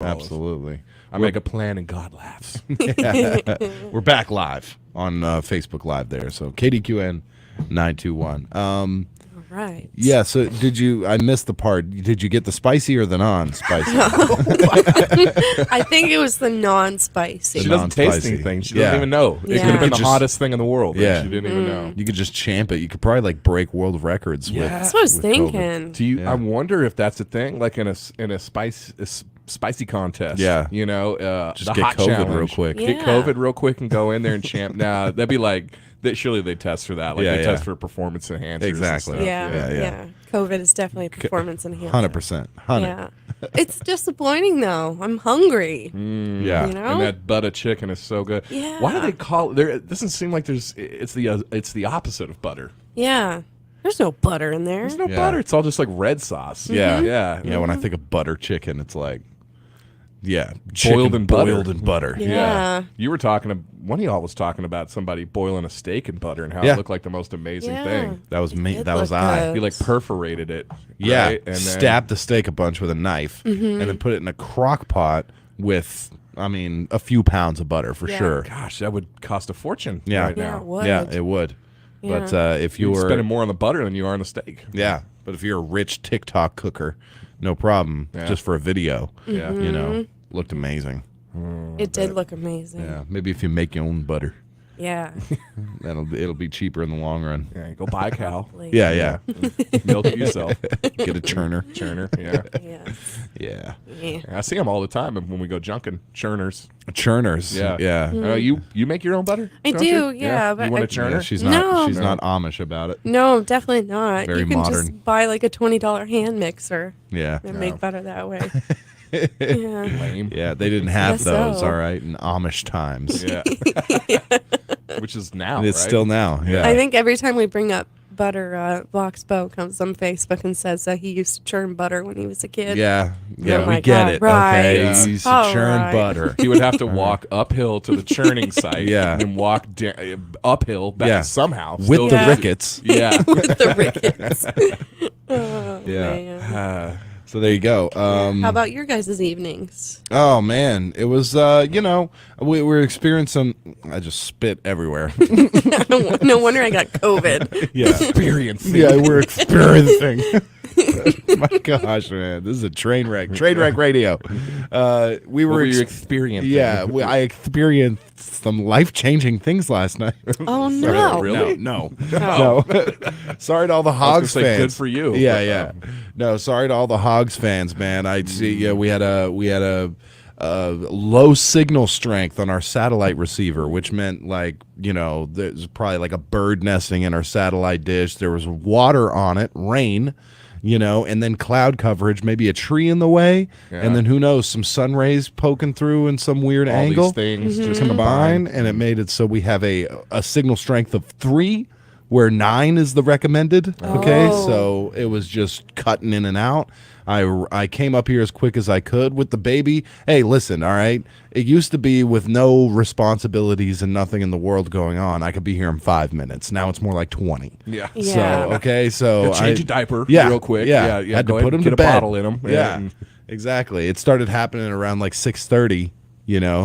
Absolutely. I make a plan and God laughs. We're back live on Facebook Live there. So KDQN 921. Right. Yeah, so I missed the part. Did you get the spicy or the non-spicy? I think it was the non-spicy. She doesn't taste non-spicy. anything. She Yeah. doesn't even know. It Yeah. could have been the Just- hottest thing in the world. Yeah. And she didn't even know. You could just champ it. You could probably like break world records with. That's what I was with COVID. thinking. Do you? Yeah. I wonder if that's a thing, like in a spicy contest. Yeah. You know, Just the get hot COVID challenge. real quick. Yeah. Get COVID real quick and go in there and champ. Nah, that'd be like surely they test for that. Like Yeah, they yeah. test for performance enhancers. and Exactly. stuff. Yeah. COVID is definitely a performance enhancer. 100%. 100. Yeah. It's disappointing though. I'm hungry. Yeah. You know? And that butter chicken is so good. Yeah. Why do they call it? There? It doesn't seem like there's. It's the opposite of butter. Yeah. There's no butter in there. There's no Yeah. butter. It's all just like red sauce. Yeah. Yeah. Yeah, when I think of butter chicken, it's like, Boiled chicken in butter. Boiled in butter. Yeah. You were talking. One of y'all was talking about somebody boiling a steak in butter and how Yeah. it looked like the most amazing Yeah. thing. That was me. It That was looked I. good. He like perforated it. Yeah, right? And then, stabbed the steak a bunch with a knife, and then put it in a crock pot with, I mean, a few pounds of butter for Yeah. sure. Gosh, that would cost a fortune. Yeah. right Yeah, now. it would. Yeah, it would. But Yeah. if You're you're spending more on the butter than you are on the steak. yeah, but if you're a rich TikTok cooker, no problem. Yeah. Just for a video, Yeah. you know, looked amazing. It did look amazing. Yeah, maybe if you make your own butter, Yeah. it'll be cheaper in the long run. Yeah. Go buy a cow. Like, Yeah, yeah. Milk it yourself. Get a churner. Churner. Yeah. Yes. Yeah, Yeah. I see them all the time when we go junking. Churners. churners. Yeah. yeah. You make your own butter? I don't do, you? yeah, but You want I- a churner? Yeah, she's No. not. She's No. not Amish about it. No, definitely not. Very you can modern. just buy like a $20 hand mixer Yeah, and make butter that way. Yeah. Lame. yeah. They didn't have Guess those. so. All right, in Amish times. Yeah. Which is now. It's right? still now. Yeah. I think every time we bring up butter, Boxbo comes on Facebook and says that he used to churn butter when he was a kid. Yeah, yeah, Oh we my get God, it. right. Okay, Yeah. you used to All churn right. butter. He would have to walk uphill to the churning site. Yeah. And then walk uphill back Yeah. somehow. With Still- the Yeah. rickets. Yeah. With the rickets. Oh, Yeah. man. So there you go. How about your guys' evenings? Oh man, it was. We were experiencing. I just spit everywhere. No wonder I got COVID. Yeah, Experiencing. yeah, we're experiencing. My gosh, man, this is a train wreck. Train wreck radio. We What were. were you experiencing? Yeah, I experienced some life-changing things last night. Oh, no. Really? No. Oh. Sorry to all the I was Hogs gonna say, fans. good for you. Yeah, but, yeah. No, sorry to all the Hogs fans, man. I see. Yeah, we had a low signal strength on our satellite receiver, which meant there's probably like a bird nesting in our satellite dish. There was water on it, rain. And then cloud coverage, maybe a tree in the way, Yeah. and then who knows, some sun rays poking through in some weird all angle. these things just Combine, and it made it so we have a signal strength of 3, where 9 is the recommended. Okay, Oh. so it was just cutting in and out. I came up here as quick as I could with the baby. Hey, listen, all right. It used to be with no responsibilities and nothing in the world going on, I could be here in 5 minutes. Now it's more like 20. Yeah. Yeah. So okay, so Change I- a diaper yeah, real quick. Yeah, Yeah. had Go to ahead put him and to get a bed. bottle in him. Yeah, exactly. It started happening around like 6:30.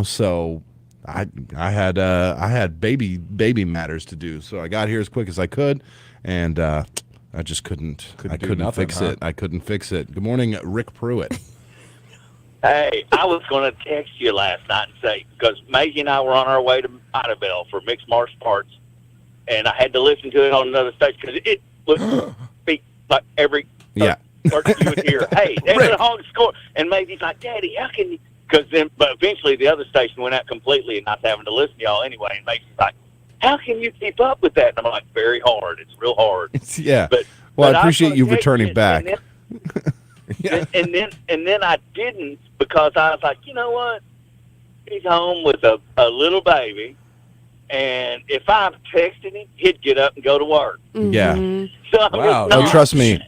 So I had baby matters to do. So I got here as quick as I could, and I just couldn't do couldn't nothing, fix huh? it. I couldn't fix it. Good morning, Rick Pruitt. Hey, I was going to text you last night and say, because Maisie and I were on our way to Idabel for Mixed Martial Arts, and I had to listen to it on another station because it would speak like every Yeah. word you would hear. Hey, there's a hog score. And Maisie's like, Daddy, how can you? Because then, but eventually the other station went out completely and I was having to listen to y'all anyway. And Maisie's like, how can you keep up with that? And I'm like, very hard. It's real hard. Yeah. But Well, but I appreciate was you gonna returning text back. you, and then I didn't because I was like, you know what? He's home with a little baby, And if I'm texting him, he'd get up and go to work. Yeah. So I'm Wow. just Oh, trust me.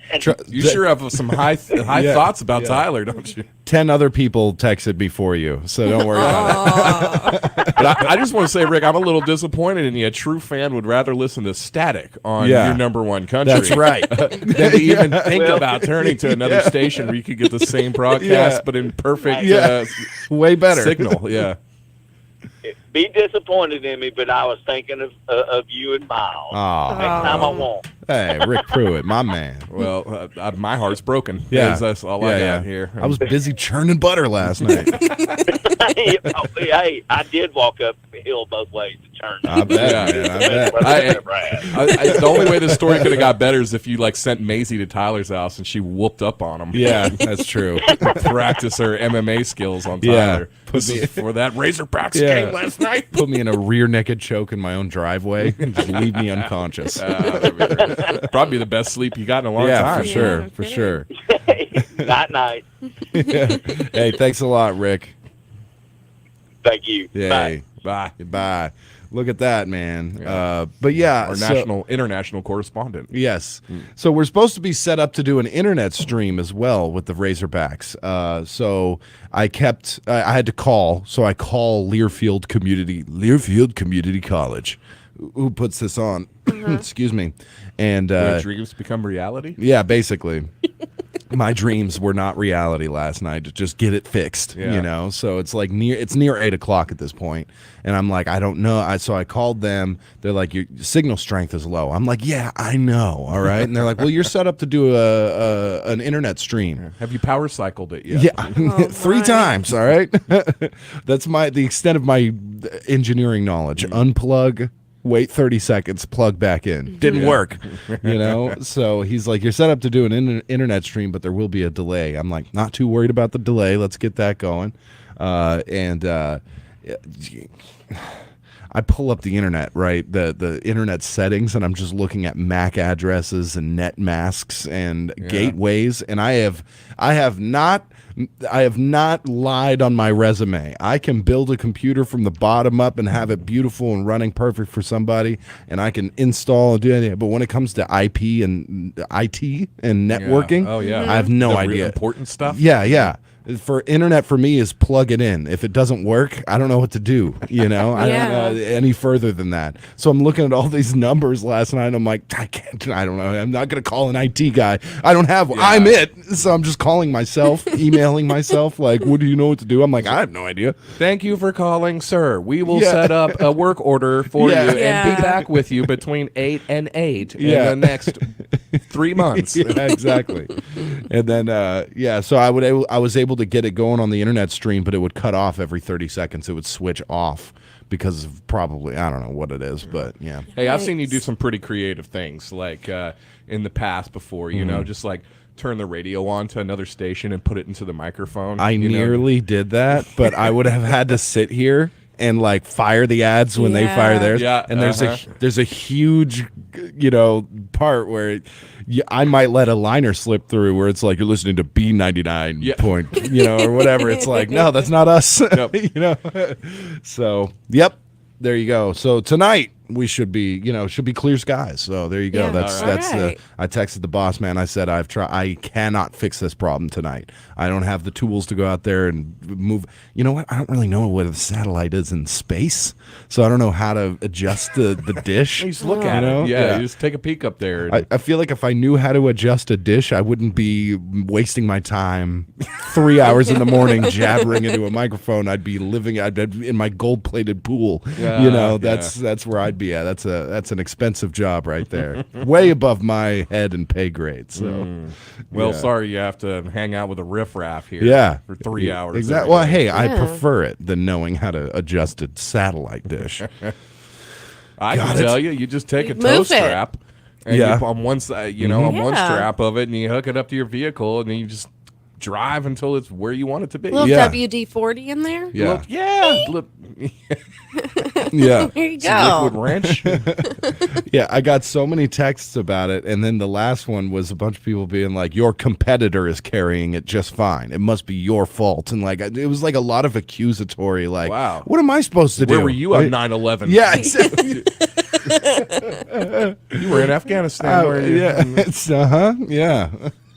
You sure have some high Yeah, thoughts about yeah. Tyler, don't you? 10 other people texted before you, so don't worry about it. But I just want to say, Rick, I'm a little disappointed in you. A true fan would rather listen to static on Yeah. your number one country. That's right. Than to even think Well- about turning to another station where you could get the same broadcast, Yeah. but in perfect Yeah. Way better. signal. Yeah. be disappointed in me, but I was thinking of you and Miles. Aw. Next time I won't. Hey, Rick Pruitt, my man. Well, my heart's broken. Yeah. That's all I got here. I was busy churning butter last night. Hey, I did walk up the hill both ways to turn. I bet, Yeah. man. I bet. The only way this story could have got better is if you sent Maisie to Tyler's house and she whooped up on him. Yeah, that's true. Practice her MMA skills on Yeah. Tyler. This is for that Razorbacks Yeah. game last night. Put me in a rear naked choke in my own driveway and just leave me unconscious. Probably the best sleep you got in a long Yeah, time. for sure. no For kidding. sure. Night. Hey, thanks a lot, Rick. Thank you. Yay. Bye. Goodbye. Look at that, man. Yeah. But yeah, Our international correspondent. yes. So we're supposed to be set up to do an internet stream as well with the Razorbacks. So I had to call. So I call Learfield Community College, who puts this on. Excuse me. And Your dreams become reality? yeah, basically. My dreams were not reality last night. Just get it fixed, Yeah. you know. So it's near 8 o'clock at this point, and I'm like, I don't know. So I called them. They're like, your signal strength is low. I'm like, yeah, I know. All right, and they're like, well, you're set up to do an internet stream. Have you power cycled it yet? Yeah, Oh, 3 my. times. All right, that's the extent of my engineering knowledge. Unplug. Wait 30 seconds, plug back in. Didn't work, you know? So he's like, you're set up to do an internet stream, but there will be a delay. I'm like, not too worried about the delay. Let's get that going. I pull up the internet, right? The internet settings, and I'm just looking at MAC addresses and net masks and gateways, and I have not lied on my resume. I can build a computer from the bottom up and have it beautiful and running perfect for somebody, and I can install and do anything. But when it comes to IP and IT and networking, Oh, yeah. I have no The real idea. important stuff? Yeah. For internet, for me, is plug it in. If it doesn't work, I don't know what to do. You know, I don't know any further than that. So I'm looking at all these numbers last night. And I'm like, I don't know. I'm not going to call an IT guy. I don't have one. Yeah. I'm it. So I'm just calling myself, emailing myself. Like, what do you know what to do? I'm like, I have no idea. Thank you for calling, sir. We will Yeah. set up a work order for Yeah. you and Yeah. be back with you between 8 and 8 Yeah. in the next 3 months. Yeah, exactly. And then, so I was able to get it going on the internet stream, but it would cut off every 30 seconds. It would switch off because of probably, I don't know what it is, but yeah. Hey, I've seen you do Nice. some pretty creative things, like in the past before, you know, just like turn the radio on to another station and put it into the microphone. I you know? nearly did that, but I would have had to sit here and like fire the ads when they Yeah. fire theirs. Yeah, And there's uh-huh. a huge, part where I might let a liner slip through where it's like you're listening to B99 Yeah. point, or whatever. It's like, no, that's not us. Yep. So, yep. There you go. So tonight we should be clear skies. So there you go. Yeah. That's All that's right. I texted the boss man. I said I cannot fix this problem tonight. I don't have the tools to go out there and move. You know what? I don't really know what a satellite is in space, so I don't know how to adjust the dish. You just look at You know? it. Yeah, Yeah. you just take a peek up there. And I feel like if I knew how to adjust a dish, I wouldn't be wasting my time 3 hours in the morning jabbering into a microphone. I'd be in my gold-plated pool. Yeah, That's where I'd be at. That's an expensive job right there, way above my head and pay grade. So, well, yeah. sorry you have to hang out with a riffraff here Yeah, for 3 hours. Exactly. every Well, day. hey, I Yeah. prefer it than knowing how to adjust a satellite dish. I God, can tell you, you just take a Move toe it. strap and Yeah. you, on one side, on one Yeah. strap of it, and you hook it up to your vehicle, and then you just drive until it's where you want it to be. Little Yeah. WD-40 in there. Yeah. Look, yeah. Look, Yeah. Here you Liquid go. wrench. Yeah, I got so many texts about it, and then the last one was a bunch of people being like, "Your competitor is carrying it just fine. It must be your fault." And like, it was like a lot of accusatory. Like, Wow. what am I supposed to do? Where were you on 9/11? Yeah, exactly. You were in Afghanistan. weren't you? Yeah, it's yeah.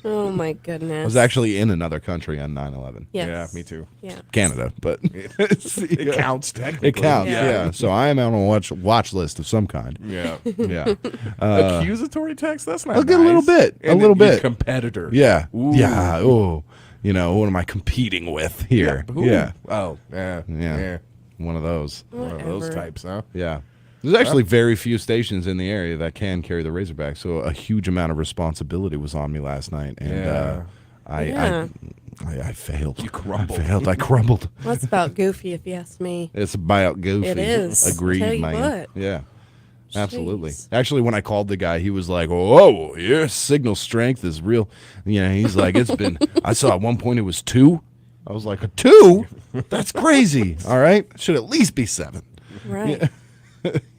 Oh my goodness. I was actually in another country on 9/11. Yes. Yeah, me too. Yeah. Canada, but It counts technically. it counts. Yeah. Yeah. So I am on a watch list of some kind. Yeah. Yeah. Accusatory text? That's not A little nice. bit. A And little then your bit. competitor. Yeah. Ooh. Yeah. Oh, what am I competing with here? Ooh. Yeah. Oh, yeah. Yeah. One of those. One of those Whatever. types, huh? Yeah. There's actually very few stations in the area that can carry the Razorbacks, so a huge amount of responsibility was on me last night, and Yeah. I failed. You crumbled. I failed. I crumbled. Well, that's about goofy, if you ask me. It's about goofy. It is. Agreed, Tell you man. what. Yeah. Absolutely. Jeez. Actually, when I called the guy, he was like, "Oh, your signal strength is real." He's like, "It's been." I saw at one point it was 2. I was like, "A 2? That's crazy." All right, should at least be 7. Right.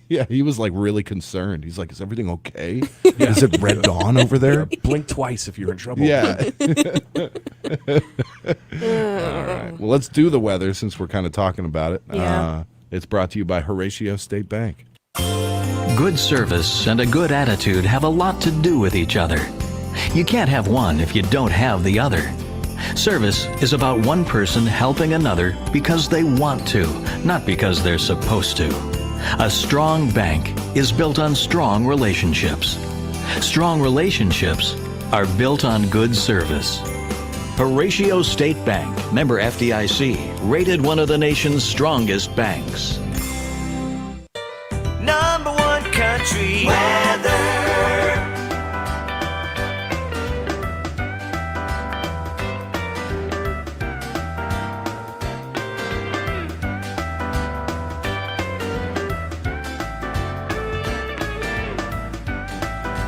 Yeah, he was like really concerned. He's like, "Is everything okay? Is it red dawn over there?" Blink twice if you're in trouble. Yeah. All right. Well, let's do the weather since we're kind of talking about it. Yeah. It's brought to you by Horatio State Bank. Good service and a good attitude have a lot to do with each other. You can't have one if you don't have the other. Service is about one person helping another because they want to, not because they're supposed to. A strong bank is built on strong relationships. Strong relationships are built on good service. Horatio State Bank, member FDIC, rated one of the nation's strongest banks. Number one country weather.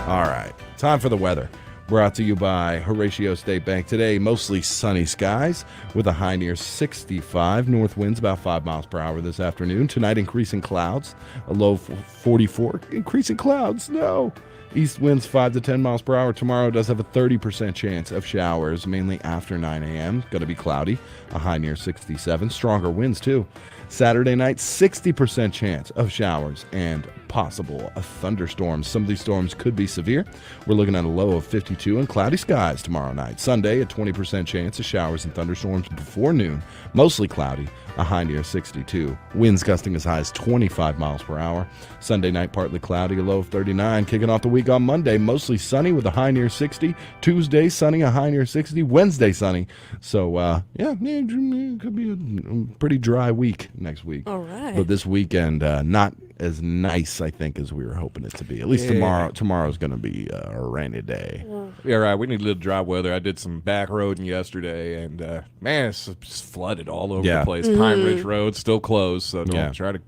All right, time for the weather. Brought to you by Horatio State Bank. Today, mostly sunny skies with a high near 65. North winds about 5 miles per hour this afternoon. Tonight, increasing clouds. A low 44. Increasing clouds. No. East winds 5 to 10 miles per hour. Tomorrow does have a 30% chance of showers, mainly after 9 a.m. Going to be cloudy. A high near 67. Stronger winds, too. Saturday night, 60% chance of showers and possible thunderstorms. Some of these storms could be severe. We're looking at a low of 52 and cloudy skies tomorrow night. Sunday, a 20% chance of showers and thunderstorms before noon. Mostly cloudy, a high near 62. Winds gusting as high as 25 miles per hour. Sunday night, partly cloudy, a low of 39. Kicking off the week on Monday, mostly sunny with a high near 60. Tuesday, sunny, a high near 60. Wednesday, sunny. So, it could be a pretty dry week next week. All right. But this weekend, not as nice, I think, as we were hoping it to be. At least tomorrow's going to be a rainy day. Yeah, right. We need a little dry weather. I did some back roading yesterday, and man, it's just flooded all over Yeah. the place. Pine Ridge Road still closed, so don't Yeah. try to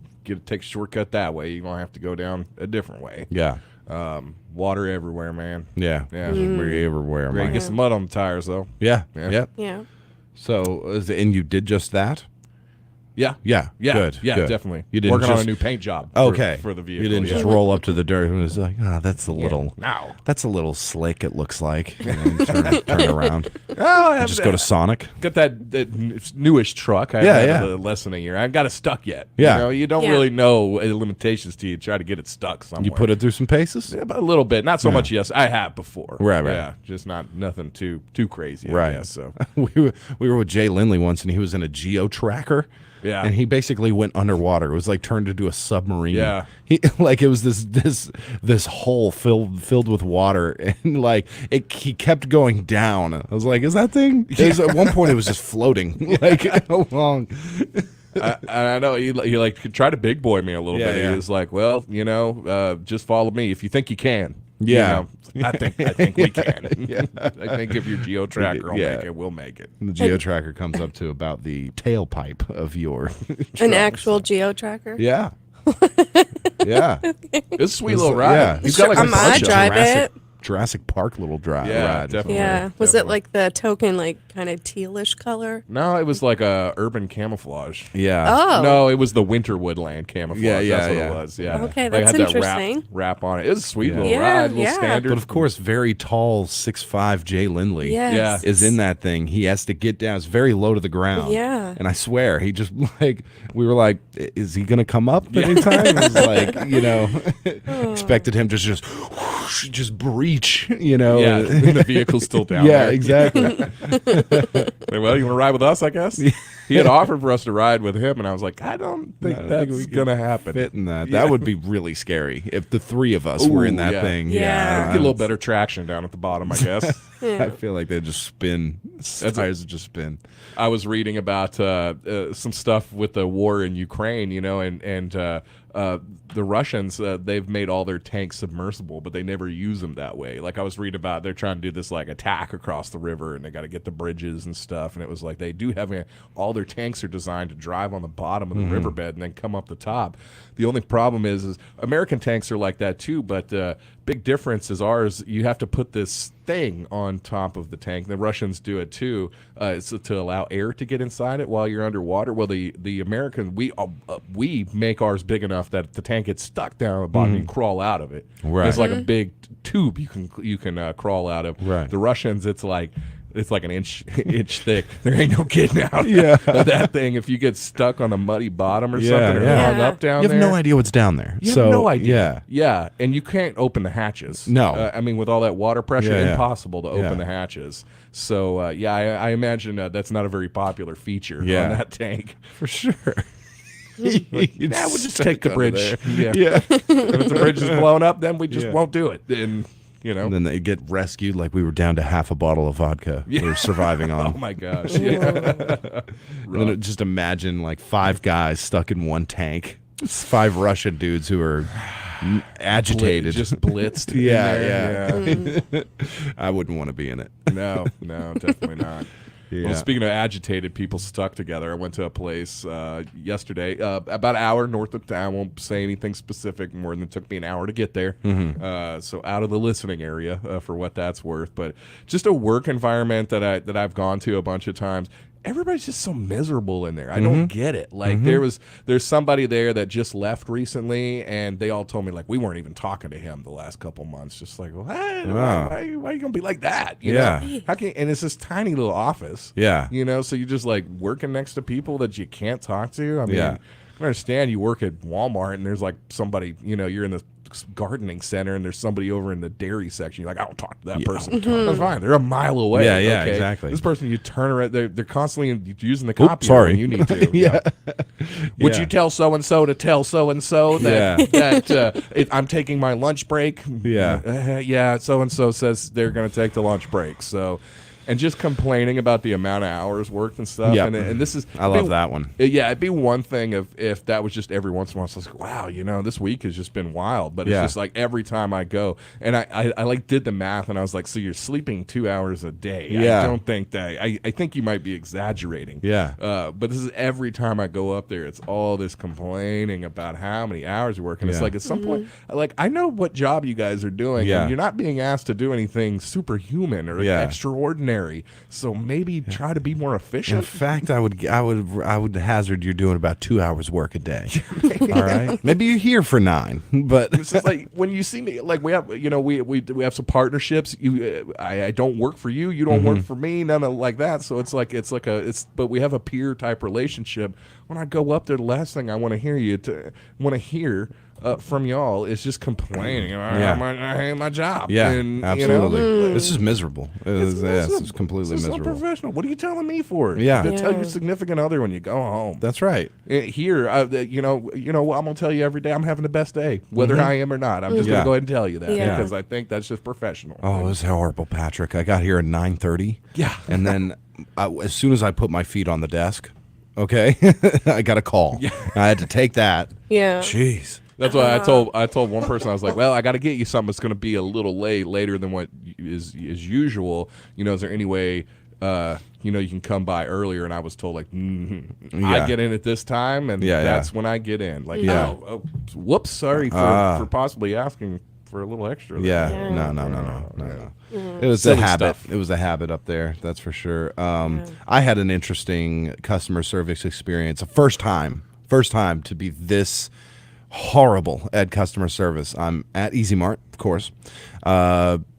take a shortcut that way. You're going to have to go down a different way. Yeah. Water everywhere, man. Yeah. Yeah. We're everywhere, Ready to man. get some mud on the tires, though. Yeah. Yeah. Yep. Yeah. So, and you did just that? Yeah. Yeah. Yeah. Good. Yeah, good. definitely. You didn't Working on a just- new paint job Okay. for the vehicle. You didn't yeah. just roll up to the dirt and was like, that's a little. No. That's a little slick, it looks like. And then turn around. Oh, I And have just go to Sonic. Got that newish truck. I Yeah, haven't yeah. had less than a year. I haven't got it stuck yet. Yeah. You don't Yeah. really know the limitations till you try to get it stuck somewhere. You put it through some paces? Yeah, but a little bit. Not so much, yes. I have before. Right, right. Yeah, just nothing too crazy, I Right. guess, so. we were with Jay Lindley once, and he was in a geo tracker. Yeah. And he basically went underwater. It was like turned into a submarine. Yeah. He like it was this hole filled with water, and like he kept going down. I was like, is that thing? It was, at one point, it was just floating like along. I know he like try to big boy me a little Yeah, bit. yeah. He was like, well, just follow me if you think you can. Yeah. I think we can. Yeah. I think if your geo tracker will Yeah. make it, we'll make it. The geo tracker comes up to about the tailpipe of your An actual geo tracker. yeah. Yeah. It's a sweet little ride. yeah. You've got like I'm a gonna bunch of drive Jurassic, it. Jurassic Park little Yeah, ride. definitely. Yeah. Was it like the token like kind of tealish color. No, it was like a urban camouflage. Yeah. Oh. No, it was the winter woodland camouflage. Yeah, yeah, That's what yeah. it was. Yeah. Okay, Like, it that's had that interesting. wrap on it. It was a sweet Yeah. little Yeah, ride, little yeah. standard. But of course, very tall 6'5" Jay Lindley Yes. is in that thing. He has to get down. It's very low to the ground. Yeah. And I swear, he just like, we were like, is he going to come up anytime? It was like, you know, expected him to just whoosh, just breach, you know. Yeah, and the vehicle's still down Yeah, there. exactly. Like, well, you want to ride with us, I guess? He had offered for us to ride with him, and I was like, I don't think I that's think we could going to happen. Fit in that. Yeah. That would be really scary if the three of us were in Ooh, that yeah. thing. Yeah. Get a little better traction down at the bottom, I guess. I feel like they just spin. Tires would just spin. I was reading about some stuff with the war in Ukraine, you know, and the Russians, they've made all their tanks submersible, but they never use them that way. Like I was reading about, they're trying to do this like attack across the river, and they got to get the bridges and stuff. And it was like they do have all their tanks are designed to drive on the bottom of the riverbed and then come up the top. The only problem is American tanks are like that too, but big difference is ours. You have to put this thing on top of the tank. The Russians do it too, so to allow air to get inside it while you're underwater. Well, the American, we make ours big enough that the tank gets stuck down at the bottom. You can crawl out of it. Right. It's like a big tube you can crawl out of. Right. The Russians, it's like an inch thick. There ain't no getting out Yeah. of that thing if you get stuck on a muddy bottom or Yeah, something or yeah. hung up down You have there. no idea what's down there. You so, have no idea. Yeah. Yeah, and you can't open the hatches. No. I mean, with all that water pressure, Yeah, yeah. impossible to open Yeah. the hatches. So, I imagine that's not a very popular feature Yeah. on that tank. For sure. Yeah, we'll just take the bridge. Yeah. Yeah. If the bridge is blown up, then we just Yeah. won't do it. And, you know. And then they get rescued like we were down to half a bottle of vodka we were surviving Oh, on. my gosh. Yeah. And then just imagine like 5 guys stuck in one tank. It's 5 Russian dudes who are agitated. Just blitzed. in Yeah, there. yeah. I wouldn't want to be in it. No, definitely not. Yeah. Well, speaking of agitated people stuck together, I went to a place yesterday, about an hour north of town. I won't say anything specific more than it took me an hour to get there. So out of the listening area for what that's worth. But just a work environment that I've gone to a bunch of times. Everybody's just so miserable in there. I don't get it. Like there's somebody there that just left recently, and they all told me like we weren't even talking to him the last couple months. Just like, well, hey, Wow. why are you gonna be like that? You Yeah. know? How can? And it's this tiny little office. Yeah. You know, so you're just like working next to people that you can't talk to. I mean, Yeah. I understand you work at Walmart and there's like somebody, you know, you're in the gardening center and there's somebody over in the dairy section. You're like, I don't talk to that person. That's fine. They're a mile away. Yeah, yeah, okay? exactly. This person, you turn around, they're constantly using the copier sorry. when you need to. Yeah. Would Yeah. you tell so and so to tell so and so that I'm taking my lunch break? Yeah. Yeah. So and so says they're going to take the lunch break. So, and just complaining about the amount of hours worked and stuff. Yeah. And this is I love that one. Yeah, it'd be one thing if that was just every once in a while. So I was like, wow, you know, this week has just been wild. But it's Yeah. just like every time I go, and I like did the math, and I was like, so you're sleeping 2 hours a day. Yeah. I don't think that. I think you might be exaggerating. Yeah. But this is every time I go up there, it's all this complaining about how many hours you work, and it's Yeah. like at some point, like I know what job you guys are doing, Yeah. and you're not being asked to do anything superhuman or Yeah. extraordinary. So maybe try to be more In efficient. fact, I would hazard you're doing about 2 hours work a day. All right, maybe you're here for 9, but It's just like when you see me, like we have, you know, we have some partnerships. I don't work for you, you don't work for me, none of like that. So but we have a peer type relationship. When I go up there, the last thing I want to hear from y'all is just complaining. Yeah. I hate my job. yeah, and, absolutely. You know, This is miserable. It's completely it's miserable. unprofessional. What are you telling me for? Yeah. To tell Yeah. your significant other when you go home. That's right. Here, you know, I'm gonna tell you every day I'm having the best day, whether I am or not. I'm just Yeah. gonna go ahead and tell you that Yeah. because I think that's just professional. Oh, it was horrible, Patrick. I got here at 9:30. Yeah. And then as soon as I put my feet on the desk, okay, I got a call. Yeah. I had to take that. Yeah. Jeez. That's why I told one person, I was like, well, I got to get you something that's gonna be a little later than what is usual. You know, is there any way? You know, you can come by earlier, and I was told like, I Yeah. get in at this time, and Yeah, that's when I get in. Like, Yeah. oh, whoops, sorry for possibly asking for a little extra. Yeah. Yeah. No. It was Silly a habit. stuff. It was a habit up there. That's for sure. I had an interesting customer service experience. First time to be this horrible at customer service. I'm at Easy Mart, of course.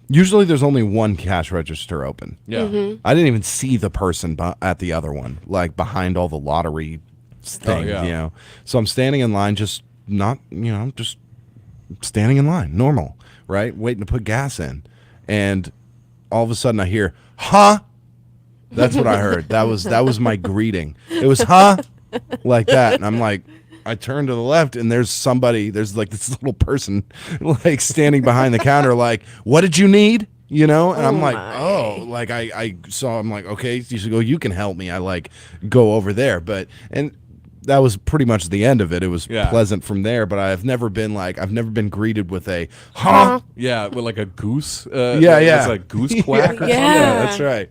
Usually there's only one cash register open. Yeah. I didn't even see the person at the other one, like behind all the lottery things, yeah. you know. So I'm standing in line, just standing in line, normal, right? Waiting to put gas in. And all of a sudden I hear, huh? That's what I heard. That was my greeting. It was, huh? Like that. And I'm like, I turn to the left and there's like this little person like standing behind the counter like, what did you need? You know? And I'm like, my. oh, like I saw, I'm like, okay, you should go, you can help me. I like go over there. And that was pretty much the end of it. It was pleasant from there, but I've never been greeted with a, huh? Yeah, with like a goose. Yeah. It's like goose quack. Or Yeah. That's right.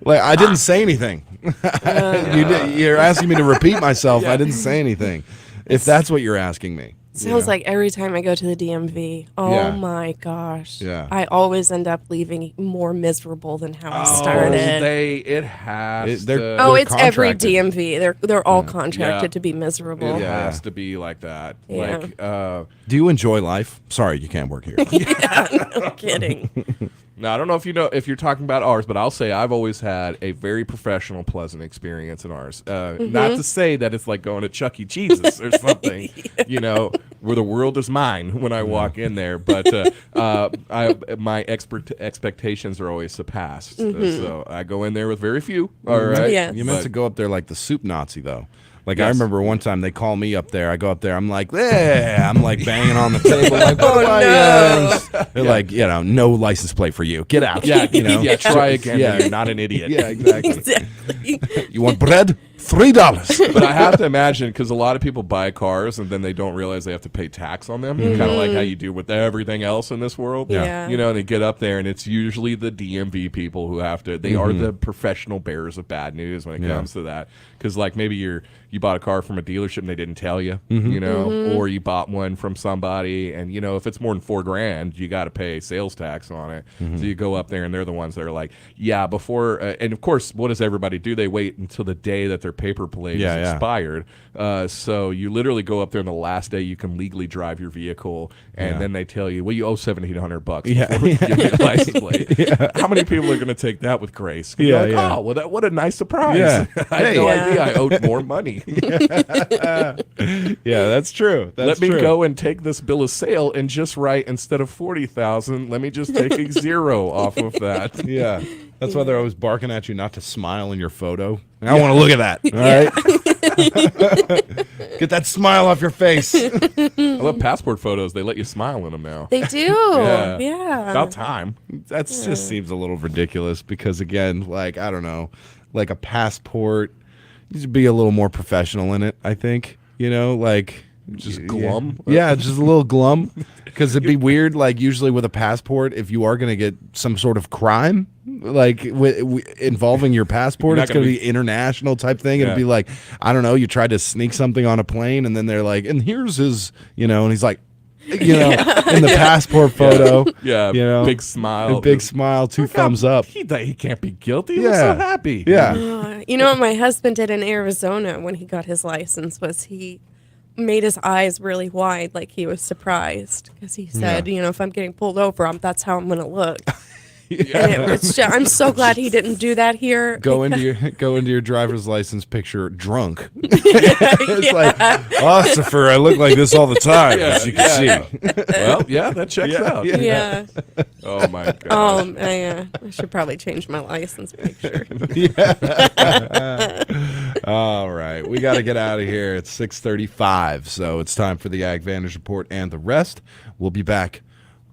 Like I didn't say anything. You're asking me to repeat myself. I didn't say anything. If that's what you're asking me. Sounds like every time I go to the DMV, oh Yeah. my gosh. Yeah. I always end up leaving more miserable than how I Oh, started. it has they're- to. Oh, it's every contracted. DMV. They're all contracted Yeah. to be miserable. It Yeah. has to be like that. Yeah. Like, Do you enjoy life? Sorry, you can't work here. No kidding. now I don't know if you're talking about ours, but I'll say I've always had a very professional, pleasant experience in ours. Not to say that it's like going to Chuck E. Cheese's or something, you know, where the world is mine when I walk in there. But my expectations are always surpassed. So I go in there with very few. All right. Yes. You meant to go up there like the soup Nazi, though. Like, I remember one time they call me up there. I go up there. I'm like, I'm like banging on the table. Like, what do I They're like, no license plate for you. Get out. Yeah, you know? yeah. Try again. Yeah. You're not an idiot. Yeah, exactly. Exactly. You want bread? $3. But I have to imagine, because a lot of people buy cars and then they don't realize they have to pay tax on them, kind of like how you do with everything else in this world. Yeah. You know, and they get up there and it's usually the DMV people who have to, they are the professional bearers of bad news when it comes to that. Because like maybe you bought a car from a dealership and they didn't tell you, you know, or you bought one from somebody and, you know, if it's more than $4,000, you got to pay sales tax on it. So you go up there and they're the ones that are like, before, and of course, what does everybody do? They wait until the day that their paper plate is expired. So you literally go up there on the last day you can legally drive your vehicle, and then they tell you, well, you owe $1,700 before we give you a license plate. How many people are going to take that with grace? You're like, oh, well, what a nice surprise. Yeah. I had no idea I owed more money. Yeah, that's true. Let me go and take this bill of sale and just write, instead of 40,000, let me just take a 0 off of that. Yeah. That's why they're always barking at you not to smile in your photo. I want to look at that. All right. Get that smile off your face. I love passport photos. They let you smile in them now. They do. Yeah. Yeah. About time. That just seems a little ridiculous because, again, like, I don't know, like a passport, you should be a little more professional in it, I think. You know, like. Just glum? Yeah, just a little glum. Because it'd be weird, like, usually with a passport, if you are going to get some sort of crime, like, involving your passport, You're not it's going to gonna be international type thing. It'd Yeah. be like, I don't know, you tried to sneak something on a plane, and then they're like, and here's his, you know, and he's like, you know, in the passport photo. Yeah, you know, big smile. a big smile, two thumbs up. He can't be guilty. He looks so happy. Yeah. You know what my husband did in Arizona when he got his license was he made his eyes really wide, like he was surprised, because he said, you know, if I'm getting pulled over, that's how I'm going to look. And it was I'm so glad he didn't do that here. Go into your driver's license picture drunk. It's like, Ossifer, I look like this all the time, as you can see. Well, yeah, that checks out. Yeah. Oh my god. I should probably change my license picture. All right, we got to get out of here. It's 6:35, so it's time for the Ag Vantage Report and the rest. We'll be back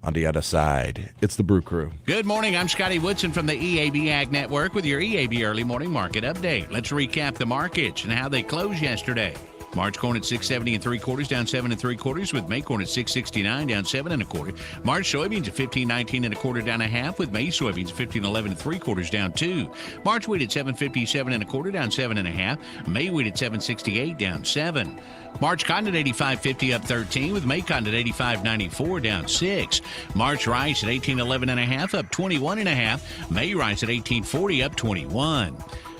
on the other side. It's the Brew Crew. Good morning. I'm Scotty Woodson from the EAB Ag Network with your EAB Early Morning Market Update. Let's recap the markets and how they closed yesterday. March corn at $6.70 3/4, down 7 3/4, with May corn at $6.69, down 7 1/4. March soybeans at $15.19 1/4, down 1/2, with May soybeans at $15.11 3/4, down 2. March wheat at $7.57 1/4, down 7 1/2. May wheat at $7.68, down 7. March cotton at $85.50, up 13, with May cotton at $85.94, down 6. March rice at $18.11 1/2, up 21 1/2. May rice at $18.40, up 21.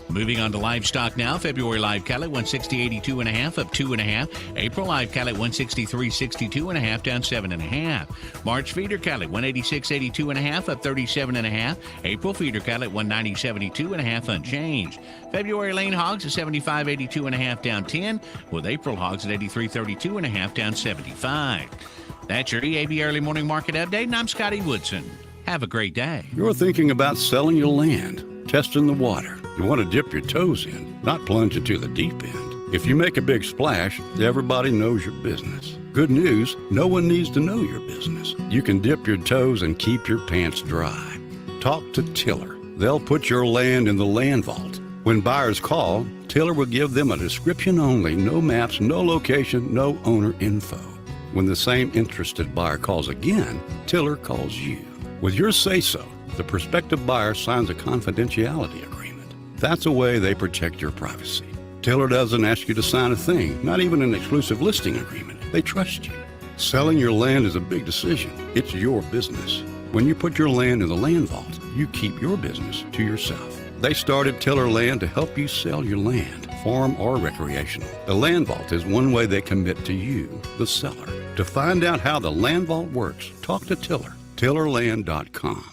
Moving on to livestock now. February live cattle at 160.82 1/2, up 2 1/2. April live cattle at 163.62 1/2, down 7 1/2. March feeder cattle at 186.82 1/2, up 37 1/2. April feeder cattle at 190.72 1/2, unchanged. February lane hogs at 75.82 1/2, down 10, with April hogs at 83.32 1/2, down 75. That's your EAB early morning market update, and I'm Scotty Woodson. Have a great day. You're thinking about selling your land, testing the water. You want to dip your toes in, not plunge into the deep end. If you make a big splash, everybody knows your business. Good news, no one needs to know your business. You can dip your toes and keep your pants dry. Talk to Tiller. They'll put your land in the land vault. When buyers call, Tiller will give them a description only, no maps, no location, no owner info. When the same interested buyer calls again, Tiller calls you. With your say-so, the prospective buyer signs a confidentiality agreement. That's a way they protect your privacy. Tiller doesn't ask you to sign a thing, not even an exclusive listing agreement. They trust you. Selling your land is a big decision. It's your business. When you put your land in the land vault, you keep your business to yourself. They started Tiller Land to help you sell your land, farm or recreational. The land vault is one way they commit to you, the seller. To find out how the land vault works, talk to Tiller. TillerLand.com.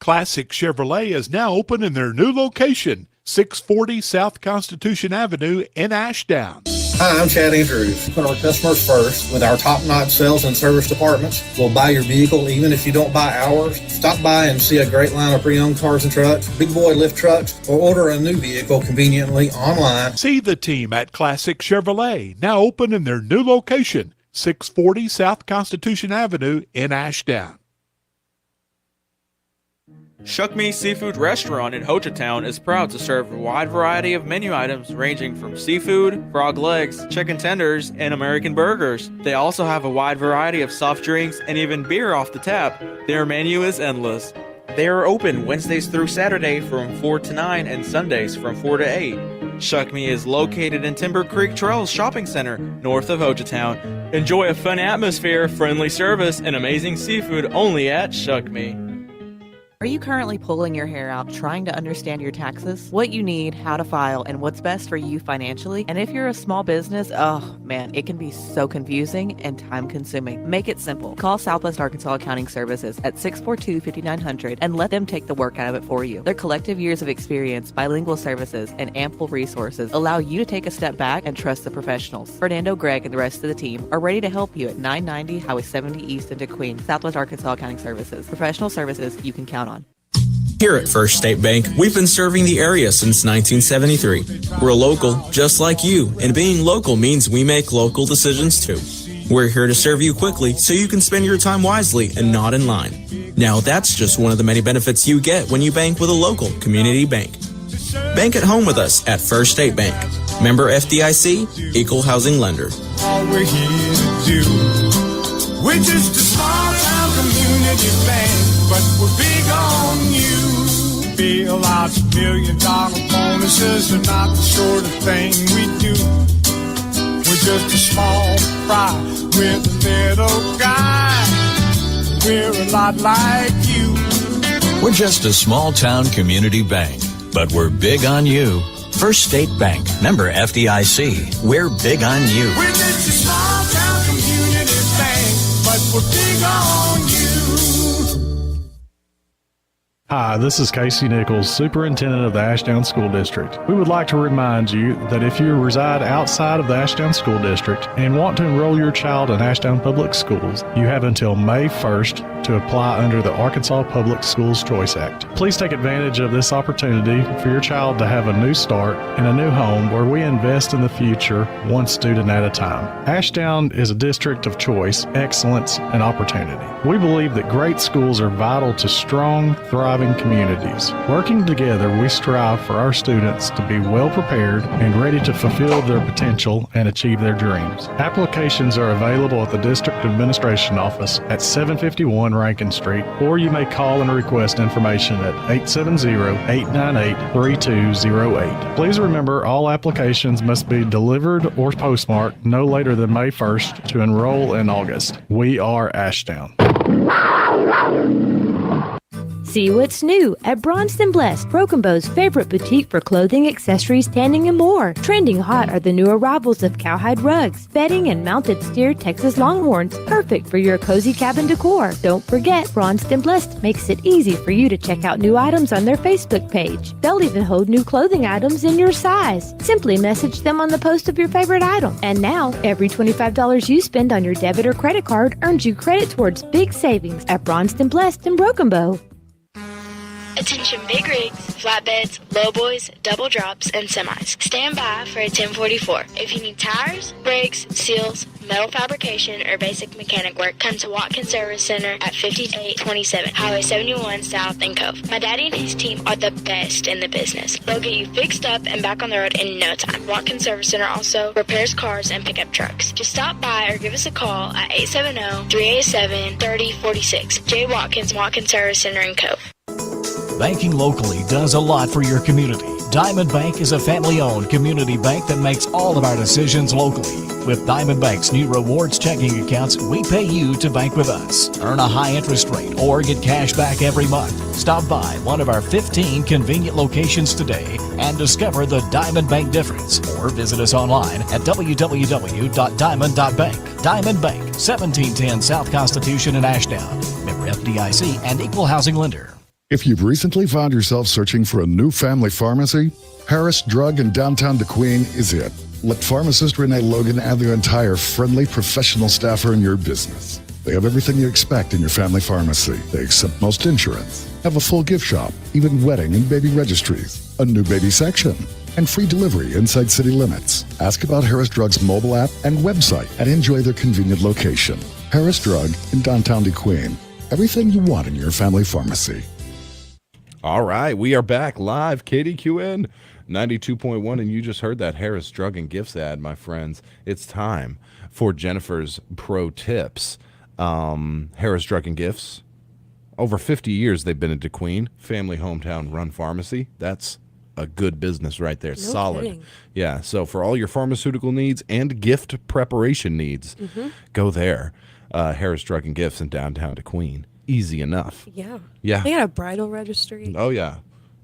Classic Chevrolet is now open in their new location, 640 South Constitution Avenue in Ashdown. Hi, I'm Chad Andrews. Put our customers first with our top-notch sales and service departments. We'll buy your vehicle even if you don't buy ours. Stop by and see a great line of pre-owned cars and trucks, big boy lift trucks, or order a new vehicle conveniently online. See the team at Classic Chevrolet, now open in their new location, 640 South Constitution Avenue in Ashdown. Shuck Me Seafood Restaurant in Hochatown is proud to serve a wide variety of menu items ranging from seafood, frog legs, chicken tenders, and American burgers. They also have a wide variety of soft drinks and even beer off the tap. Their menu is endless. They are open Wednesdays through Saturday from 4 to 9 and Sundays from 4 to 8. Shuck Me is located in Timber Creek Trails Shopping Center, north of Hochatown. Enjoy a fun atmosphere, friendly service, and amazing seafood only at Shuck Me. Are you currently pulling your hair out trying to understand your taxes, what you need, how to file, and what's best for you financially? And if you're a small business, oh man, it can be so confusing and time consuming. Make it simple. Call Southwest Arkansas Accounting Services at 642-5900 and let them take the work out of it for you. Their collective years of experience, bilingual services, and ample resources allow you to take a step back and trust the professionals. Fernando, Greg, and the rest of the team are ready to help you at 990 Highway 70 East in Kdqn. Southwest Arkansas Accounting Services. Professional services you can count on. Here at First State Bank, we've been serving the area since 1973. We're local, just like you, and being local means we make local decisions too. We're here to serve you quickly so you can spend your time wisely and not in line. Now that's just one of the many benefits you get when you bank with a local community bank. Bank at home with us at First State Bank. Member FDIC, Equal Housing Lender. All we're here to do. We're just a small town community bank, but we're big on you. Bill out $1 million bonuses are not the sort of thing we do. We're just a small fry with a little guy. We're a lot like you. We're just a small town community bank, but we're big on you. First State Bank, member FDIC. We're big on you. We're just a small town community bank, but we're big on you. Hi, this is Casey Nichols, Superintendent of the Ashdown School District. We would like to remind you that if you reside outside of the Ashdown School District and want to enroll your child in Ashdown Public Schools, you have until May 1st to apply under the Arkansas Public Schools Choice Act. Please take advantage of this opportunity for your child to have a new start in a new home where we invest in the future one student at a time. Ashdown is a district of choice, excellence, and opportunity. We believe that great schools are vital to strong, thriving, thriving communities. Working together, we strive for our students to be well prepared and ready to fulfill their potential and achieve their dreams. Applications are available at the District Administration Office at 751 Rankin Street, or you may call and request information at 870-898-3208. Please remember, all applications must be delivered or postmarked no later than May 1st to enroll in August. We are Ashdown. See what's new at Bronson Blessed, Broken Bow's favorite boutique for clothing, accessories, tanning, and more. Trending hot are the new arrivals of cowhide rugs, bedding, and mounted steer Texas Longhorns, perfect for your cozy cabin decor. Don't forget, Bronson Blessed makes it easy for you to check out new items on their Facebook page. They'll even hold new clothing items in your size. Simply message them on the post of your favorite item. And now, every $25 you spend on your debit or credit card earns you credit towards big savings at Bronson Blessed in Broken Bow. Attention big rigs, flatbeds, lowboys, double drops, and semis. Stand by for a 1044. If you need tires, brakes, seals, metal fabrication, or basic mechanic work, come to Watkins Service Center at 5827 Highway 71 South in Cove. My daddy and his team are the best in the business. They'll get you fixed up and back on the road in no time. Watkins Service Center also repairs cars and pickup trucks. Just stop by or give us a call at 870-387-3046. J. Watkins, Watkins Service Center in Cove. Banking locally does a lot for your community. Diamond Bank is a family-owned community bank that makes all of our decisions locally. With Diamond Bank's new rewards checking accounts, we pay you to bank with us. Earn a high interest rate or get cash back every month. Stop by one of our 15 convenient locations today and discover the Diamond Bank difference. Or visit us online at www.diamond.bank. Diamond Bank, 1710 South Constitution in Ashdown. Member FDIC and equal housing lender. If you've recently found yourself searching for a new family pharmacy, Harris Drug in downtown Kdqn is it. Let pharmacist Renee Logan add their entire friendly professional staff in your business. They have everything you expect in your family pharmacy. They accept most insurance, have a full gift shop, even wedding and baby registries, a new baby section, and free delivery inside city limits. Ask about Harris Drug's mobile app and website and enjoy their convenient location. Harris Drug in downtown Kdqn. Everything you want in your family pharmacy. All right, we are back live, Kdqn 92.1, and you just heard that Harris Drug and Gifts ad, my friends. It's time for Jennifer's Pro Tips. Harris Drug and Gifts, over 50 years they've been in Kdqn, family hometown run pharmacy. That's a good business right there, solid. Kidding. Yeah, so for all your pharmaceutical needs and gift preparation needs, go there. Harris Drug and Gifts in downtown Kdqn. Easy enough. Yeah. Yeah. They got a bridal registry. Oh, yeah.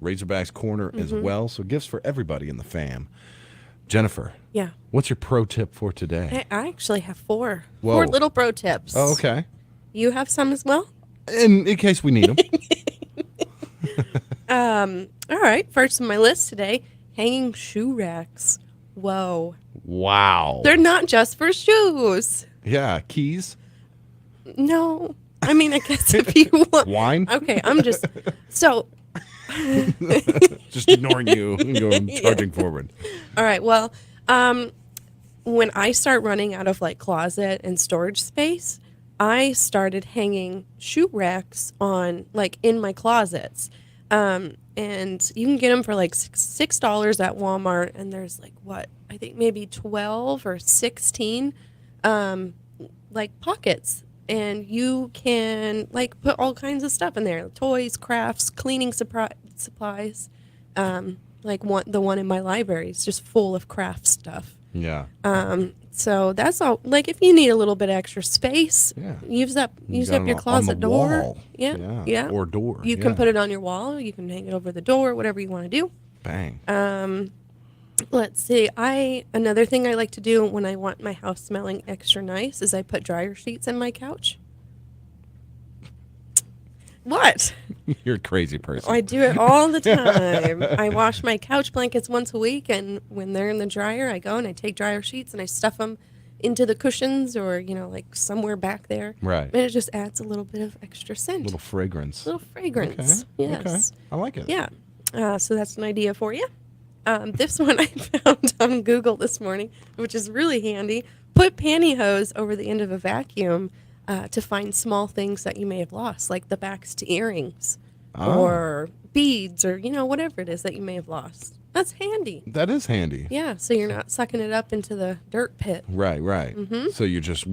Razorbacks Corner as well. So gifts for everybody in the fam. Jennifer. Yeah. What's your pro tip for today? I actually have four. Whoa. 4 little pro tips. Oh, okay. You have some as well? In case we need All them. right. First on my list today, hanging shoe racks. Whoa. Wow. They're not just for shoes. Yeah. Keys. No. I mean, I guess if you want. Wine? Okay, I'm just. So. Just ignoring you and going charging forward. All right. Well, when I start running out of like closet and storage space, I started hanging shoe racks on like in my closets. And you can get them for like $6 at Walmart. And there's like what? I think maybe 12 or 16 like pockets. And you can like put all kinds of stuff in there: toys, crafts, cleaning supplies. Like the one in my library is just full of craft stuff. Yeah. So that's all. Like if you need a little bit extra space, use up your closet door. Wall. Yeah. Or door. You can put it on your wall. You can hang it over the door. Whatever you want to do. Bang. Let's see. Another thing I like to do when I want my house smelling extra nice is I put dryer sheets in my couch. What? You're a crazy person. I do it all the time. I wash my couch blankets once a week, and when they're in the dryer, I go and I take dryer sheets and I stuff them into the cushions or, like somewhere back there. Right. And it just adds a little bit of extra scent. Little fragrance. Okay. Yes. Okay. I like it. Yeah. So that's an idea for you. This one I found on Google this morning, which is really handy. Put pantyhose over the end of a vacuum to find small things that you may have lost, like the backs to earrings. or beads or, whatever it is that you may have lost. That's handy. That is handy. Yeah, so you're not sucking it up into the dirt pit. Right. Mhm. So you just,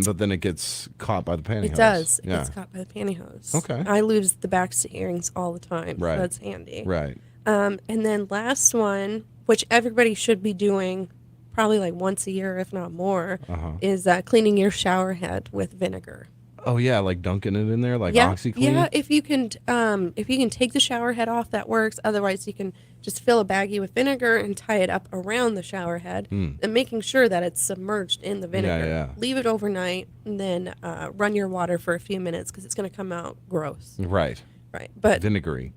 but then it gets caught by the pantyhose. It does. It Yeah. gets caught by the pantyhose. Okay. I lose the back earrings all the time. Right. So that's handy. Right. And then last one, which everybody should be doing probably like once a year, if not more, is cleaning your shower head with vinegar. Oh yeah, like dunking it in there, like Yeah, OxyClean. yeah. If you can take the shower head off, that works. Otherwise, you can just fill a baggie with vinegar and tie it up around the shower head, and making sure that it's submerged in the vinegar. Yeah. Leave it overnight, and then run your water for a few minutes because it's going to come out gross. Right. But Vinegary.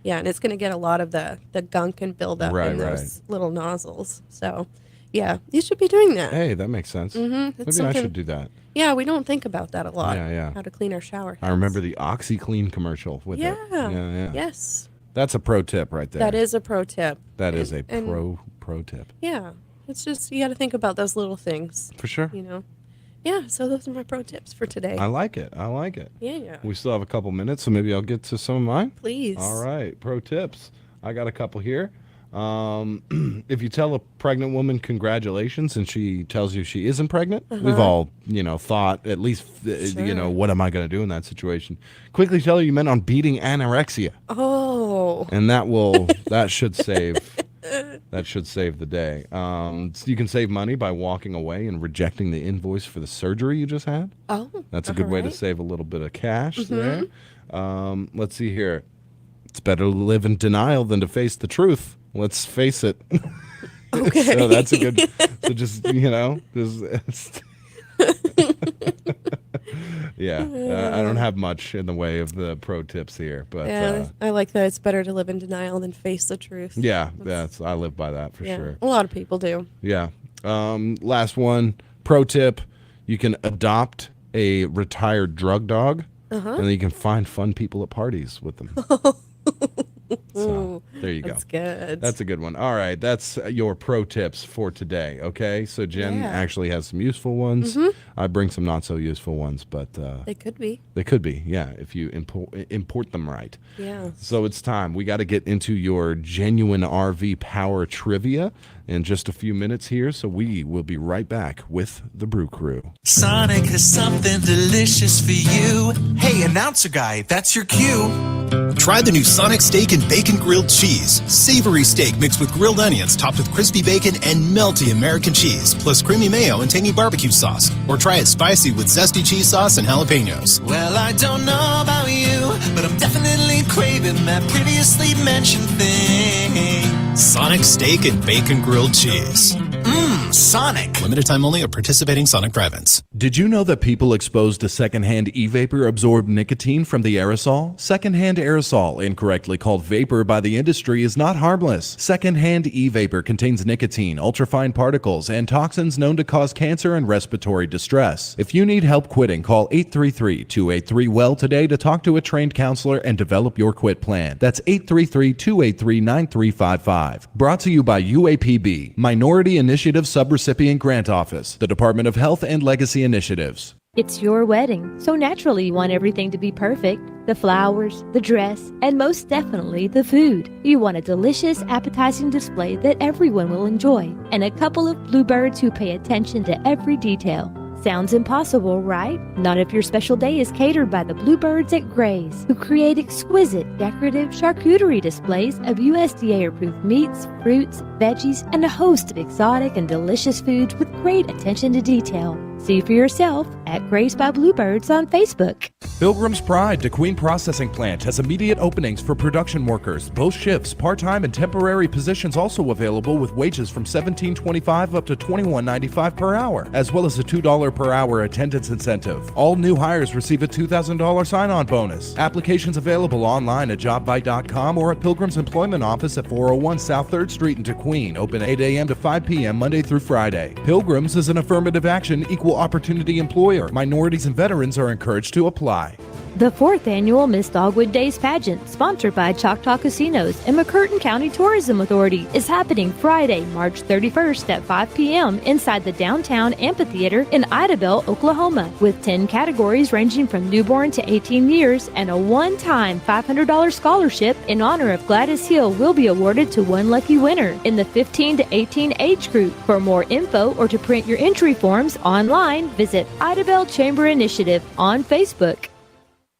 Yeah, and it's going to get a lot of the gunk and buildup Right, in those little nozzles. So, yeah, you should be doing that. Hey, that makes sense. Mm-hmm. Maybe I should do that. Yeah, we don't think about that a lot. Yeah. How to clean our shower heads. I remember the OxyClean commercial with it. Yeah. Yes. That's a pro tip right there. That is a pro tip. That is a pro tip. Yeah. It's just, you got to think about those little things. For sure. Yeah, so those are my pro tips for today. I like it. Yeah. We still have a couple minutes, so maybe I'll get to some of mine. Please. All right. Pro tips. I got a couple here. If you tell a pregnant woman congratulations and she tells you she isn't pregnant, we've all, thought at least, what am I going to do in that situation? Quickly tell her you meant on beating anorexia. Oh. And that should save the day. So you can save money by walking away and rejecting the invoice for the surgery you just had. Oh. That's a good way to save a little bit of cash there. Let's see here. It's better to live in denial than to face the truth. Let's face it. Okay. So that's a good. So just just. Yeah, I don't have much in the way of the pro tips here, but I like that. It's better to live in denial than face the truth. Yeah, I live by that for sure. A lot of people do. Yeah. Last one, pro tip: you can adopt a retired drug dog, and then you can find fun people at parties with them. So, there you go. That's good. That's a good one. All right, that's your pro tips for today. Okay, so Jen actually has some useful ones. I bring some not so useful ones, but they could be. They could be, yeah, if you import them right. Yeah. So it's time. We got to get into your genuine RV power trivia in just a few minutes here. So we will be right back with the Brew Crew. Sonic has something delicious for you. Hey, announcer guy, that's your cue. Try the new Sonic Steak and Bacon Grilled Cheese. Savory steak mixed with grilled onions, topped with crispy bacon and melty American cheese, plus creamy mayo and tangy barbecue sauce. Or try it spicy with zesty cheese sauce and jalapenos. Well, I don't know about you, but I'm definitely craving that previously mentioned thing. Sonic Steak and Bacon Grilled Cheese. Sonic. Limited time only at participating Sonic drive-ins. Did you know that people exposed to secondhand e-vapor absorb nicotine from the aerosol? Secondhand aerosol, incorrectly called vapor by the industry, is not harmless. Secondhand e-vapor contains nicotine, ultrafine particles, and toxins known to cause cancer and respiratory distress. If you need help quitting, call 833-283-WELL today to talk to a trained counselor and develop your quit plan. That's 833-283-9355. Brought to you by UAPB, Minority Initiative Subrecipient Grant Office, the Department of Health and Legacy Initiatives. It's your wedding, so naturally you want everything to be perfect. The flowers, the dress, and most definitely the food. You want a delicious, appetizing display that everyone will enjoy, and a couple of bluebirds who pay attention to every detail. Sounds impossible, right? Not if your special day is catered by the Bluebirds at Gray's, who create exquisite, decorative charcuterie displays of USDA-approved meats, fruits, veggies, and a host of exotic and delicious foods with great attention to detail. See for yourself at Gray's by Bluebirds on Facebook. Pilgrim's Pride Kdqn Processing Plant has immediate openings for production workers, both shifts, part-time and temporary positions also available with wages from $17.25 up to $21.95 per hour, as well as a $2 per hour attendance incentive. All new hires receive a $2,000 sign-on bonus. Applications available online at jobbite.com or at Pilgrim's Employment Office at 401 South 3rd Street in Kdqn, open 8 a.m. to 5 p.m. Monday through Friday. Pilgrim's is an affirmative action, equal opportunity employer. Minorities and veterans are encouraged to apply. The 4th annual Miss Dogwood Days pageant, sponsored by Choctaw Casinos and McCurtain County Tourism Authority, is happening Friday, March 31st at 5 p.m. inside the downtown amphitheater in Idabel, Oklahoma, with 10 categories ranging from newborn to 18 years, and a one-time $500 scholarship in honor of Gladys Hill will be awarded to one lucky winner in the 15 to 18 age group. For more info or to print your entry forms online, visit Idabel Chamber Initiative on Facebook.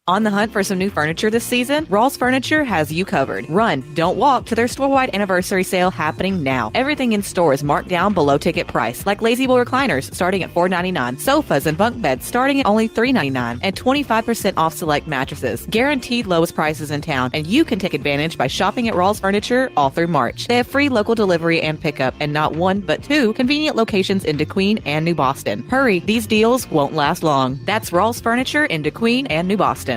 On the hunt for some new furniture this season? Rawls Furniture has you covered. Run, don't walk to their store-wide anniversary sale happening now. Everything in store is marked down below ticket price, like lazy boy recliners starting at $4.99, sofas and bunk beds starting at only $3.99, and 25% off select mattresses. Guaranteed lowest prices in town, and you can take advantage by shopping at Rawls Furniture all through March. They have free local delivery and pickup, and not one but two convenient locations in Kdqn and New Boston. Hurry, these deals won't last long. That's Rawls Furniture in Kdqn and New Boston.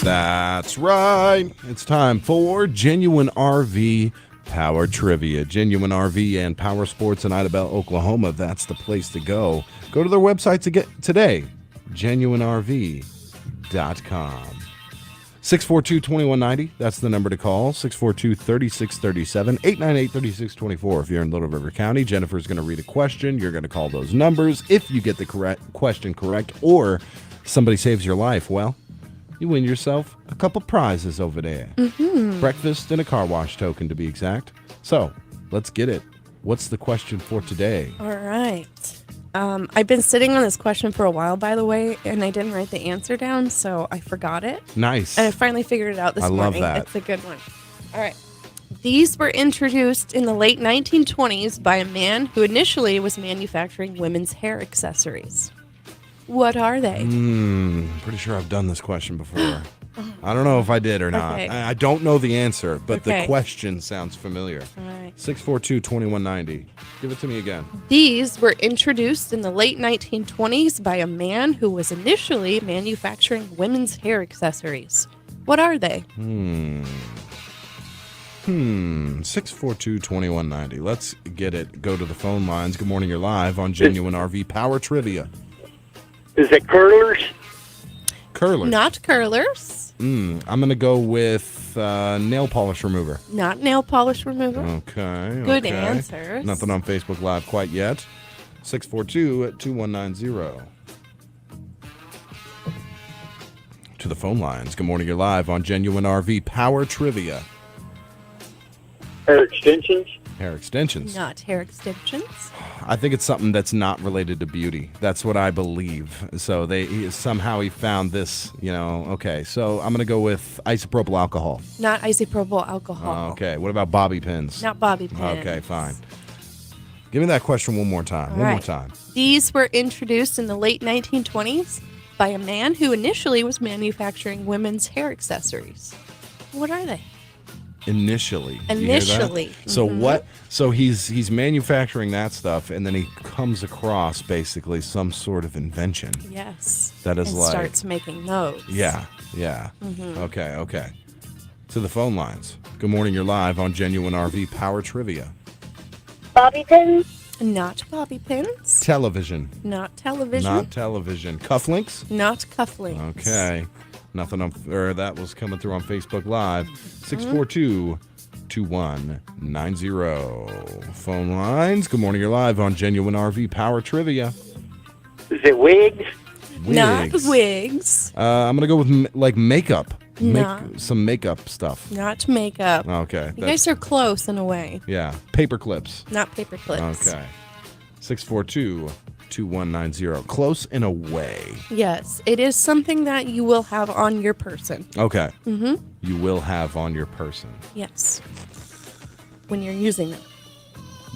That's right. It's time for Genuine RV Power Trivia. Genuine RV and Power Sports in Idabel, Oklahoma. That's the place to go. Go to their website to get today. GenuineRV.com. 642-2190. That's the number to call. 642-3637. 898-3624. If you're in Little River County, Jennifer's going to read a question. You're going to call those numbers. If you get the correct question correct, or somebody saves your life, well, you win yourself a couple prizes over there. Breakfast and a car wash token, to be exact. So, let's get it. What's the question for today? All right. I've been sitting on this question for a while, by the way, and I didn't write the answer down, so I forgot it. Nice. And I finally figured it out this morning. I love that. It's a good one. All right. These were introduced in the late 1920s by a man who initially was manufacturing women's hair accessories. What are they? Pretty sure I've done this question before. I don't know if I did or not. Okay. I don't know the answer, but Okay. the question sounds familiar. All right. 642-2190. Give it to me again. These were introduced in the late 1920s by a man who was initially manufacturing women's hair accessories. What are they? 642-2190. Let's get it. Go to the phone lines. Good morning. You're live on Genuine RV Power Trivia. Is it curlers? Curlers. Not curlers. I'm going to go with nail polish remover. Not nail polish remover. Okay. Good okay. answers. Nothing on Facebook Live quite yet. 642-2190. To the phone lines. Good morning. You're live on Genuine RV Power Trivia. Hair extensions? Hair extensions. Not hair extensions. I think it's something that's not related to beauty. That's what I believe. So he found this, okay. So I'm going to go with isopropyl alcohol. Not isopropyl alcohol. Okay. What about bobby pins? Not bobby pins. Okay, fine. Give me that question one more time. All One more right. time. These were introduced in the late 1920s by a man who initially was manufacturing women's hair accessories. What are they? Initially. You hear that? Initially. So Mhm. what? So he's manufacturing that stuff, and then he comes across basically some sort of invention. Yes. That is and like starts making those. Yeah. Mhm. Okay. To the phone lines. Good morning. You're live on Genuine RV Power Trivia. Bobby pins? Not bobby pins. Television. Not television. Not television. Cufflinks. Not cufflinks. Okay. Nothing that was coming through on Facebook Live. Mm-hmm. 642-2190. Phone lines. Good morning. You're live on Genuine RV Power Trivia. Is it wigs? Not wigs. I'm going to go with makeup. Not. Some makeup stuff. Not makeup. Okay. You guys are close in a way. Yeah. Paper clips. Not paper clips. Okay. 642-2190. Close in a way. Yes, it is something that you will have on your person. Okay. Mm-hmm. You will have on your person Yes. When you're using them.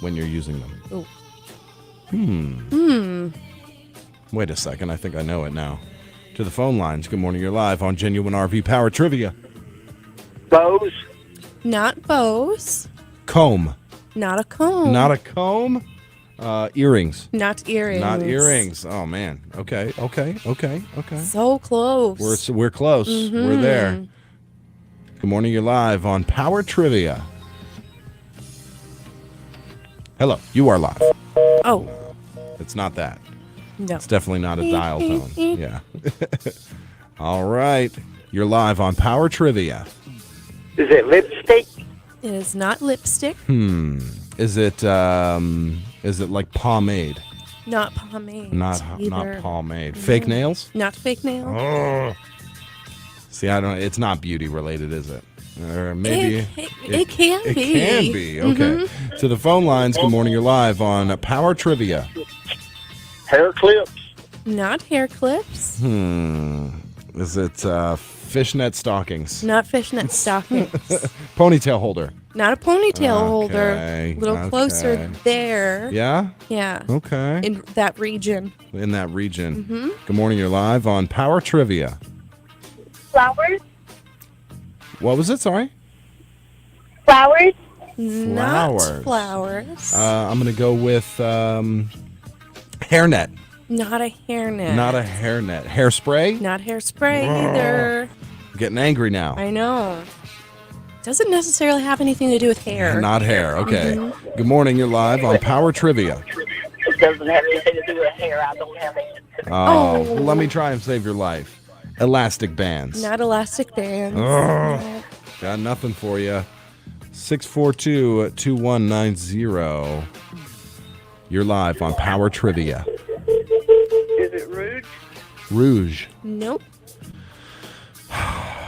when you're using them. Oh. Wait a second. I think I know it now. To the phone lines. Good morning. You're live on Genuine RV Power Trivia. Bows? Not bows. Comb. Not a comb. Not a comb? Earrings. Not earrings. Not earrings. Oh man. Okay. So close. We're close. We're there. Good morning. You're live on Power Trivia. Hello. You are live. Oh. It's not that. No. It's definitely not a dial tone. Yeah. All right. You're live on Power Trivia. Is it lipstick? It is not lipstick. Is it like pomade? Not pomade. Not either. pomade. Fake nails? Not fake nails. Oh. See, I don't. It's not beauty related, is it? Or maybe it can be. It can be. Okay. To the phone lines. Good morning. You're live on Power Trivia. Hair clips? Not hair clips. Is it fishnet stockings? Not fishnet stockings. Ponytail holder. Not a ponytail holder. Okay, A little closer there. Yeah? Yeah. Okay. In that region. In that region. Mhm. Good morning. You're live on Power Trivia. Flowers? What was it? Sorry? Flowers? Not flowers. I'm going to go with hairnet. Not a hairnet. Not a hairnet. Hairspray? Not hairspray either. I'm getting angry now. I know. Doesn't necessarily have anything to do with hair. Not hair. Okay. Mhm. Good morning. You're live on Power Trivia. It doesn't have anything to do with hair. I don't have any. Oh, well, let me try and save your life. Elastic bands. Not elastic bands. Ugh. Got nothing for you. 642-2190. You're live on Power Trivia. Is it Rouge? Rouge. Nope.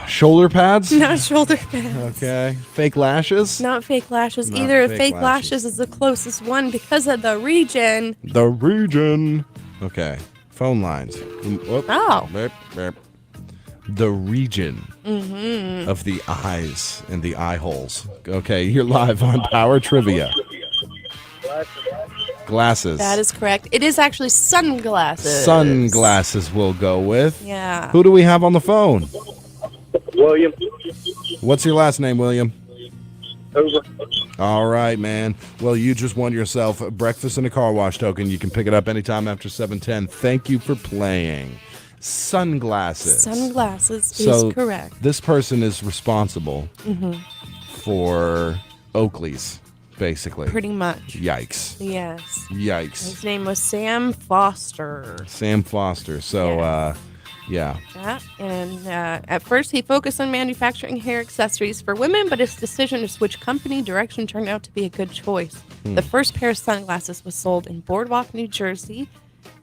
Shoulder pads? Not shoulder pads. Okay. Fake lashes? Not fake lashes Not either. fake Fake lashes. lashes is the closest one because of the region. The region. Okay. Phone lines. Whoop. Oh. Beep, beep. The region Mm-hmm. of the eyes and the eye holes. Okay, you're live on Power Trivia. Glasses. That is correct. It is actually sunglasses. Sunglasses we'll go with. Yeah. Who do we have on the phone? William. What's your last name, William? Over. All right, man. Well, you just won yourself a breakfast and a car wash token. You can pick it up anytime after 7:10. Thank you for playing. Sunglasses. Sunglasses is correct. This person is responsible Mm-hmm. for Oakley's, basically. Pretty much. Yikes. Yes. Yikes. His name was Sam Foster. Sam Foster. So, yeah. Yeah, and at first he focused on manufacturing hair accessories for women, but his decision to switch company direction turned out to be a good choice. The first pair of sunglasses was sold in Boardwalk, New Jersey,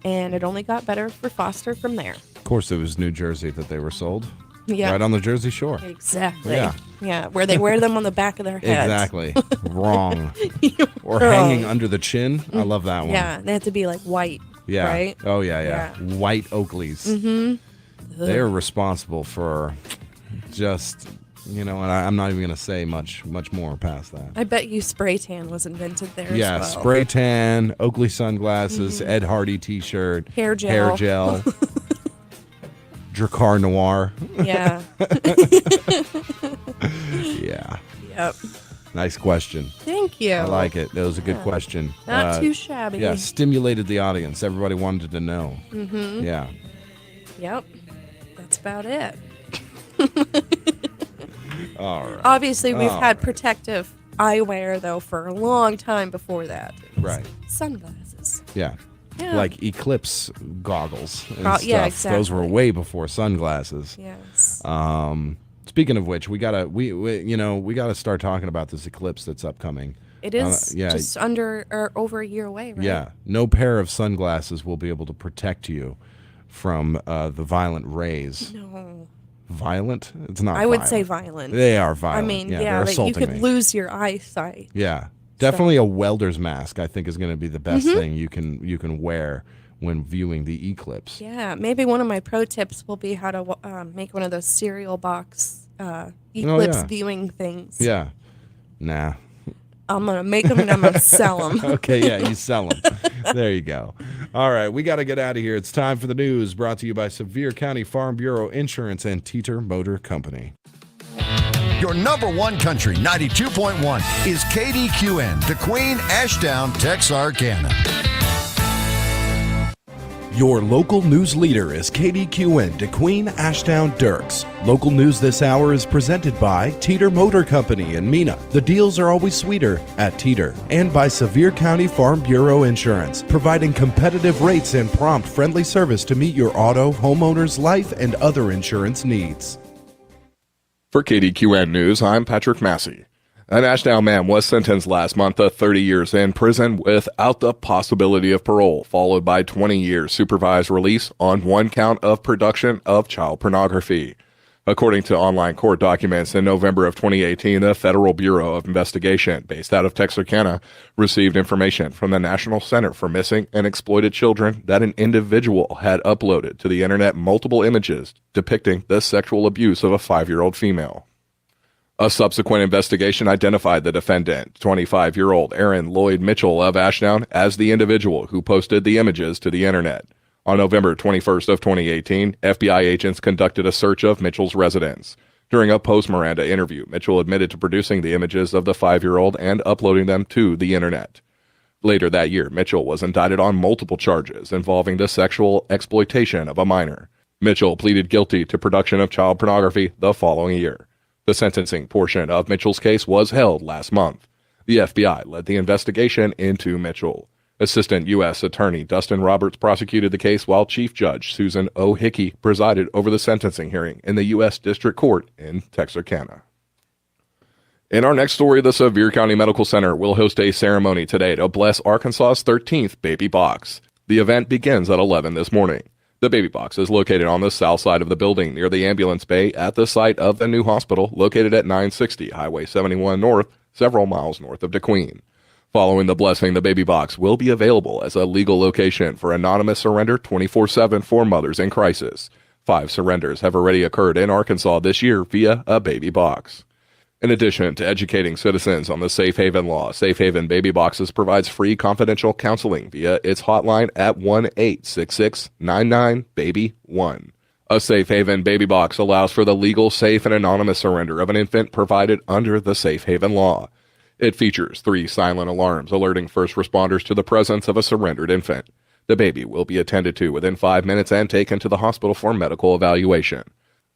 and it only got better for Foster from there. Of course, it was New Jersey that they were sold. Yeah. Right on the Jersey Shore. Exactly. Yeah. Yeah, where they wear them on the back of their heads. Exactly. Wrong. Or wrong. hanging under the chin. I love that one. Yeah, they have to be like white. Yeah. Right? Oh, yeah. White Oakleys. Mm-hmm. They're responsible for just, and I'm not even going to say much more past that. I bet you spray tan was invented there Yeah, as well. spray tan, Oakley sunglasses, Ed Hardy t-shirt, Hair gel. Dracar Noir. Yeah. Yeah. Yep. Nice question. Thank you. I like it. That was a good question. Not too shabby. Yeah, stimulated the audience. Everybody wanted to know. Mm-hmm. Yeah. Yep. That's about it. All right. Obviously, we've Oh. had protective eyewear, though, for a long time before that. Right. Sunglasses. Yeah. Yeah. Like eclipse goggles and Oh, stuff. yeah, Those were exactly. way before sunglasses. Yes. Speaking of which, we gotta start talking about this eclipse that's upcoming. It is yeah. just under or over a year away, right? Yeah. No pair of sunglasses will be able to protect you from the violent rays. No. Violent? It's not. I would say violent. They are violent. I mean, they're yeah, like you assaulting could me. lose your eyesight. Yeah, definitely a welder's mask. I think is going to be the best Mhm. thing you can wear when viewing the eclipse. Yeah, maybe one of my pro tips will be how to make one of those cereal box eclipse viewing things. Yeah. Nah. I'm going to make them and I'm going to sell them. Okay, yeah, you sell them. There you go. All right, we got to get out of here. It's time for the news, brought to you by Sevier County Farm Bureau Insurance and Teeter Motor Company. Your number one country, 92.1, is KDQN, DeQueen, Ashdown, Texarkana. Your local news leader is KDQN, DeQueen, Ashdown, Dirks. Local news this hour is presented by Teeter Motor Company in Mena. The deals are always sweeter at Teeter. And by Sevier County Farm Bureau Insurance, providing competitive rates and prompt, friendly service to meet your auto, homeowner's, life, and other insurance needs. For KDQN News, I'm Patrick Massey. An Ashdown man was sentenced last month to 30 years in prison without the possibility of parole, followed by 20 years supervised release on one count of production of child pornography. According to online court documents, in November of 2018, the Federal Bureau of Investigation, based out of Texarkana, received information from the National Center for Missing and Exploited Children that an individual had uploaded to the internet multiple images depicting the sexual abuse of a 5-year-old female. A subsequent investigation identified the defendant, 25-year-old Aaron Lloyd Mitchell of Ashdown, as the individual who posted the images to the internet. On November 21st of 2018, FBI agents conducted a search of Mitchell's residence. During a post-Miranda interview, Mitchell admitted to producing the images of the 5-year-old and uploading them to the internet. Later that year, Mitchell was indicted on multiple charges involving the sexual exploitation of a minor. Mitchell pleaded guilty to production of child pornography the following year. The sentencing portion of Mitchell's case was held last month. The FBI led the investigation into Mitchell. Assistant U.S. Attorney Dustin Roberts prosecuted the case while Chief Judge Susan O. Hickey presided over the sentencing hearing in the U.S. District Court in Texarkana. In our next story, the Sevier County Medical Center will host a ceremony today to bless Arkansas's 13th baby box. The event begins at 11 this morning. The baby box is located on the south side of the building near the ambulance bay at the site of the new hospital located at 960 Highway 71 North, several miles north of DeQueen. Following the blessing, the baby box will be available as a legal location for anonymous surrender 24/7 for mothers in crisis. 5 surrenders have already occurred in Arkansas this year via a baby box. In addition to educating citizens on the Safe Haven law, Safe Haven Baby Boxes provides free confidential counseling via its hotline at 1-866-99-BABY-1. A Safe Haven Baby Box allows for the legal, safe, and anonymous surrender of an infant provided under the Safe Haven law. It features 3 silent alarms alerting first responders to the presence of a surrendered infant. The baby will be attended to within 5 minutes and taken to the hospital for medical evaluation.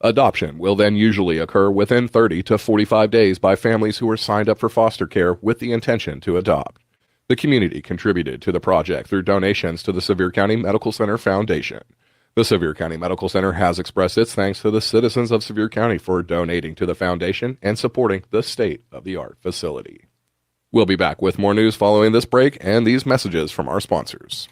Adoption will then usually occur within 30 to 45 days by families who are signed up for foster care with the intention to adopt. The community contributed to the project through donations to the Sevier County Medical Center Foundation. The Sevier County Medical Center has expressed its thanks to the citizens of Sevier County for donating to the foundation and supporting the state-of-the-art facility. We'll be back with more news following this break and these messages from our sponsors.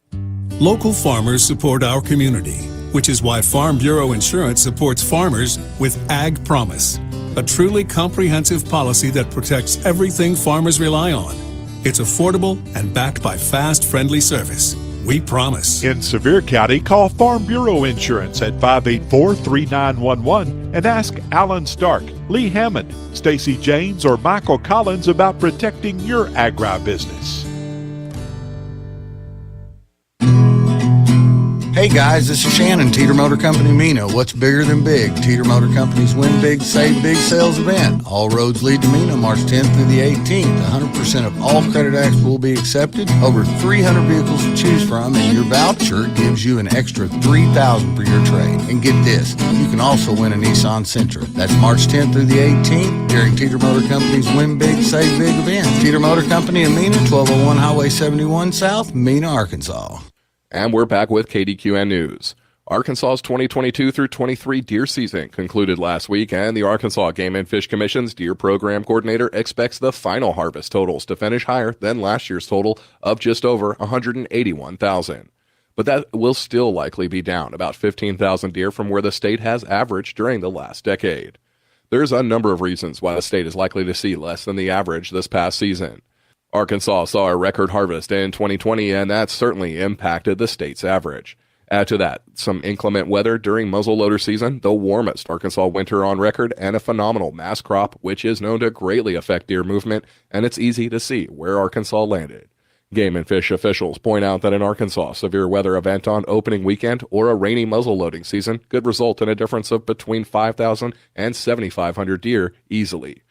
Local farmers support our community, which is why Farm Bureau Insurance supports farmers with Ag Promise, a truly comprehensive policy that protects everything farmers rely on. It's affordable and backed by fast, friendly service. We promise. In Sevier County, call Farm Bureau Insurance at 584-3911 and ask Alan Stark, Lee Hammond, Stacy James, or Michael Collins about protecting your agribusiness. Hey guys, this is Shannon, Teeter Motor Company Mena. What's bigger than big? Teeter Motor Company's Win Big, Save Big sales event. All roads lead to Mena, March 10th through the 18th. 100% of all credit acts will be accepted. Over 300 vehicles to choose from, and your voucher gives you an extra $3,000 for your trade. And get this, you can also win a Nissan Sentra. That's March 10th through the 18th during Teeter Motor Company's Win Big, Save Big event. Teeter Motor Company in Mena, 1201 Highway 71 South, Mena, Arkansas. And we're back with KDQN News. Arkansas's 2022 through 23 deer season concluded last week, and the Arkansas Game and Fish Commission's Deer Program Coordinator expects the final harvest totals to finish higher than last year's total of just over 181,000. But that will still likely be down about 15,000 deer from where the state has averaged during the last decade. There's a number of reasons why the state is likely to see less than the average this past season. Arkansas saw a record harvest in 2020, and that certainly impacted the state's average. Add to that some inclement weather during muzzleloader season, the warmest Arkansas winter on record, and a phenomenal mass crop, which is known to greatly affect deer movement, and it's easy to see where Arkansas landed. Game and Fish officials point out that in Arkansas, severe weather event on opening weekend or a rainy muzzle loading season could result in a difference of between 5,000 and 7,500 deer easily.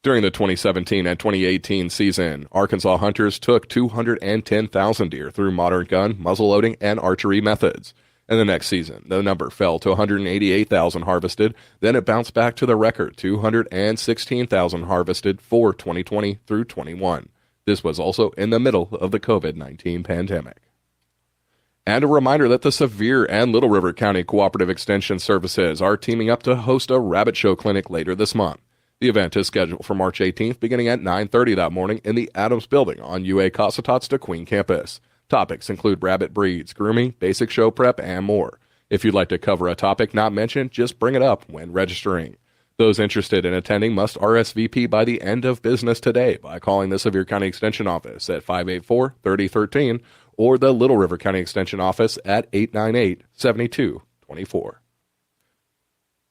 During the 2017 and 2018 season, Arkansas hunters took 210,000 deer through modern gun, muzzleloading, and archery methods. In the next season, the number fell to 188,000 harvested, then it bounced back to the record 216,000 harvested for 2020 through 21. This was also in the middle of the COVID-19 pandemic. And a reminder that the Sevier and Little River County Cooperative Extension Services are teaming up to host a rabbit show clinic later this month. The event is scheduled for March 18th, beginning at 9:30 that morning in the Adams Building on UA Cossatat's Kdqn campus. Topics include rabbit breeds, grooming, basic show prep, and more. If you'd like to cover a topic not mentioned, just bring it up when registering. Those interested in attending must RSVP by the end of business today by calling the Sevier County Extension Office at 584-3013 or the Little River County Extension Office at 898-7224.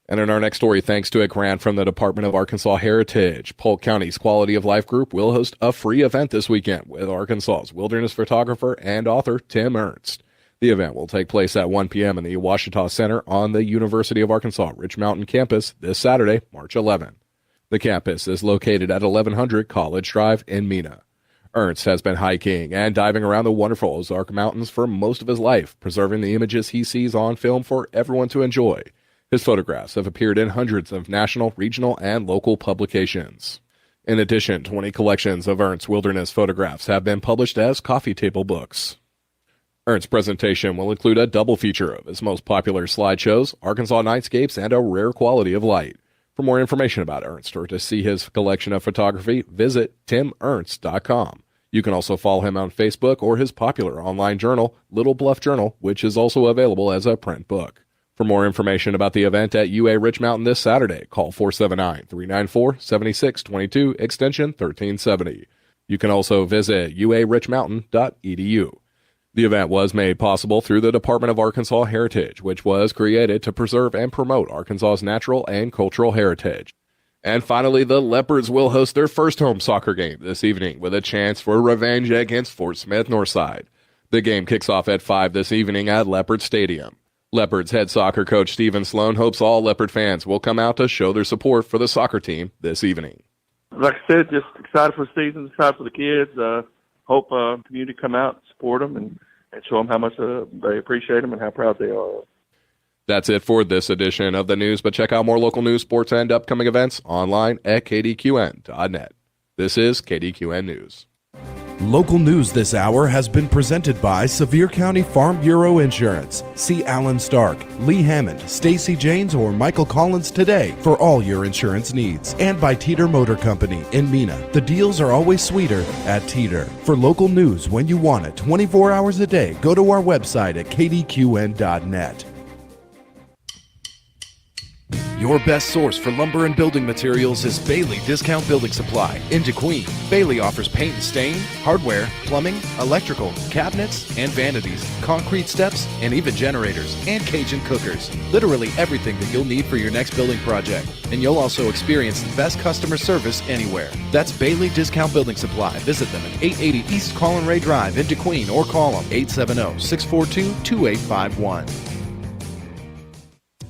And in our next story, thanks to a grant from the Department of Arkansas Heritage, Polk County's Quality of Life Group will host a free event this weekend with Arkansas's wilderness photographer and author Tim Ernst. The event will take place at 1 p.m. in the Ouachita Center on the University of Arkansas Rich Mountain campus this Saturday, March 11. The campus is located at 1100 College Drive in Mena. Ernst has been hiking and diving around the wonderful Ozark Mountains for most of his life, preserving the images he sees on film for everyone to enjoy. His photographs have appeared in hundreds of national, regional, and local publications. In addition, 20 collections of Ernst's wilderness photographs have been published as coffee table books. Ernst's presentation will include a double feature of his most popular slideshows, Arkansas Nightscapes, and a rare quality of light. For more information about Ernst or to see his collection of photography, visit timernst.com. You can also follow him on Facebook or his popular online journal, Little Bluff Journal, which is also available as a print book. For more information about the event at UA Rich Mountain this Saturday, call 479-394-7622, extension 1370. You can also visit uarichmountain.edu. The event was made possible through the Department of Arkansas Heritage, which was created to preserve and promote Arkansas's natural and cultural heritage. And finally, the Leopards will host their first home soccer game this evening with a chance for revenge against Fort Smith Northside. The game kicks off at 5 this evening at Leopard Stadium. Leopards head soccer coach Stephen Sloan hopes all Leopard fans will come out to show their support for the soccer team this evening. Like I said, just excited for the season, excited for the kids. Hope community come out and support them and show them how much they appreciate them and how proud they are. That's it for this edition of the news, but check out more local news, sports, and upcoming events online at kdqn.net. This is KDQN News. Local news this hour has been presented by Sevier County Farm Bureau Insurance. See Alan Stark, Lee Hammond, Stacy Janes, or Michael Collins today for all your insurance needs. And by Teeter Motor Company in Mena. The deals are always sweeter at Teeter. For local news when you want it 24 hours a day, go to our website at kdqn.net. Your best source for lumber and building materials is Bailey Discount Building Supply in Kdqn. Bailey offers paint and stain, hardware, plumbing, electrical, cabinets, and vanities, concrete steps, and even generators, and Cajun cookers. Literally everything that you'll need for your next building project. And you'll also experience the best customer service anywhere. That's Bailey Discount Building Supply. Visit them at 880 East Colin Ray Drive in Kdqn or call them 870-642-2851.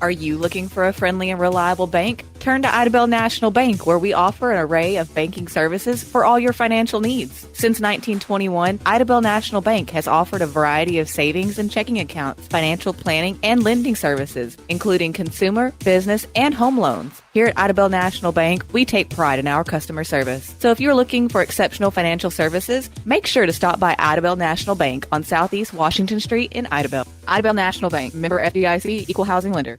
Are you looking for a friendly and reliable bank? Turn to Idabel National Bank, where we offer an array of banking services for all your financial needs. Since 1921, Idabel National Bank has offered a variety of savings and checking accounts, financial planning, and lending services, including consumer, business, and home loans. Here at Idabel National Bank, we take pride in our customer service. So if you're looking for exceptional financial services, make sure to stop by Idabel National Bank on Southeast Washington Street in Idabel. Idabel National Bank, member FDIC, equal housing lender.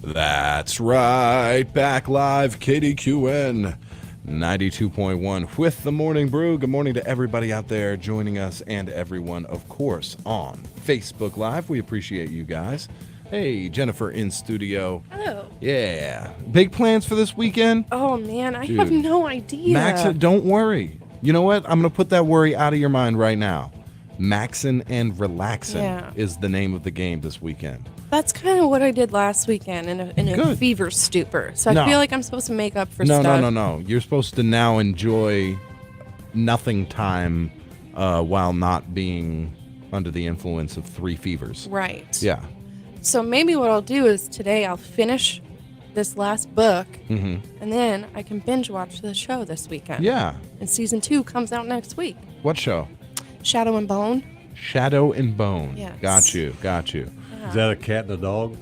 That's right. Back live, KDQN 92.1 with the Morning Brew. Good morning to everybody out there joining us and everyone, of course, on Facebook Live. We appreciate you guys. Hey, Jennifer in studio. Hello. Yeah. Big plans for this weekend? Oh, man, I Dude. have no idea. Max, don't worry. You know what? I'm going to put that worry out of your mind right now. Maxin' and Relaxin' Yeah. is the name of the game this weekend. That's kind of what I did last weekend in a Good. fever stupor. So No. I feel like I'm supposed to make up for No, stuff. no. You're supposed to now enjoy nothing time while not being under the influence of 3 fevers. Right. Yeah. So maybe what I'll do is today I'll finish this last book, Mm-hmm. and then I can binge watch the show this weekend. Yeah. And season 2 comes out next week. What show? Shadow and Bone. Shadow and Bone. Yes. Got you. Is that a cat and a dog?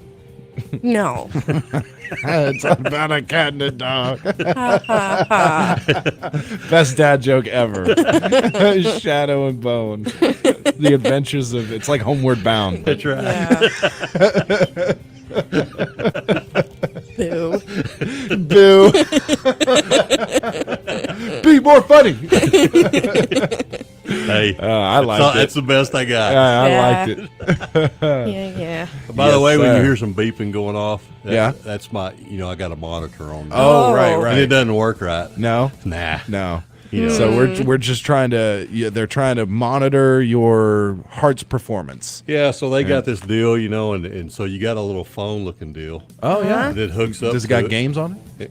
No. It's about a cat and a dog. Ha, ha, ha. Best dad joke ever. Shadow and Bone. The adventures of, it's like Homeward Bound. That's right. Yeah. Boo. Boo. Be more funny. Hey, I liked it. That's the best I got. Yeah, I Yeah. liked it. Yeah. By the Yes, way, when sir. you hear some beeping going off, Yeah. that's my, I got a monitor on. Oh, right. And it doesn't work right. No? Nah. No. You know. So we're just trying to, they're trying to monitor your heart's performance. Yeah, so they got this deal, and so you got a little phone looking deal. Oh, yeah. That hooks up. Does it to got games on it?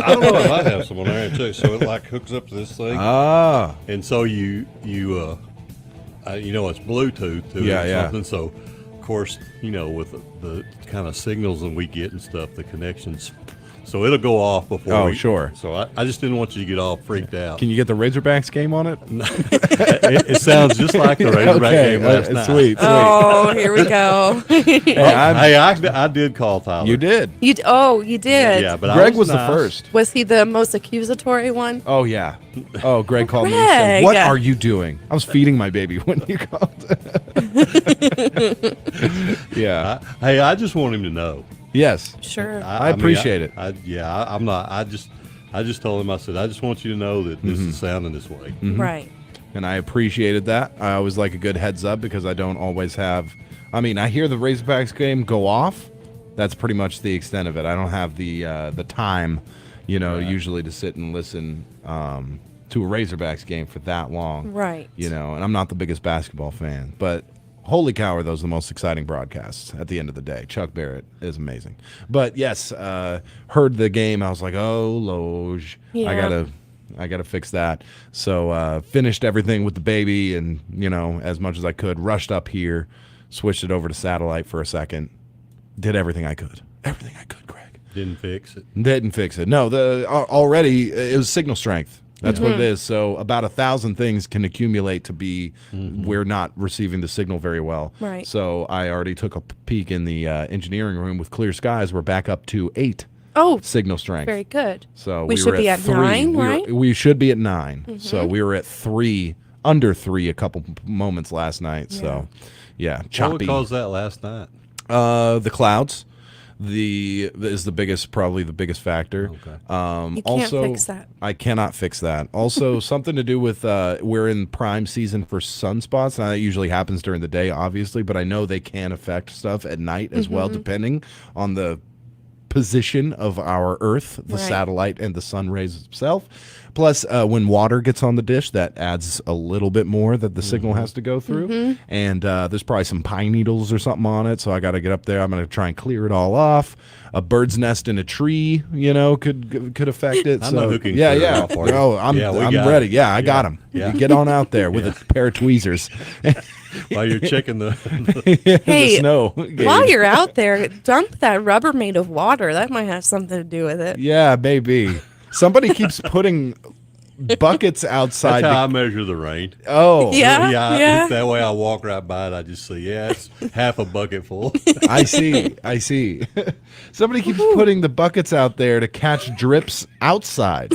I don't know. I might have some on there too. So it like hooks up to this thing. Ah. And so you it's Bluetooth to Yeah, it or yeah. something. So of course, with the kind of signals that we get and stuff, the connections. So it'll go off before. Oh, sure. So I just didn't want you to get all freaked out. Can you get the Razorbacks game on it? It sounds just like the Razorback game last night. Sweet. Oh, here we go. I did call Tyler. You did. You did. Yeah, but Greg I was nice. the first. Was he the most accusatory one? Oh, yeah. Oh, Greg called me and said, Greg. "What are you doing?" I was feeding my baby when you called. Yeah. I just want him to know. Yes. Sure. I appreciate it. I'm not. I just told him. I said, I just want you to know that this is sounding this way. Right. And I appreciated that. I always like a good heads up because I don't always have. I mean, I hear the Razorbacks game go off. That's pretty much the extent of it. I don't have the time, usually to sit and listen to a Razorbacks game for that long. Right. And I'm not the biggest basketball fan, but holy cow, are those the most exciting broadcasts at the end of the day. Chuck Barrett is amazing. But yes, heard the game. I was like, oh, Loge. Yeah. I gotta fix that. So finished everything with the baby and, as much as I could, rushed up here, switched it over to satellite for a second, did everything I could. Everything I could, Greg. Didn't fix it. Didn't fix it. No, already it was signal strength. That's what it is. So about 1,000 things can accumulate to be we're not receiving the signal very well. Right. So I already took a peek in the engineering room with clear skies. We're back up to 8 signal strength. Very good. So we were should be at 3. 9, right? We should be at 9. So we were at 3, under 3 a couple moments last night. So yeah, choppy. What caused that last night? The clouds. Is probably the biggest factor. Okay. You can't also, fix that. I cannot fix that. Also, something to do with we're in prime season for sunspots. Now that usually happens during the day, obviously, but I know they can affect stuff at night as well, depending on the position of our Earth, the satellite, and the sun rays itself. Plus, when water gets on the dish, that adds a little bit more that the signal has to go through. And there's probably some pine needles or something on it, so I got to get up there. I'm going to try and clear it all off. A bird's nest in a tree, could affect it. I'm so not hooking yeah, clear yeah. off for you. No, I'm ready. It. Yeah, I got him. Yeah. You get on out there with a pair of tweezers. While you're checking the Hey, the snow. while you're out there, dump that rubber made of water. That might have something to do with it. Yeah, maybe. Somebody keeps putting buckets outside. That's how I measure the rain. Oh. Yeah. That way I walk right by it. I just see, it's half a bucket full. I see. Somebody keeps putting the buckets out there to catch drips outside.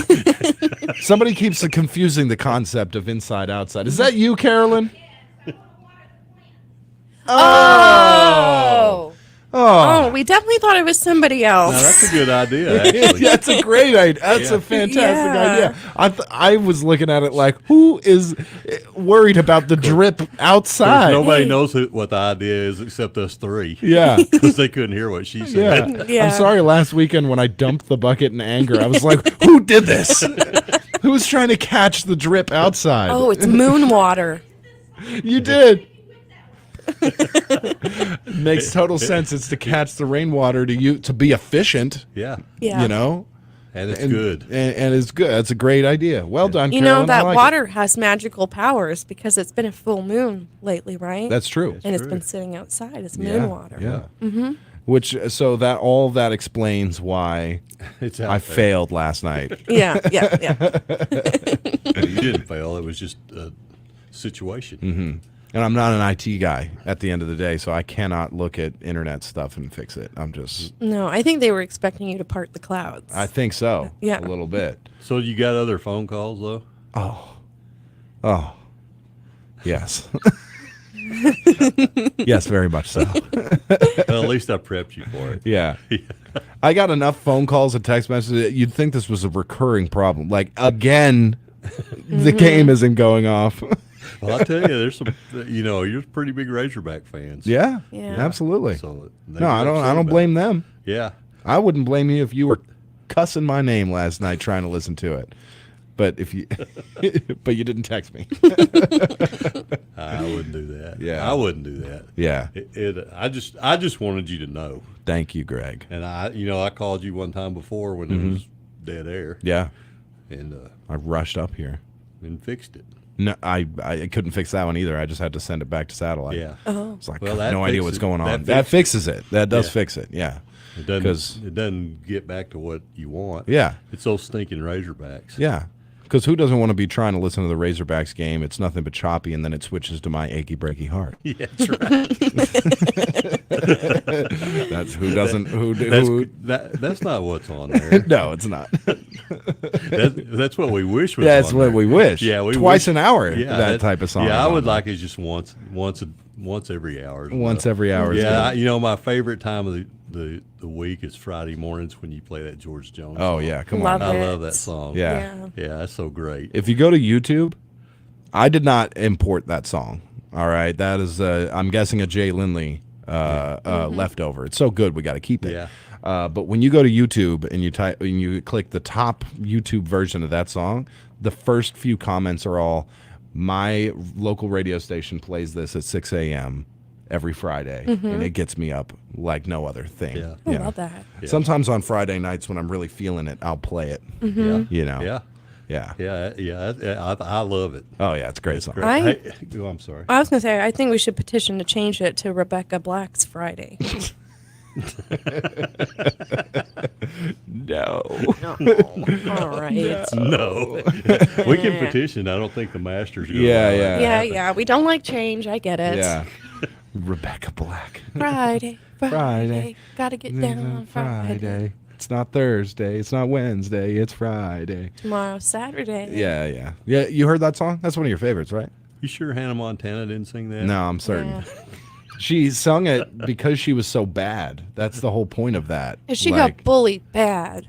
Somebody keeps confusing the concept of inside outside. Is that you, Carolyn? Oh, we definitely thought it was somebody else. Now, that's a good idea, actually. That's a great idea. That's a fantastic idea. I was looking at it like, who is worried about the drip outside? Nobody knows what the idea is except us 3. Yeah. Because they couldn't hear what she said. Yeah. I'm sorry, last weekend when I dumped the bucket in anger, I was like, who did this? Who's trying to catch the drip outside? Oh, it's moon water. You did. Makes total sense. It's to catch the rainwater to be efficient. Yeah. Yeah. You know? And it's good. And it's good. That's a great idea. Well done, You Carolyn. know, I that like water has magical powers because it's been a full moon lately, right? That's true. And it's been sitting outside. It's moon Yeah, water. yeah. Mm-hmm. Which so that all that explains why It's I failed last night. Yeah. You didn't fail. It was just a situation. Mm-hmm. And I'm not an IT guy at the end of the day, so I cannot look at internet stuff and fix it. I'm just. No, I think they were expecting you to part the clouds. I think so. Yeah. A little bit. So you got other phone calls though? Oh. Yes. Yes, very much so. Well, at least I prepped you for it. Yeah. I got enough phone calls and text messages that you'd think this was a recurring problem. Like, again, the game isn't going off. Well, I'll tell you, there's some, you're pretty big Razorback fans. Yeah, Yeah. absolutely. So No, I don't blame them. Yeah. I wouldn't blame you if you were cussing my name last night trying to listen to it. But if you, but you didn't text me. I wouldn't do that. Yeah. I wouldn't do that. Yeah. I just wanted you to know. Thank you, Greg. And I called you one time before when it was dead air. Yeah. And I rushed up here and fixed it. No, I couldn't fix that one either. I just had to send it back to satellite. Yeah. Oh. It's like, Well, I have no idea what's going on. that That fixes it. That does fix it. Yeah. It doesn't get back to what you want. Yeah. It's those stinking Razorbacks. Yeah. Because who doesn't want to be trying to listen to the Razorbacks game? It's nothing but choppy, and then it switches to my achy breaky heart. Yeah, that's right. That's who doesn't. That's not what's on there. No, it's not. That's what we wish was. That's on what there. we wish. Yeah, we twice wish, an hour. Yeah, that type of song. Yeah, I is would on there. like it just once every hour. Once every hour. is Yeah, good. my favorite time of the week is Friday mornings when you play that George Jones. Oh, song. yeah, come on. I love that song. Yeah. Yeah, that's so great. If you go to YouTube, I did not import that song. All right, that is I'm guessing a Jay Lindley leftover. It's so good, we got to keep it. Yeah. But when you go to YouTube and you click the top YouTube version of that song, the first few comments are all, my local radio station plays this at 6 a.m. every Friday, and it gets me up like no other thing. Yeah. I love that. Yeah. Sometimes on Friday nights when I'm really feeling it, I'll play it. Yeah. You know. Yeah. Yeah. I love it. Oh yeah, it's a great song. Hey, I'm sorry. I was going to say, I think we should petition to change it to Rebecca Black's Friday. No. All right. No. We can petition. I don't think the Masters. Yeah. We don't like change. I get it. Yeah. Rebecca Black. Friday. Friday. Gotta get down on Friday. It's not Thursday. It's not Wednesday. It's Friday. Tomorrow, Saturday. Yeah. You heard that song? That's one of your favorites, right? You sure Hannah Montana didn't sing that? No, I'm certain. Yeah. She sung it because she was so bad. That's the whole point of that. And she got bullied bad.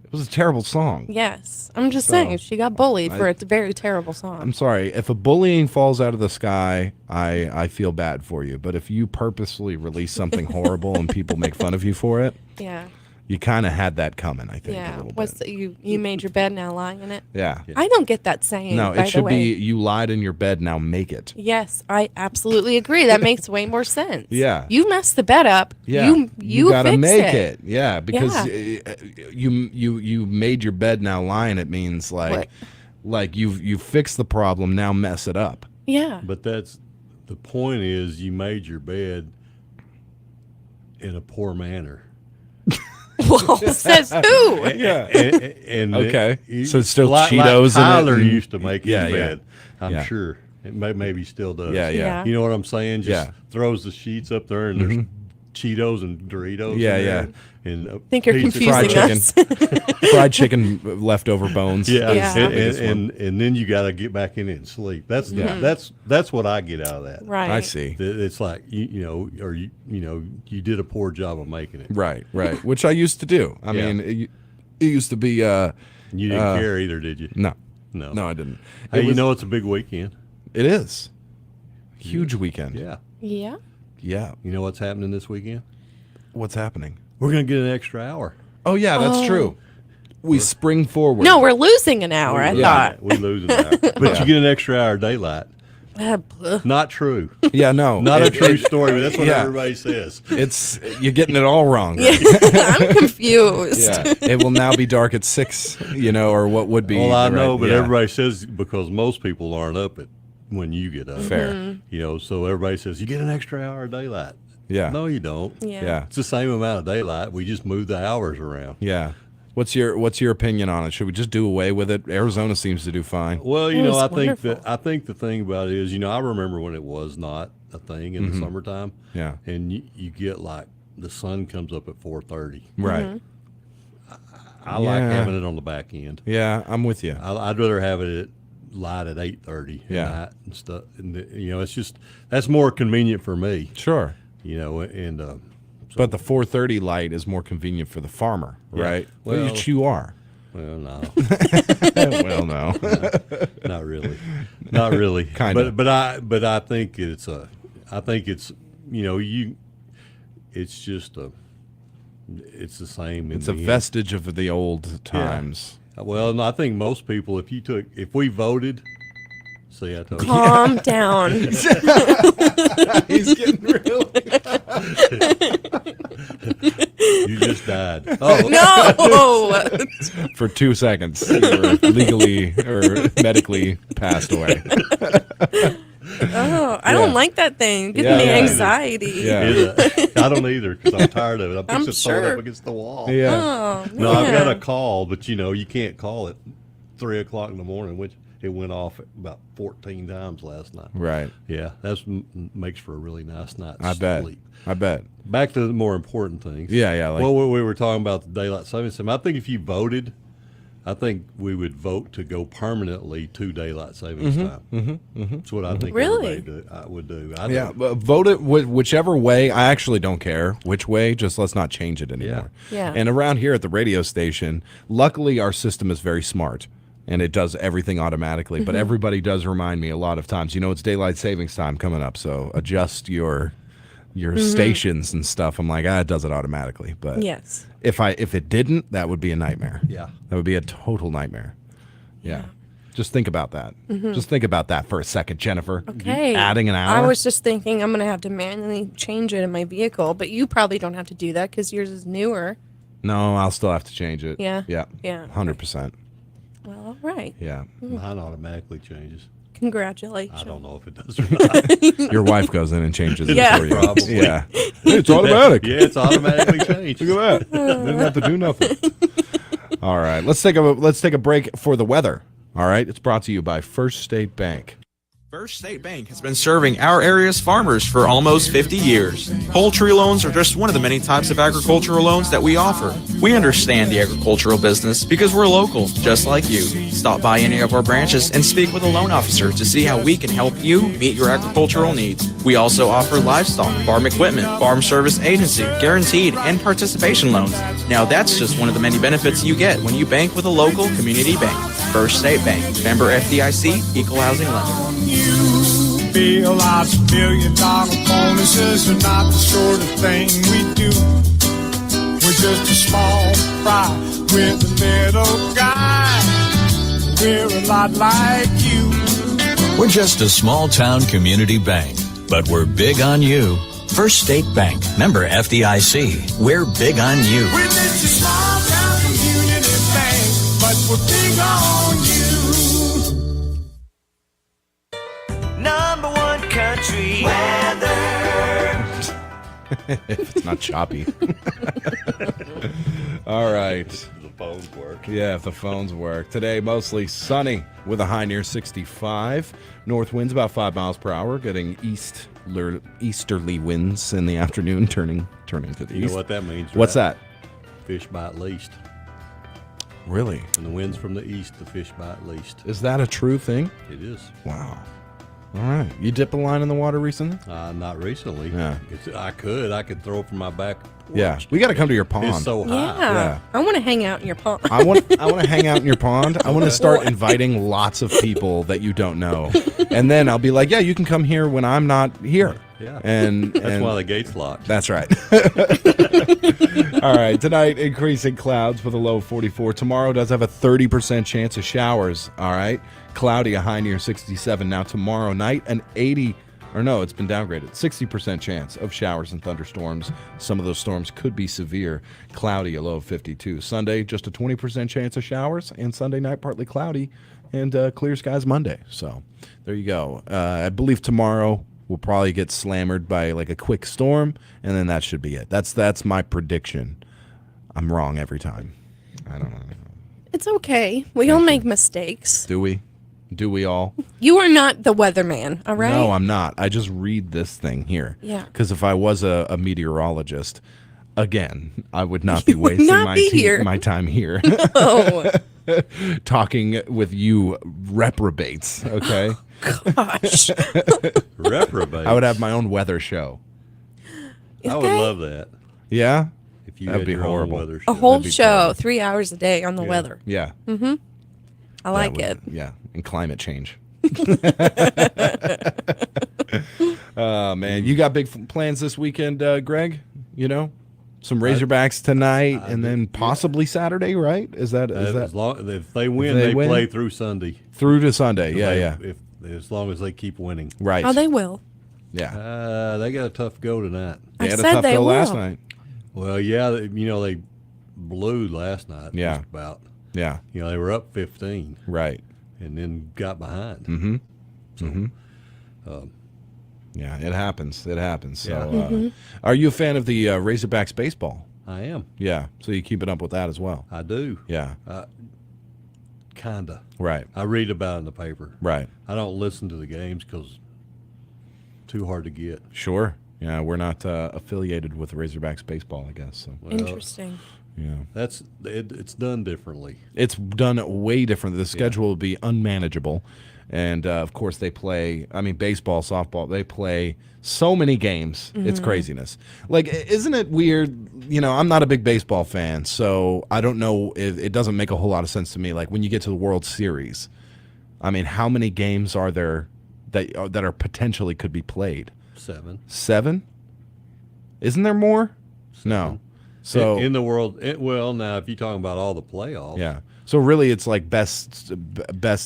It was a terrible song. Yes. I'm just saying, she got bullied for a very terrible I'm song. sorry. If a bullying falls out of the sky, I feel bad for you. But if you purposely release something horrible and people make fun of you for it, Yeah. you kind of had that coming, I think. A Yeah. little What's bit. you made your bed, now lying in it? Yeah. I don't get that saying. No, by it should the way. be you lied in your bed, now make it. Yes, I absolutely agree. That makes way more sense. Yeah. You messed the bed up. Yeah. You gotta fixed make it. Yeah, because Yeah. you made your bed, now lying. It means like you fixed the problem, now mess it up. Yeah. But that's the point is you made your bed in a poor manner. Well, says who? Yeah. And Okay. it- So it's still like Cheetos in it Tyler and- used to make his Yeah, yeah. bed. I'm Yeah. sure. It maybe still does. Yeah. Yeah. You know what I'm saying? Just Yeah. throws the sheets up there and there's Cheetos and Doritos. Yeah, in yeah. there And Think you're pizza. confusing Fried us. Fried chicken leftover bones. Yeah, Yeah. And then you got to get back in it and sleep. That's what I get out of that. Right. I see. It's like you did a poor job of making it. Right. Which I used to do. I Yeah. mean, it used to be. You didn't care either, did you? No, No, I didn't. Hey, It was- it's a big weekend. It is. Huge weekend. Yeah. Yeah. Yeah. You know what's happening this weekend? What's happening? We're gonna get an extra hour. Oh yeah, that's true. We spring forward. No, we're losing an hour. I Yeah, thought. we lose an hour, but you get an extra hour of daylight. Not true. Yeah, no. Not a true story, but that's what Yeah. everybody says. You're getting it all wrong. Yeah, I'm confused. Yeah, it will now be dark at 6, or what would be. Well, I know, right, but yeah. everybody says because most people aren't up at when you get up. Fair. So everybody says you get an extra hour of daylight. Yeah. No, you don't. Yeah. It's the same amount of daylight. We just move the hours around. Yeah. What's your opinion on it? Should we just do away with it? Arizona seems to do fine. Well, I think the thing about it is, I remember when it was not a thing in the summertime. Yeah. And you get like the sun comes up at 4:30. Right. I like having it on the back end. Yeah, I'm with you. I'd rather have it light at 8:30 Yeah. at night and stuff. And it's just that's more convenient for me. Sure. But the 4:30 light is more convenient for the farmer, right? Well, Which you are. Well, no. Well, no. Not really. Not really. Kind of. But I think it's it's just it's the same. It's a vestige of the old times. Yeah. Well, no, I think most people, if we voted, see, I told Calm down. He's getting real. You just died. Oh no! For 2 seconds, you were legally or medically passed away. Oh, I don't like that thing. It gives me anxiety. Yeah. I don't either because I'm tired of it. I'm just throwing sure. up against the wall. Yeah. Oh, No, I've got a man. call, but you can't call at 3 o'clock in the morning, which it went off about 14 times last night. Right. Yeah, that's makes for a really nice night's I bet. sleep. I bet. Back to the more important things. Yeah. Well, we were talking about the daylight savings time. I think if you voted, I think we would vote to go permanently to daylight savings time. That's what I think. Really? Everybody would do. But vote it whichever way. I actually don't care which way. Just let's not change it anymore. Yeah. And around here at the radio station, luckily our system is very smart. And it does everything automatically. But everybody does remind me a lot of times, it's daylight savings time coming up. So adjust your stations and stuff. I'm like, it does it automatically. But Yes. if it didn't, that would be a nightmare. Yeah. That would be a total nightmare. Yeah. Just think about that. Just think about that for a second, Jennifer. Okay. Adding an hour. I was just thinking I'm going to have to manually change it in my vehicle, but you probably don't have to do that because yours is newer. No, I'll still have to change it. Yeah? Yeah. Yeah. 100%. Well, all right. Yeah. Mine automatically changes. Congratulations. I don't know if it does or not. Your wife goes in and changes Yeah. it for you. Probably. Yeah. It's automatic. Yeah, it's automatically changed. Look at that. Didn't have to do nothing. All right. Let's take a break for the weather. All right. It's brought to you by First State Bank. First State Bank has been serving our area's farmers for almost 50 years. Poultry loans are just one of the many types of agricultural loans that we offer. We understand the agricultural business because we're local, just like you. Stop by any of our branches and speak with a loan officer to see how we can help you meet your agricultural needs. We also offer livestock, farm equipment, farm service agency, guaranteed, and participation loans. Now that's just one of the many benefits you get when you bank with a local community bank. First State Bank, member FDIC, equal housing lender. Feel lots of $1 million bonuses are not the sort of thing we do. We're just a small fry with a little guy. We're a lot like you. We're just a small town community bank, but we're big on you. First State Bank, member FDIC. We're big on you. We're just a small town community bank, but we're big on you. Number one country weather. If it's not choppy. All right. The phones work. Yeah, if the phones work. Today, mostly sunny with a high near 65. North winds about 5 miles per hour, getting easterly winds in the afternoon, turning to the east. You know what that means, What's right? that? Fish bite least. Really? When the wind's from the east, the fish bite least. Is that a true thing? It is. Wow. All right. You dip a line in the water recently? Not recently. Yeah. I could throw it from my back porch. Yeah. We got to come to your pond. It's so high. Yeah. I want to hang out in your pond. I want to hang out in your pond. I want to start inviting lots of people that you don't know. And then I'll be like, yeah, you can come here when I'm not here. Yeah. And that's why the gate's locked. That's right. All right. Tonight, increasing clouds with a low of 44. Tomorrow does have a 30% chance of showers. All right. Cloudy, a high near 67. Now tomorrow night, an 80, or no, it's been downgraded, 60% chance of showers and thunderstorms. Some of those storms could be severe. Cloudy, a low of 52. Sunday, just a 20% chance of showers, and Sunday night, partly cloudy, and clear skies Monday. So there you go. I believe tomorrow we'll probably get slammered by like a quick storm, and then that should be it. That's my prediction. I'm wrong every time. I don't know. It's okay. We all make mistakes. Do we? Do we all? You are not the weatherman, all right? No, I'm not. I just read this thing here. Yeah. Because if I was a meteorologist, again, I would not be You would wasting not my, be here. my time here. No. Talking with you reprobates, okay? Gosh. Reprobates. I would have my own weather show. I would love that. Yeah? If you That'd had be your own horrible. weather A show. whole That'd be show, terrible. 3 hours a day on the weather. Yeah. Mm-hmm. I like That it. would- Yeah, and climate change. Man, you got big plans this weekend, Greg? You know, some Razorbacks tonight, and then possibly Saturday, right? Is that As long, if they win, they play through Sunday. through to Sunday? Yeah, They- yeah, as long as they keep winning. right. Oh, they will. Yeah, They got a tough go tonight. they had a said tough they go last will. night. Well, yeah, they blew last night. Yeah. Just about. Yeah, They were up 15 right. and then got behind. Mm-hmm. So, Mm-hmm. Yeah, it happens. It happens. So, Yeah. are you a fan of the Razorbacks baseball? I am. Yeah, so you keep it up with that as well. I do. Yeah, Kinda. right, I read about it in the paper. right. I don't listen to the games because too hard to get. Sure. Yeah, we're not affiliated with Razorbacks baseball, I guess. So. Well, Interesting. Yeah, it's done differently. it's done way different. The schedule will be unmanageable, and of course they play. I mean, baseball, softball, they play so many games. It's craziness. Like, isn't it weird? I'm not a big baseball fan, so I don't know. It doesn't make a whole lot of sense to me. Like when you get to the World Series, I mean, how many games are there that are potentially could be played? 7. 7? Isn't there more? No. So in the world, now if you're talking about all the playoffs, yeah. So really, it's like best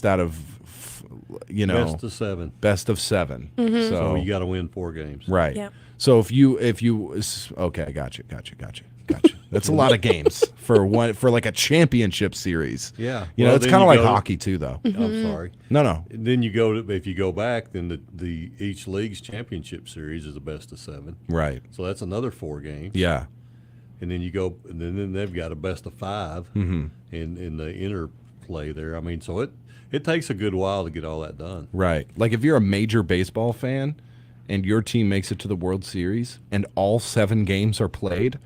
out of best of 7. best of 7. Mm-hmm. So you got to win 4 games, Right. Yep. So if you okay, gotcha. That's a lot of games for like a championship series. Yeah. It's then kind of you like go- hockey too, though. I'm sorry. No. And then if you go back, then the each league's championship series is a best of 7. Right. So that's another 4 games. Yeah. And then you go, and then they've got a best of 5 in the interplay there. I mean, so it takes a good while to get all that done. Right. Like if you're a major baseball fan and your team makes it to the World Series and all 7 games are played,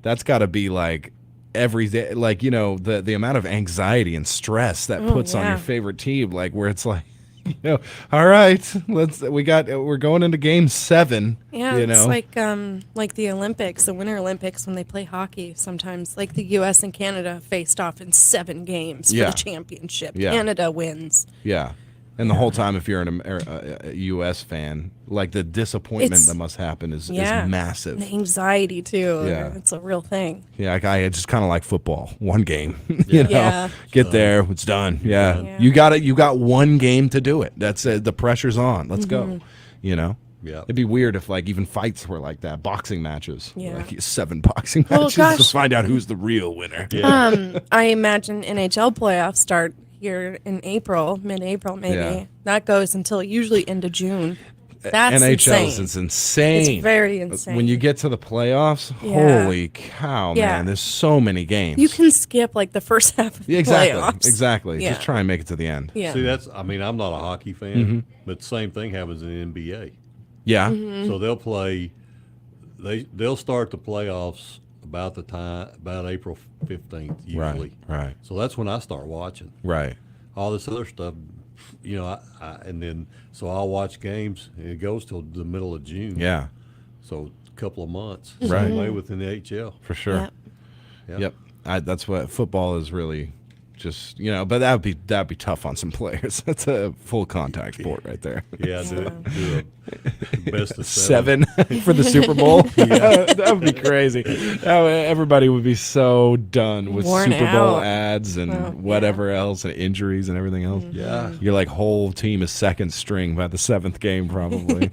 that's got to be like every day, like, the amount of anxiety and stress that puts on your favorite team, like where it's like, all right, we're going into game 7. Yeah, it's like the Olympics, the Winter Olympics, when they play hockey. Sometimes, like the U.S. and Canada faced off in 7 games for Yeah. the championship. Yeah. Canada wins. Yeah. And the whole time, if you're a U.S. fan, like the disappointment It's- that must happen is Yeah, massive. The anxiety too. Yeah. It's a real thing. Yeah, I just kind of like football. One game, you know, Yeah. get there, it's done. Yeah, Yeah. you got one game to do it. That's it. The pressure's on. Let's go. Mhm. Yeah. It'd be weird if like even fights were like that. Boxing matches. Yeah. Like 7 boxing Well, matches gosh. to find out who's the real winner. I imagine NHL playoffs start here in April, mid-April maybe. Yeah. That goes until usually into June. That's NHL insane. is insane. It's very insane. When you get to the playoffs, Yeah. holy cow, Yeah. man! There's so many games. You can skip like the first half of the exactly, playoffs. exactly. Yeah. Just try and make it to the end. Yeah. See, I'm not a hockey fan, Mhm. but the same thing happens in the NBA. Yeah. Mm-hmm. So they'll play. They'll start the playoffs about April 15th usually. Right. So that's when I start watching. Right. All this other stuff, and then so I'll watch games, and it goes till the middle of June. Yeah. So a couple of months. Right. Same way with the NHL. For sure. Yep. That's what football is really Just, but that'd be tough on some players. That's a full contact sport right there. Yeah, do a best of seven for the Super Bowl. That would be crazy. Everybody would be so done with Worn Super Bowl out. ads and whatever else, and injuries and everything else. Yeah. Your whole team is second string by the seventh game probably.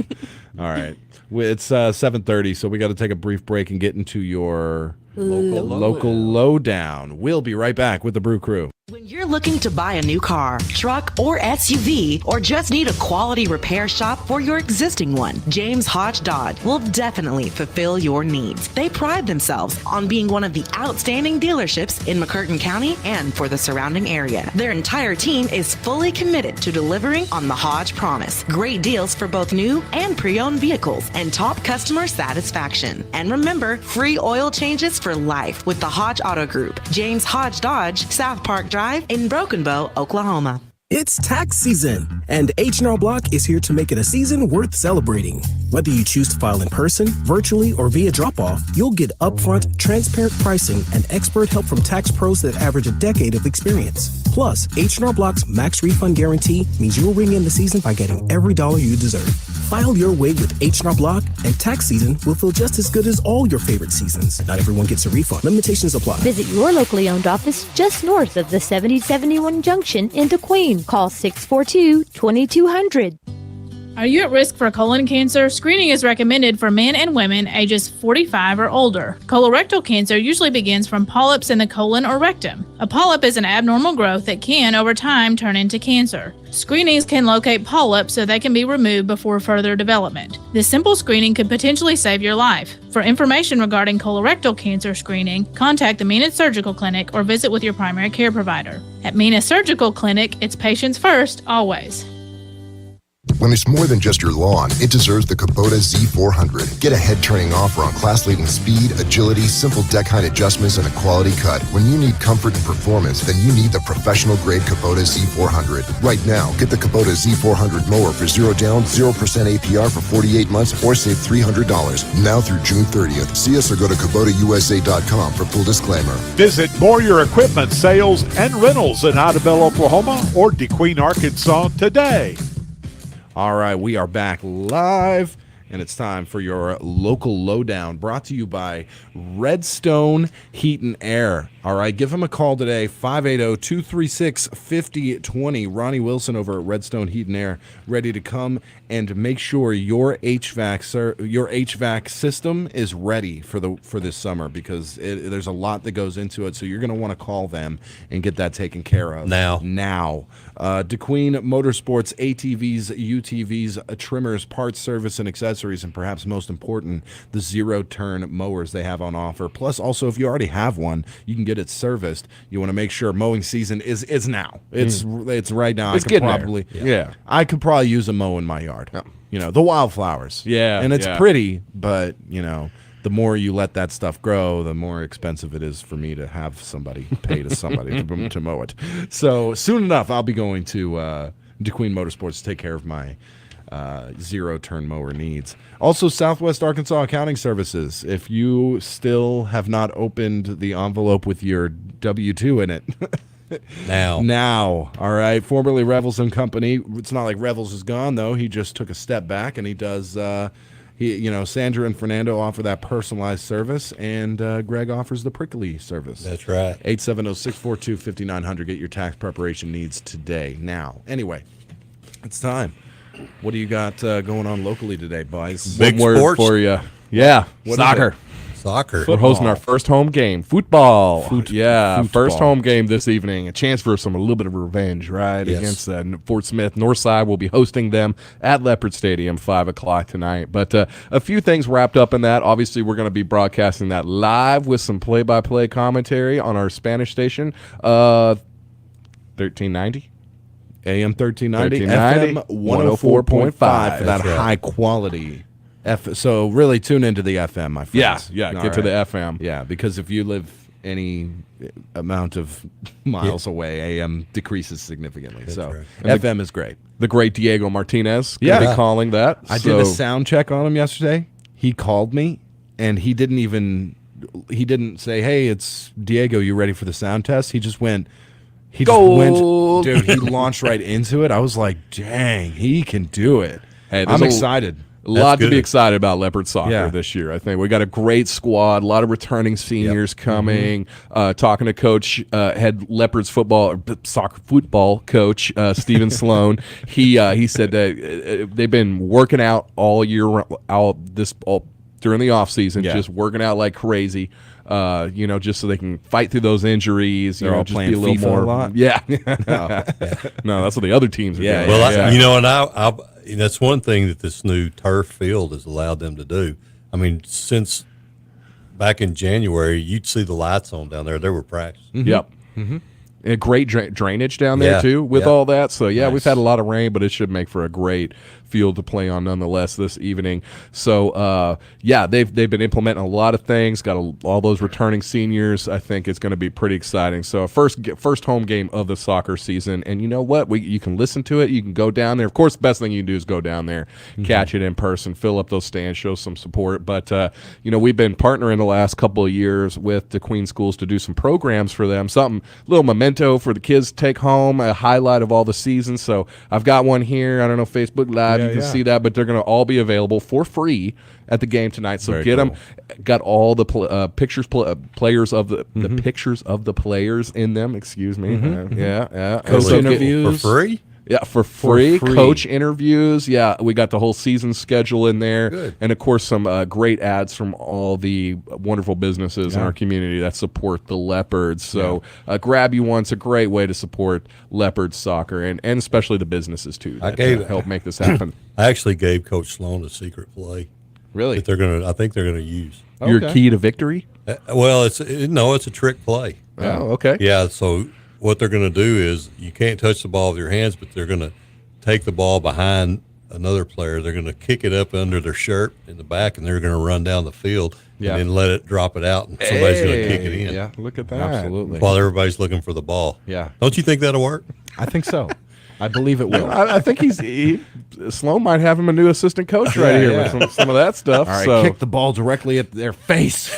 All right. It's 7:30, so we got to take a brief break and get into your local lowdown. We'll be right back with the Brew Crew. When you're looking to buy a new car, truck, or SUV, or just need a quality repair shop for your existing one, James Hodge Dodge will definitely fulfill your needs. They pride themselves on being one of the outstanding dealerships in McCurtain County and for the surrounding area. Their entire team is fully committed to delivering on the Hodge promise. Great deals for both new and pre-owned vehicles and top customer satisfaction. And remember, free oil changes for life with the Hodge Auto Group. James Hodge Dodge, South Park Drive in Broken Bow, Oklahoma. It's tax season, and H&R Block is here to make it a season worth celebrating. Whether you choose to file in person, virtually, or via drop-off, you'll get upfront, transparent pricing and expert help from tax pros that average a decade of experience. Plus, H&R Block's max refund guarantee means you'll ring in the season by getting every dollar you deserve. File your way with H&R Block, and tax season will feel just as good as all your favorite seasons. Not everyone gets a refund. Limitations apply. Visit your locally owned office just north of the 7071 junction in Kdqn. Call 642-2200. Are you at risk for colon cancer? Screening is recommended for men and women ages 45 or older. Colorectal cancer usually begins from polyps in the colon or rectum. A polyp is an abnormal growth that can, over time, turn into cancer. Screenings can locate polyps so they can be removed before further development. This simple screening could potentially save your life. For information regarding colorectal cancer screening, contact the Mena Surgical Clinic or visit with your primary care provider. At Mena Surgical Clinic, it's patients first, always. When it's more than just your lawn, it deserves the Kubota Z400. Get a head-turning offer on class-leading speed, agility, simple deck height adjustments, and a quality cut. When you need comfort and performance, then you need the professional-grade Kubota Z400. Right now, get the Kubota Z400 mower for 0 down, 0% APR for 48 months, or save $300. Now through June 30th. See us or go to KubotaUSA.com for full disclaimer. Visit Moyer Equipment Sales and Rentals in Idabel, Oklahoma, or Kdqn, Arkansas today. All right, we are back live, and it's time for your local lowdown, brought to you by Redstone Heat and Air. All right, give them a call today, 580-236-5020. Ronnie Wilson over at Redstone Heat and Air, ready to come and make sure your HVAC system is ready for this summer, because there's a lot that goes into it. So you're going to want to call them and get that taken care of now. Kdqn Motorsports, ATVs, UTVs, trimmers, parts, service, and accessories, and perhaps most important, the zero-turn mowers they have on offer. Plus, also, if you already have one, you can get it serviced. You want to make sure mowing season is now. It's right now. It's getting there. Yeah. I could probably use a mow in my yard. Yeah. The wildflowers. Yeah. And it's pretty, but, the more you let that stuff grow, the more expensive it is for me to have somebody pay to somebody to mow it. So soon enough, I'll be going to Kdqn Motorsports to take care of my zero-turn mower needs. Also, Southwest Arkansas Accounting Services. If you still have not opened the envelope with your W-2 in it, now, all right. Formerly Revels and Company. It's not like Revels is gone, though. He just took a step back, and he does. Sandra and Fernando offer that personalized service, and Greg offers the prickly service. That's right. 870-642-5900. Get your tax preparation needs today. Now, anyway, it's time. What do you got going on locally today, boys? Big word sports for you. Yeah, Soccer. We're hosting our first home game. Football. First home game this evening. A chance for a little bit of revenge, right? Yes. Against Fort Smith. Northside will be hosting them at Leopard Stadium, 5 o'clock tonight. But a few things wrapped up in that. Obviously, we're going to be broadcasting that live with some play-by-play commentary on our Spanish station, 1390. AM 1390, FM 104.5 for that high quality. So really tune into the FM, my friends. Get to the FM. Yeah, because if you live any amount of miles away, AM decreases significantly. That's so right. FM is great. The great Diego Martinez going to be calling that. I did a sound check on him yesterday. He called me, and he didn't say, "Hey, it's Diego, you ready for the sound test?" He just went, He Goal! just went, dude. He launched right into it. I was like, dang, he can do it. Hey, I'm excited. A lot to be good. excited about Leopard Soccer Yeah. this year. I think we got a great squad, a lot of returning seniors coming. Talking to coach, head Leopards soccer football coach Stephen Sloan. He said that they've been working out all year, during the off season, just working out like crazy. Just so they can fight through those injuries. They're all just playing be a little FIFA more. a lot? Yeah, no, that's what the other teams are doing. Well, that's one thing that this new turf field has allowed them to do. I mean, since back in January, you'd see the lights on down there. There were practice. Yep. A great drainage down there Yeah. too with Yeah. all that. So Nice. we've had a lot of rain, but it should make for a great field to play on nonetheless this evening. So they've been implementing a lot of things. Got all those returning seniors. I think it's going to be pretty exciting. So first home game of the soccer season, and you know what? You can listen to it. You can go down there. Of course, the best thing you can do is go down there, catch it in person, fill up those stands, show some support. But we've been partnering the last couple of years with Kdqn schools to do some programs for them. Something little memento for the kids to take home, a highlight of all the seasons. So I've got one here. I don't know, Facebook Live, you can see that, but they're going to all be available for free at the game tonight. So get them. Got all the players of the pictures of the players in them. Excuse me. Coach interviews for free. Yeah, for free. Coach interviews. Yeah, we got the whole season schedule in there. Good. And, of course, some great ads from all the wonderful businesses in our community that support the Leopards. So grab you one. It's a great way to support Leopard soccer and especially the businesses, too, that help make this happen. I actually gave Coach Sloan a secret play. Really? That I think they're going to use. Your key to victory? Well, it's a trick play. Oh, okay. Yeah, so what they're going to do is you can't touch the ball with your hands, but they're going to take the ball behind another player. They're going to kick it up under their shirt in the back, and they're going to run down the field and then let it drop it out, and somebody's going to kick it in. Yeah, look at that. Absolutely. While everybody's looking for the ball. Yeah. Don't you think that'll work? I think so. I believe it will. I think Sloan might have him a new assistant coach right here with some of that stuff. All right, so. kick the ball directly at their face.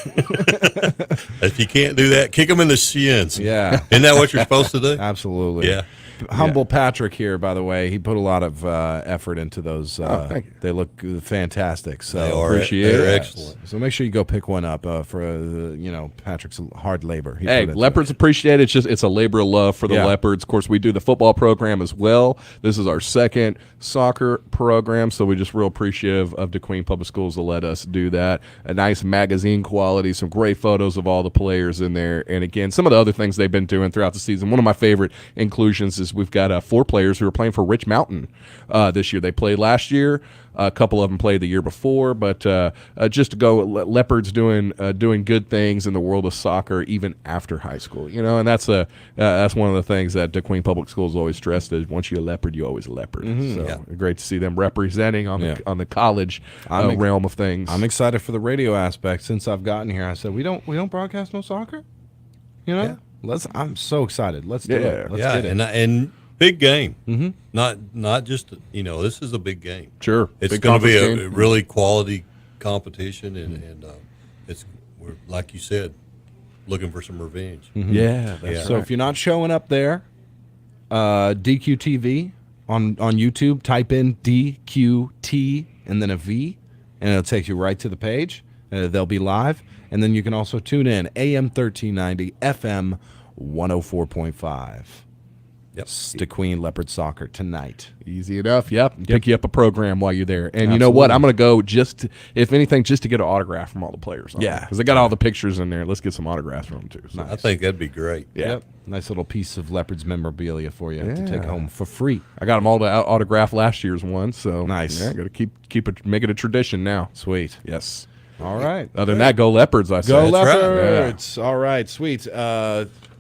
If you can't do that, kick them in the shins. Yeah. Isn't that what you're supposed to do? Absolutely. Yeah. Humble Patrick here, by the way. He put a lot of effort into those. Thank you. They look fantastic. So They are. appreciate They're it. excellent. So make sure you go pick one up for Patrick's hard labor. He Hey, put it Leopards appreciate it. It's a labor of love for the Leopards. Of course, we do the football program as well. This is our second soccer program, so we're just real appreciative of Kdqn Public Schools to let us do that. A nice magazine quality, some great photos of all the players in there, and again, some of the other things they've been doing throughout the season. One of my favorite inclusions is we've got 4 players who are playing for Rich Mountain this year. They played last year. A couple of them played the year before, but just to go, Leopards doing good things in the world of soccer even after high school, and that's one of the things that Kdqn Public Schools always stressed is once you're a Leopard, you're always a Leopard. So great to see them representing on the college realm of things. I'm excited for the radio aspect. Since I've gotten here, I said we don't broadcast no soccer. I'm so excited. Let's do it. Let's get it. And big game. Not just this is a big game. Sure, it's big going to be conference a game. really quality competition, and we're like you said, looking for some revenge. Yeah, So if you're not showing up there, DQTV on YouTube, type in DQT and then a V, and it'll take you right to the page. They'll be live, and then you can also tune in AM 1390, FM 104.5. Yep. Kdqn Leopard Soccer tonight. Easy enough. Yep. Pick you up a program while you're there. And you know Absolutely. what? I'm going to go if anything, just to get an autograph from all the players. Because they got all the pictures in there. Let's get some autographs from them, too. So. I think that'd be great. Yeah. Yep. Nice little piece of Leopards memorabilia for you to take home for free. I got them all to autograph last year's one. So nice. Yeah, got to keep it, make it a tradition now. Sweet. Yes. All right. Other than that, go Leopards, I say. Go That's right. Leopards. All right. Sweet.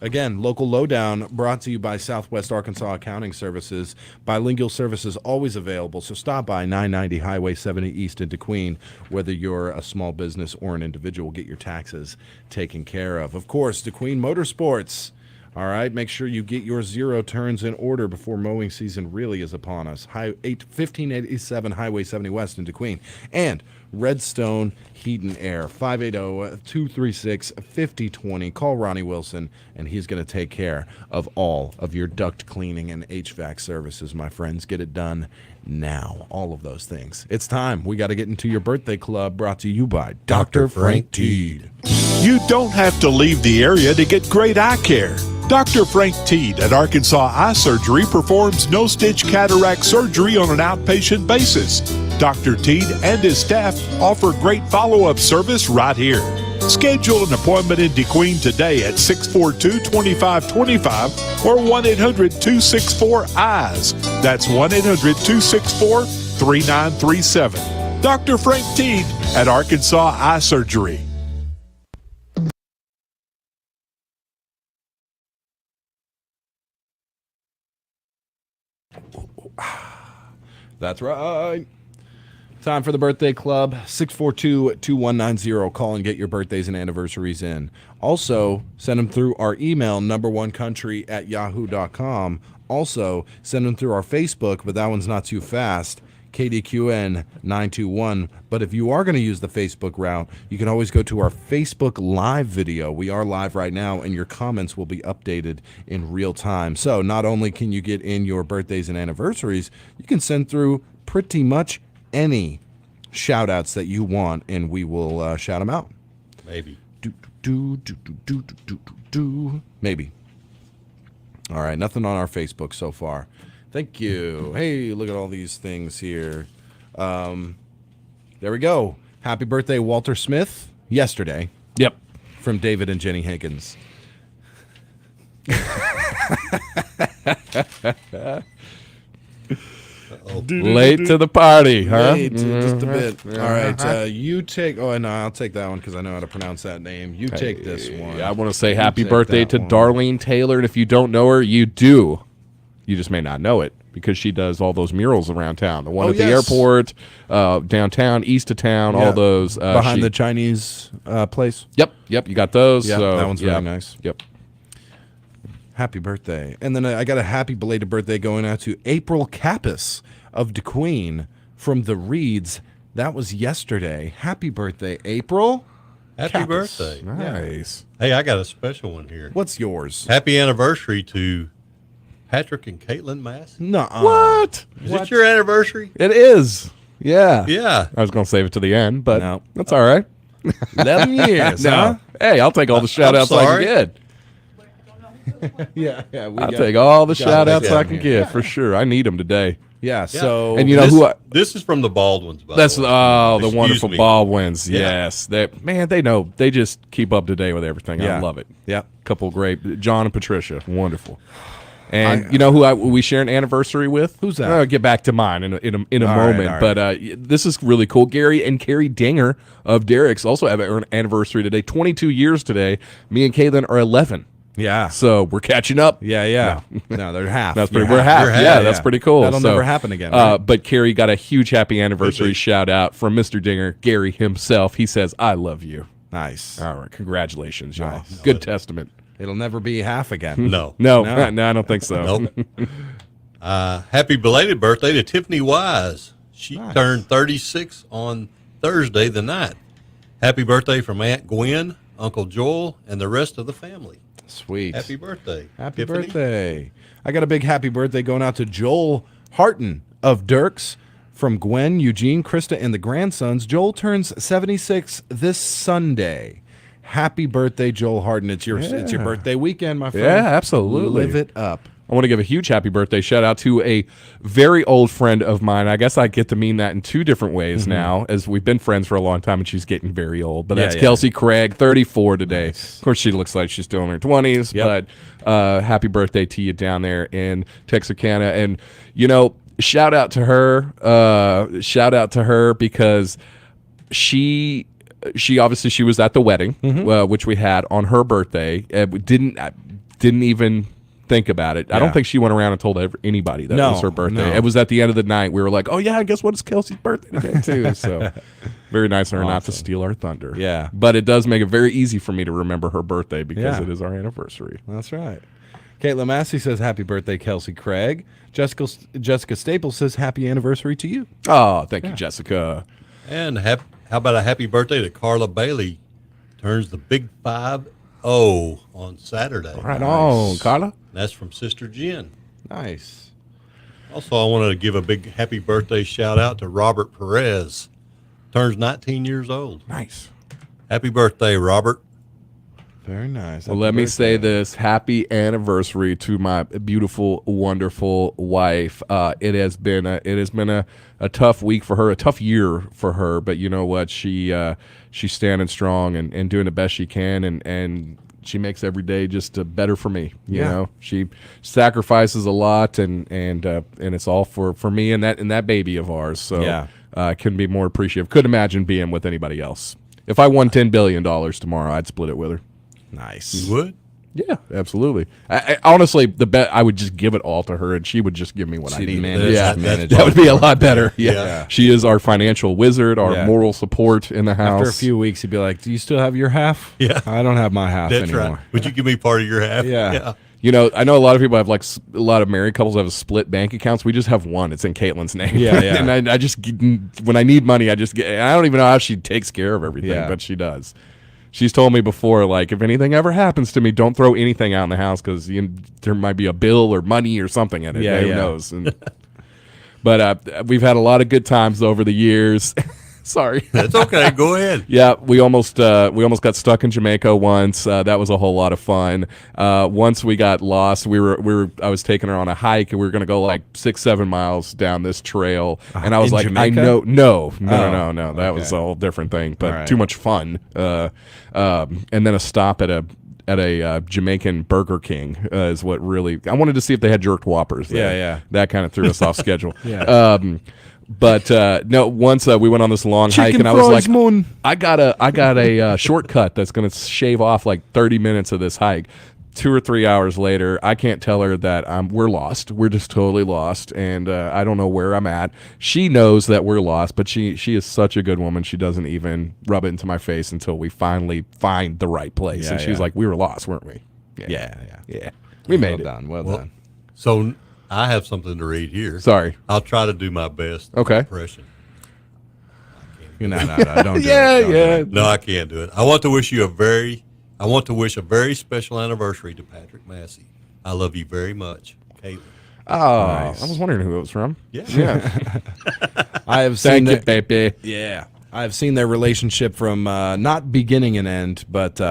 Again, local lowdown brought to you by Southwest Arkansas Accounting Services. Bilingual services always available, so stop by 990 Highway 70 East in Kdqn. Whether you're a small business or an individual, get your taxes taken care of. Of course, Kdqn Motorsports. All right, make sure you get your 0 turns in order before mowing season really is upon us. 1587 Highway 70 West in Kdqn. And Redstone Heat and Air. 580-236-5020. Call Ronnie Wilson, and he's going to take care of all of your duct cleaning and HVAC services, my friends. Get it done now. All of those things. It's time. We got to get into your birthday club, brought to you by Dr. Frank Teed. You don't have to leave the area to get great eye care. Dr. Frank Teed at Arkansas Eye Surgery performs no-stitch cataract surgery on an outpatient basis. Dr. Teed and his staff offer great follow-up service right here. Schedule an appointment in Kdqn today at 642-2525 or 1-800-264-EYES. That's 1-800-264-3937. Dr. Frank Teed at Arkansas Eye Surgery. That's right. Time for the birthday club. 642-2190. Call and get your birthdays and anniversaries in. Also, send them through our email, numberonecountry@yahoo.com. Also, send them through our Facebook, but that one's not too fast, Kdqn 921. But if you are going to use the Facebook route, you can always go to our Facebook live video. We are live right now, and your comments will be updated in real time. So not only can you get in your birthdays and anniversaries, you can send through pretty much any shout outs that you want, and we will shout them out. Maybe. Maybe. All right, nothing on our Facebook so far. Thank you. Hey, look at all these things here. There we go. Happy birthday, Walter Smith. Yesterday. Yep. From David and Jenny Higgins. Late to the party, huh? Late, just a bit. All right, you take. Oh, no, I'll take that one because I know how to pronounce that name. You take this one. I want to say happy birthday to Darlene Taylor, and if you don't know her, you do. You just may not know it because she does all those murals around town. The one at the airport, downtown, east of town, all those. Behind the Chinese place? Yep. You got those. Yeah, so, that one's really nice. Yep. Happy birthday. And then I got a happy belated birthday going out to April Kappas of Kdqn from the Reeds. That was yesterday. Happy birthday, April. Happy Kappas. birthday. Nice. Hey, I got a special one here. What's yours? Happy anniversary to Patrick and Caitlin Massey. Nuh-uh. What? Is it your anniversary? It is. Yeah. Yeah. I was going to save it to the end, but No. that's all right. 11 years, huh? Hey, I'll take all the shout-outs I can get. Yeah. I'll take all the shout-outs I can get. get, for sure. I need them today. Yeah, so... And you know this is from the Baldwins, by That's the way. the Excuse wonderful me. Baldwins. Yeah. Yes, they know. They just keep up to date with everything. Yeah. I love it. Yeah. Couple great, John and Patricia, wonderful. And you know who we share an anniversary with? Who's that? I'll get back to mine in a All moment. right. But this is really cool. Gary and Carrie Dinger of Derek's also have an anniversary today. 22 years today. Me and Caitlin are 11. Yeah. So we're catching up. Yeah. No, they're half. That's pretty. You're We're half. You're Yeah, that's pretty cool. That'll never happen again. Right? But Carrie got a huge happy anniversary shout out from Mr. Dinger, Gary himself. He says, "I love you." Nice. All right, congratulations, y'all. Nice. Good testament. It'll never be half again. No. No, I don't think so. Nope. Happy belated birthday to Tiffany Wise. She turned 36 on Thursday the 9th. Happy birthday from Aunt Gwen, Uncle Joel, and the rest of the family. Sweet. Happy birthday. Happy Tiffany. birthday. I got a big happy birthday going out to Joel Harton of Dirks from Gwen, Eugene, Krista, and the grandsons. Joel turns 76 this Sunday. Happy birthday, Joel Harden. It's your birthday weekend, my friend. Yeah, absolutely. Live it up. I want to give a huge happy birthday shout out to a very old friend of mine. I guess I get to mean that in two different ways now, as we've been friends for a long time and she's getting very old. But that's Kelsey Craig, 34 today. Nice. Of course, she looks like she's still in her 20s, but happy birthday to you down there in Texarkana. And, you know, shout out to her because she obviously she was at the wedding, which we had on her birthday. We didn't even think about it. I don't think she went around and told anybody that it was her birthday. No. It was at the end of the night. We were like, oh yeah, I guess what is Kelsey's birthday today too? So very nice of her not to steal our thunder. Yeah. But it does make it very easy for me to remember her birthday because it is our anniversary. That's right. Caitlin Massey says, happy birthday, Kelsey Craig. Jessica Staples says, happy anniversary to you. Oh, thank you, Jessica. And how about a happy birthday to Carla Bailey? Turns the big 5-0 on Saturday. Right on, Carla. That's from Sister Jen. Nice. Also, I wanted to give a big happy birthday shout out to Robert Perez. Turns 19 years old. Nice. Happy birthday, Robert. Very nice. Well, let me say this. Happy anniversary to my beautiful, wonderful wife. It has been a tough week for her, a tough year for her, but you know what? She's standing strong and doing the best she can, and she makes every day just better for me. You know, she sacrifices a lot, and it's all for me and that baby of ours. So couldn't be more appreciative. Couldn't imagine being with anybody else. If I won $10 billion tomorrow, I'd split it with her. Nice. You would? Yeah, absolutely. I honestly, I would just give it all to her, and she would just give me what I need. That would be a lot better. Yeah. She is our financial wizard, our moral support in the house. After a few weeks, he'd be like, "Do you still have your half?" Yeah. I don't have my half That's anymore. right. Would you give me part of your half? Yeah. You know, I know a lot of people have a lot of married couples have split bank accounts. We just have one. It's in Caitlin's name. Yeah, yeah. And I just, when I need money, I just get, I don't even know how she takes care of everything, but she does. She's told me before, like, if anything ever happens to me, don't throw anything out in the house because there might be a bill or money or something in it. Yeah, Who yeah. knows? But we've had a lot of good times over the years. Sorry. That's okay. Go ahead. Yeah, we almost got stuck in Jamaica once. That was a whole lot of fun. Once we got lost, I was taking her on a hike, and we were going to go like 6-7 miles down this trail. And I was in like, Jamaica? no. That Okay. was a whole different thing, but right. too much fun. And then a stop at a Jamaican Burger King is what really. I wanted to see if they had jerked whoppers there. Yeah. That kind of threw us off schedule. Yeah. But no, once we went on this long hike, Chicken and I was fries, like, moon. I got a shortcut that's going to shave off like 30 minutes of this hike. 2 or 3 hours later, I can't tell her that we're lost. We're just totally lost, and I don't know where I'm at. She knows that we're lost, but she is such a good woman. She doesn't even rub it into my face until we finally find the right place. Yeah, and she's yeah. like, we were lost, weren't we? Yeah. We made it. Done. Well Well, done. So I have something to read here. Sorry. I'll try to do my best Okay. impression. No, don't do Yeah, it. Don't do yeah. it. No, I can't do it. I want to wish a very special anniversary to Patrick Massey. I love you very much, Caitlin. Oh, Nice. I was wondering who it was from. Yeah. I have seen Thank you, that. baby. Yeah. I've seen their relationship from not beginning and end, but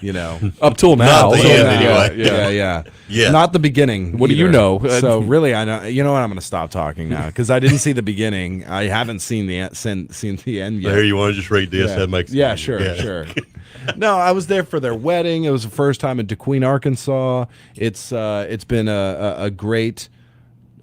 you know, Up till now. Not the end, anyway. Yeah. Yeah. Not the beginning. What do you either. know? So really, I know. You know what? I'm going to stop talking now because I didn't see the beginning. I haven't seen the seen the end yet. Here, you want to just read this? Yeah. That makes it Yeah, easier. sure. No, I was there for their wedding. It was the first time in Kdqn, Arkansas. It's been a great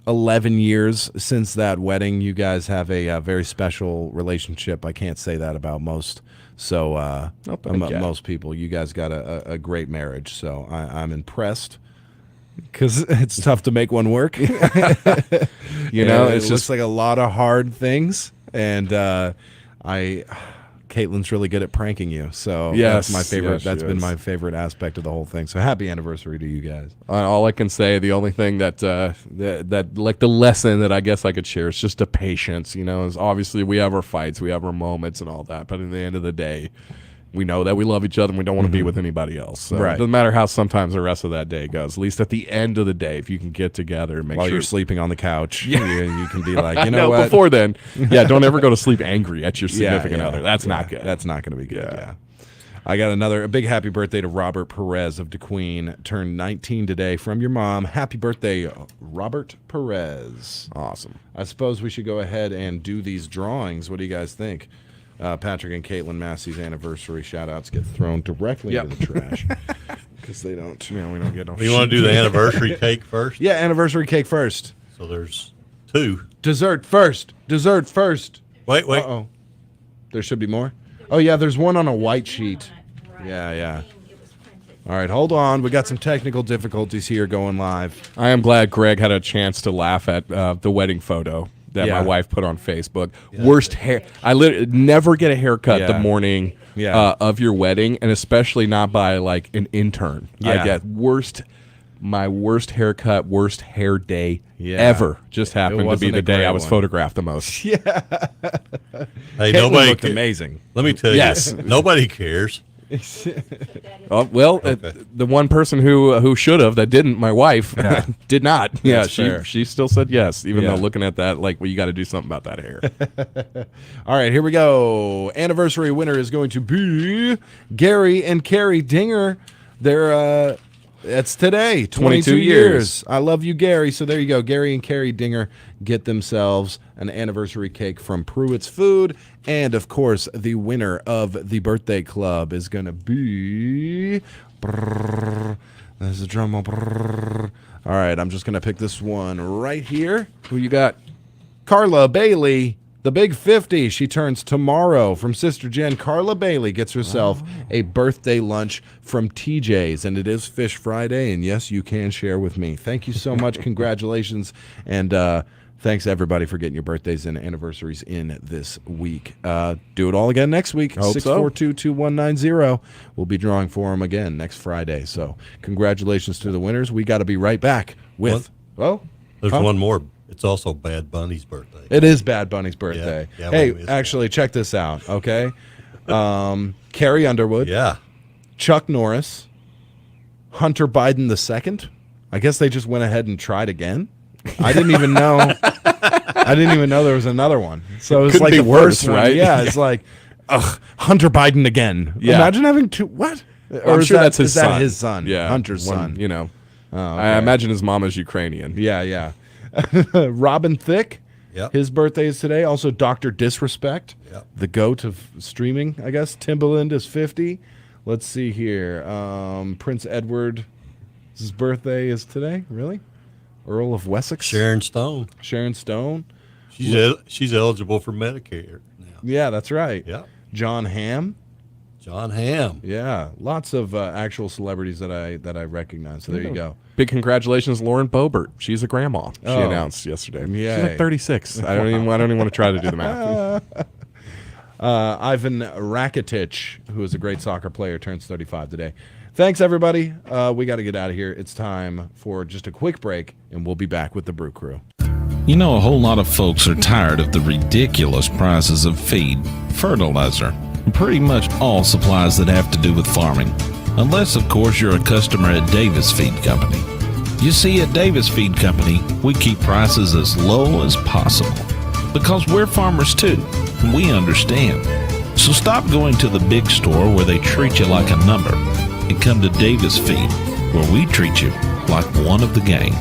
11 years since that wedding. You guys have a very special relationship. I can't say that about most. So most people, you guys got a great marriage. So I'm impressed. Because it's tough to make one work. You know, it's it looks just like a lot of hard things. And Caitlin's really good at pranking you. So Yes, that's my favorite. yes, she That's been is. my favorite aspect of the whole thing. So happy anniversary to you guys. All I can say, the only thing that like the lesson that I guess I could share is just the patience. You know, is obviously we have our fights, we have our moments and all that, but at the end of the day, we know that we love each other and we don't want to be with anybody else. So Right. It doesn't matter how sometimes the rest of that day goes. At least at the end of the day, if you can get together and make While sure you're sleeping on the couch, Yeah. you can be like, you No, know what? before then, don't ever go to sleep angry at your Yeah, significant yeah, other. That's yeah. not good. That's not going to be good. Yeah. I got a big happy birthday to Robert Perez of Kdqn. Turned 19 today from your mom. Happy birthday, Robert Perez. Awesome. I suppose we should go ahead and do these drawings. What do you guys think? Patrick and Caitlin Massey's anniversary shout-outs get thrown directly into the trash. Because they don't, we don't get no You want to do the anniversary cake first? Yeah, anniversary cake first. So there's 2. Dessert first. Wait. Uh-oh. There should be more? Oh, yeah, there's one on a white sheet. Yeah. All right, hold on. We got some technical difficulties here going live. I am glad Greg had a chance to laugh at the wedding photo that Yeah. my wife put on Facebook. Worst hair. I literally never get a haircut the morning Yeah. of your wedding, and especially not by like an intern. I Yeah. get worst my worst haircut, worst hair day ever. Just happened to be the day I was photographed the most. Yeah. Hey, Caitlin nobody looked amazing. Let me tell you, nobody cares. The one person who should have that didn't, my wife, did not. Yeah, she still said yes, even though looking at that, like, well, you got to do something about that hair. All right, here we go. Anniversary winner is going to be Gary and Carrie Dinger. They're it's today, 22 years. I love you, Gary. So there you go. Gary and Carrie Dinger get themselves an anniversary cake from Pruitt's Food. And, of course, the winner of the birthday club is going to be... There's a drum roll. All right, I'm just going to pick this one right here. Who you got? Carla Bailey, the big 50. She turns tomorrow. From Sister Jen, Carla Bailey gets herself a birthday lunch from TJ's. And it is Fish Friday. And, yes, you can share with me. Thank you so much. Congratulations. And thanks, everybody, for getting your birthdays and anniversaries in this week. Do it all again next week. 642-2190. We'll be drawing for them again next Friday. So congratulations to the winners. We got to be right back with... There's one more. It's also Bad Bunny's birthday. It is Bad Bunny's birthday. Yeah, hey, actually, check this out, okay? Carrie Underwood. Yeah. Chuck Norris. Hunter Biden II. I guess they just went ahead and tried again. I didn't even know. I didn't even know there was another one. So it was Couldn't like be the worst worse, one. right? Yeah, it's like, Hunter Biden again. Yeah. Imagine having two. What? Well, I'm sure that's his son. That his son? Yeah, Hunter's one, son. You know, Oh, I okay. imagine his mom is Ukrainian. Yeah. Robin Thicke. Yep. His birthday is today. Also, Dr. Disrespect, the goat of streaming, I guess. Timbaland is 50. Let's see here. Prince Edward's birthday is today. Really? Earl of Wessex. Sharon Stone. She's eligible for Medicare now. Yeah, that's right. Yeah. John Hamm. Yeah, lots of actual celebrities that I recognize. So there you go. Big congratulations, Lauren Boebert. She's a grandma. She announced yesterday. Yay. She's like 36. I don't even want to try to do the math. Ivan Rakitic, who is a great soccer player, turns 35 today. Thanks, everybody. We got to get out of here. It's time for just a quick break, and we'll be back with the Brew Crew. You know, a whole lot of folks are tired of the ridiculous prices of feed, fertilizer, and pretty much all supplies that have to do with farming. Unless, of course, you're a customer at Davis Feed Company. You see, at Davis Feed Company, we keep prices as low as possible. Because we're farmers too, and we understand. So stop going to the big store where they treat you like a number, and come to Davis Feed, where we treat you like one of the gang.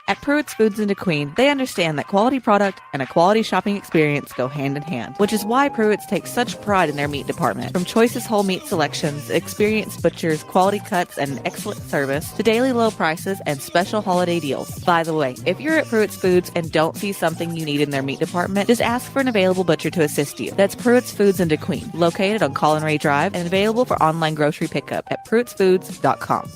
At Pruitt's Foods in Kdqn, they understand that quality product and a quality shopping experience go hand in hand, which is why Pruitt's takes such pride in their meat department. From choicest whole meat selections, experienced butchers, quality cuts, and excellent service, to daily low prices and special holiday deals. By the way, if you're at Pruitt's Foods and don't see something you need in their meat department, just ask for an available butcher to assist you. That's Pruitt's Foods in Kdqn, located on Colin Ray Drive and available for online grocery pickup at pruittsfoods.com.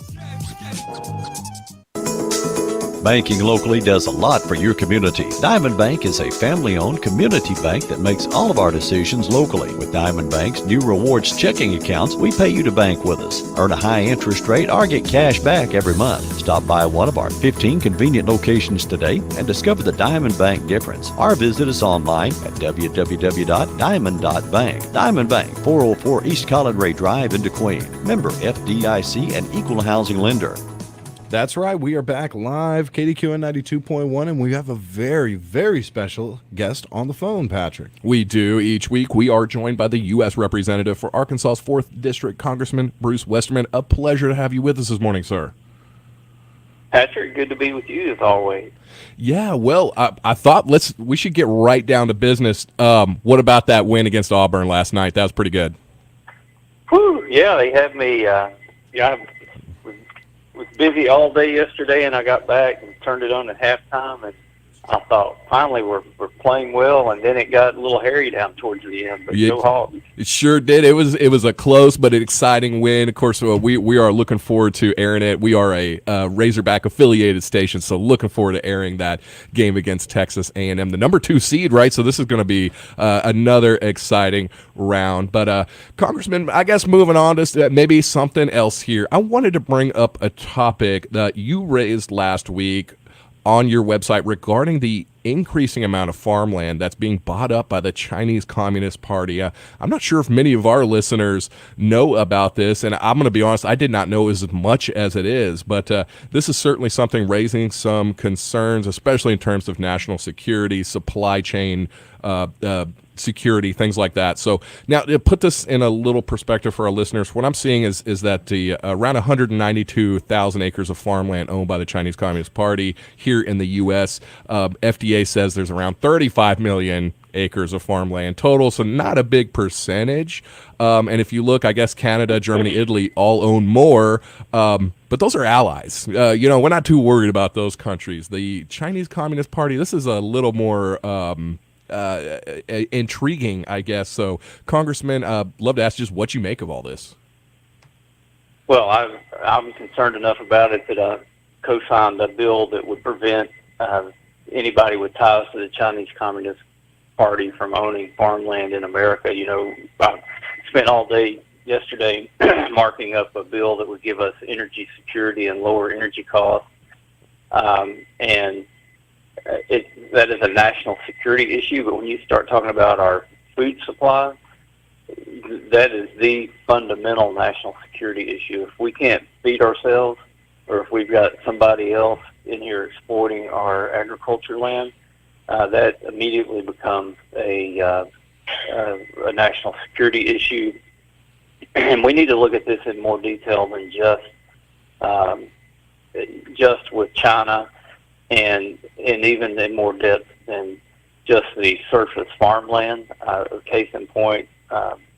Banking locally does a lot for your community. Diamond Bank is a family-owned community bank that makes all of our decisions locally. With Diamond Bank's new rewards checking accounts, we pay you to bank with us. Earn a high interest rate or get cash back every month. Stop by one of our 15 convenient locations today and discover the Diamond Bank difference. Or visit us online at www.diamond.bank. Diamond Bank, 404 East Colin Ray Drive in Kdqn. Member FDIC and equal housing lender. That's right. We are back live, Kdqn 92.1, and we have a very, very special guest on the phone, Patrick. We do. Each week, we are joined by the U.S. Representative for Arkansas's 4th District, Congressman Bruce Westerman. A pleasure to have you with us this morning, sir. Patrick, good to be with you as always. Yeah, well, I thought we should get right down to business. What about that win against Auburn last night? That was pretty good. Whew, yeah, they had me. I was busy all day yesterday, and I got back and turned it on at halftime, and I thought finally we're playing well, and then it got a little hairy down towards the end. But go Hogs! It sure did. It was a close but an exciting win. Of course, we are looking forward to airing it. We are a Razorback affiliated station, so looking forward to airing that game against Texas A&M, the number 2 seed, right? So this is going to be another exciting round. But Congressman, I guess moving on to maybe something else here. I wanted to bring up a topic that you raised last week on your website regarding the increasing amount of farmland that's being bought up by the Chinese Communist Party. I'm not sure if many of our listeners know about this, and I'm going to be honest, I did not know as much as it is, but this is certainly something raising some concerns, especially in terms of national security, supply chain security, things like that. So now to put this in a little perspective for our listeners, what I'm seeing is that the around 192,000 acres of farmland owned by the Chinese Communist Party here in the U.S. FDA says there's around 35 million acres of farmland total, so not a big percentage. And if you look, I guess Canada, Germany, Italy all own more, but those are allies. We're not too worried about those countries. The Chinese Communist Party, this is a little more intriguing, I guess. So, Congressman, love to ask just what you make of all this. Well, I'm concerned enough about it that I co-signed a bill that would prevent anybody with ties to the Chinese Communist Party from owning farmland in America. I spent all day yesterday marking up a bill that would give us energy security and lower energy costs, and that is a national security issue. But when you start talking about our food supply, that is the fundamental national security issue. If we can't feed ourselves, or if we've got somebody else in here exploiting our agriculture land, that immediately becomes a national security issue. And we need to look at this in more detail than just with China, and even in more depth than just the surface farmland. Case in point,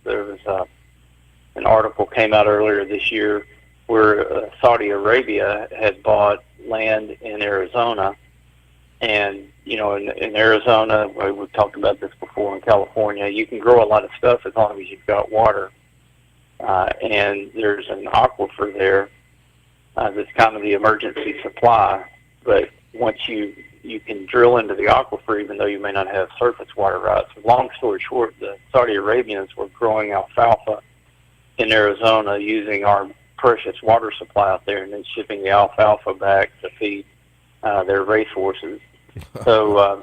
there was an article came out earlier this year where Saudi Arabia had bought land in Arizona, and in Arizona, we've talked about this before, in California, you can grow a lot of stuff as long as you've got water, and there's an aquifer there that's kind of the emergency supply, but once you can drill into the aquifer even though you may not have surface water rights. Long story short, the Saudi Arabians were growing alfalfa in Arizona using our precious water supply out there and then shipping the alfalfa back to feed their racehorses. So,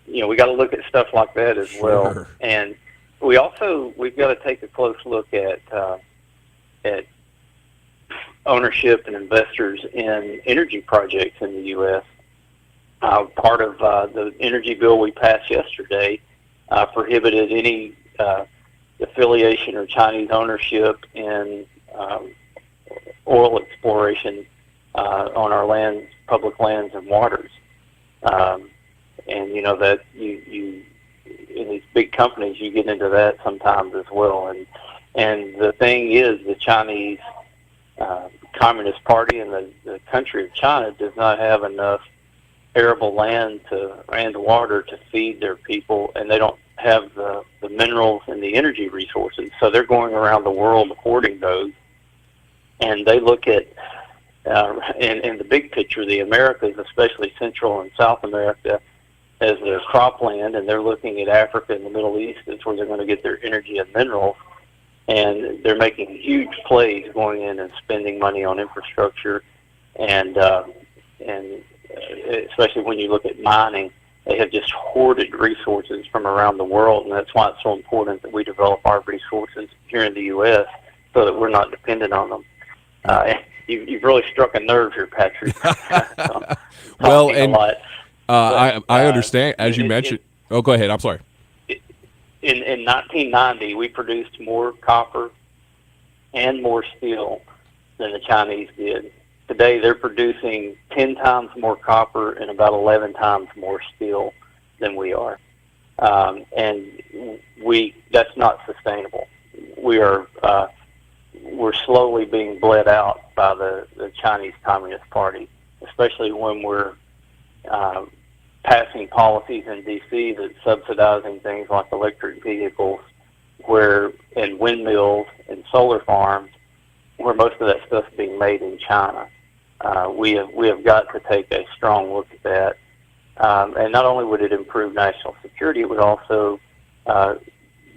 we got to look at stuff like that as well. Sure. And we've got to take a close look at ownership and investors in energy projects in the U.S. Part of the energy bill we passed yesterday prohibited any affiliation or Chinese ownership in oil exploration on our lands, public lands and waters. And that you in these big companies, you get into that sometimes as well. And the thing is, the Chinese Communist Party and the country of China does not have enough arable land and water to feed their people, and they don't have the minerals and the energy resources. So they're going around the world hoarding those, and they look at in the big picture, the Americas, especially Central and South America, as their cropland, and they're looking at Africa and the Middle East as where they're going to get their energy and minerals. And they're making huge plays going in and spending money on infrastructure, and especially when you look at mining, they have just hoarded resources from around the world, and that's why it's so important that we develop our resources here in the U.S. so that we're not dependent on them. You've really struck a nerve here, Patrick. Well, and I understand, as you mentioned. Oh, go ahead. I'm sorry. In 1990, we produced more copper and more steel than the Chinese did. Today, they're producing 10 times more copper and about 11 times more steel than we are. And that's not sustainable. We're slowly being bled out by the Chinese Communist Party, especially when we're passing policies in D.C. that's subsidizing things like electric vehicles, and windmills and solar farms, where most of that stuff's being made in China. We have got to take a strong look at that. And not only would it improve national security, it would also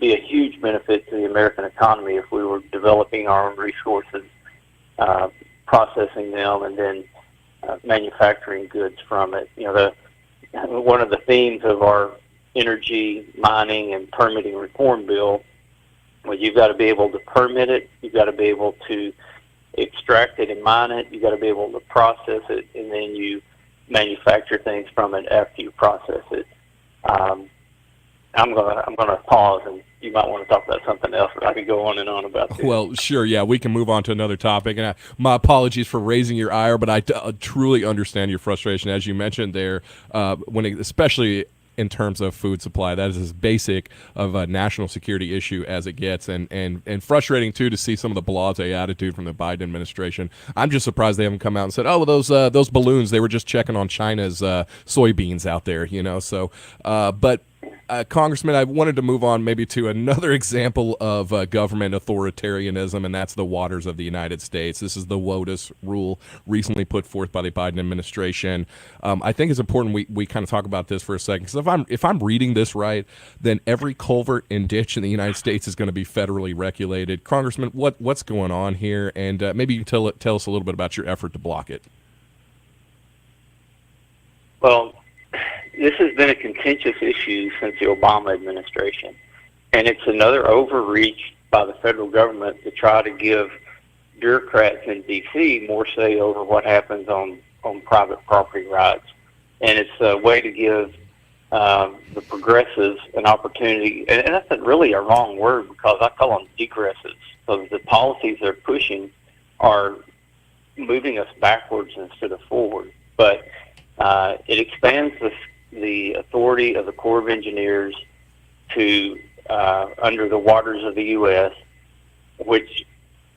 be a huge benefit to the American economy if we were developing our own resources, processing them, and then manufacturing goods from it. One of the themes of our energy, mining, and permitting reform bill was you've got to be able to permit it, you've got to be able to extract it and mine it, you've got to be able to process it, and then you manufacture things from it after you process it. I'm gonna pause, and you might want to talk about something else, but I could go on and on about this. Well, sure, yeah, we can move on to another topic. And my apologies for raising your ire, but I truly understand your frustration, as you mentioned there, especially in terms of food supply. That is as basic of a national security issue as it gets, and frustrating too to see some of the blasé attitude from the Biden administration. I'm just surprised they haven't come out and said, "Oh, well, those balloons, they were just checking on China's soybeans out there," So, but. Congressman, I wanted to move on maybe to another example of government authoritarianism, and that's the waters of the United States. This is the WOTUS rule recently put forth by the Biden administration. I think it's important we kind of talk about this for a second, because if I'm reading this right, then every culvert and ditch in the United States is going to be federally regulated. Congressman, what's going on here? And maybe you can tell us a little bit about your effort to block it. Well, this has been a contentious issue since the Obama administration, and it's another overreach by the federal government to try to give bureaucrats in D.C. more say over what happens on private property rights. And it's a way to give the progressives an opportunity, and that's really a wrong word, because I call them degressives. So the policies they're pushing are moving us backwards instead of forward. But it expands the authority of the Corps of Engineers to under the waters of the U.S., which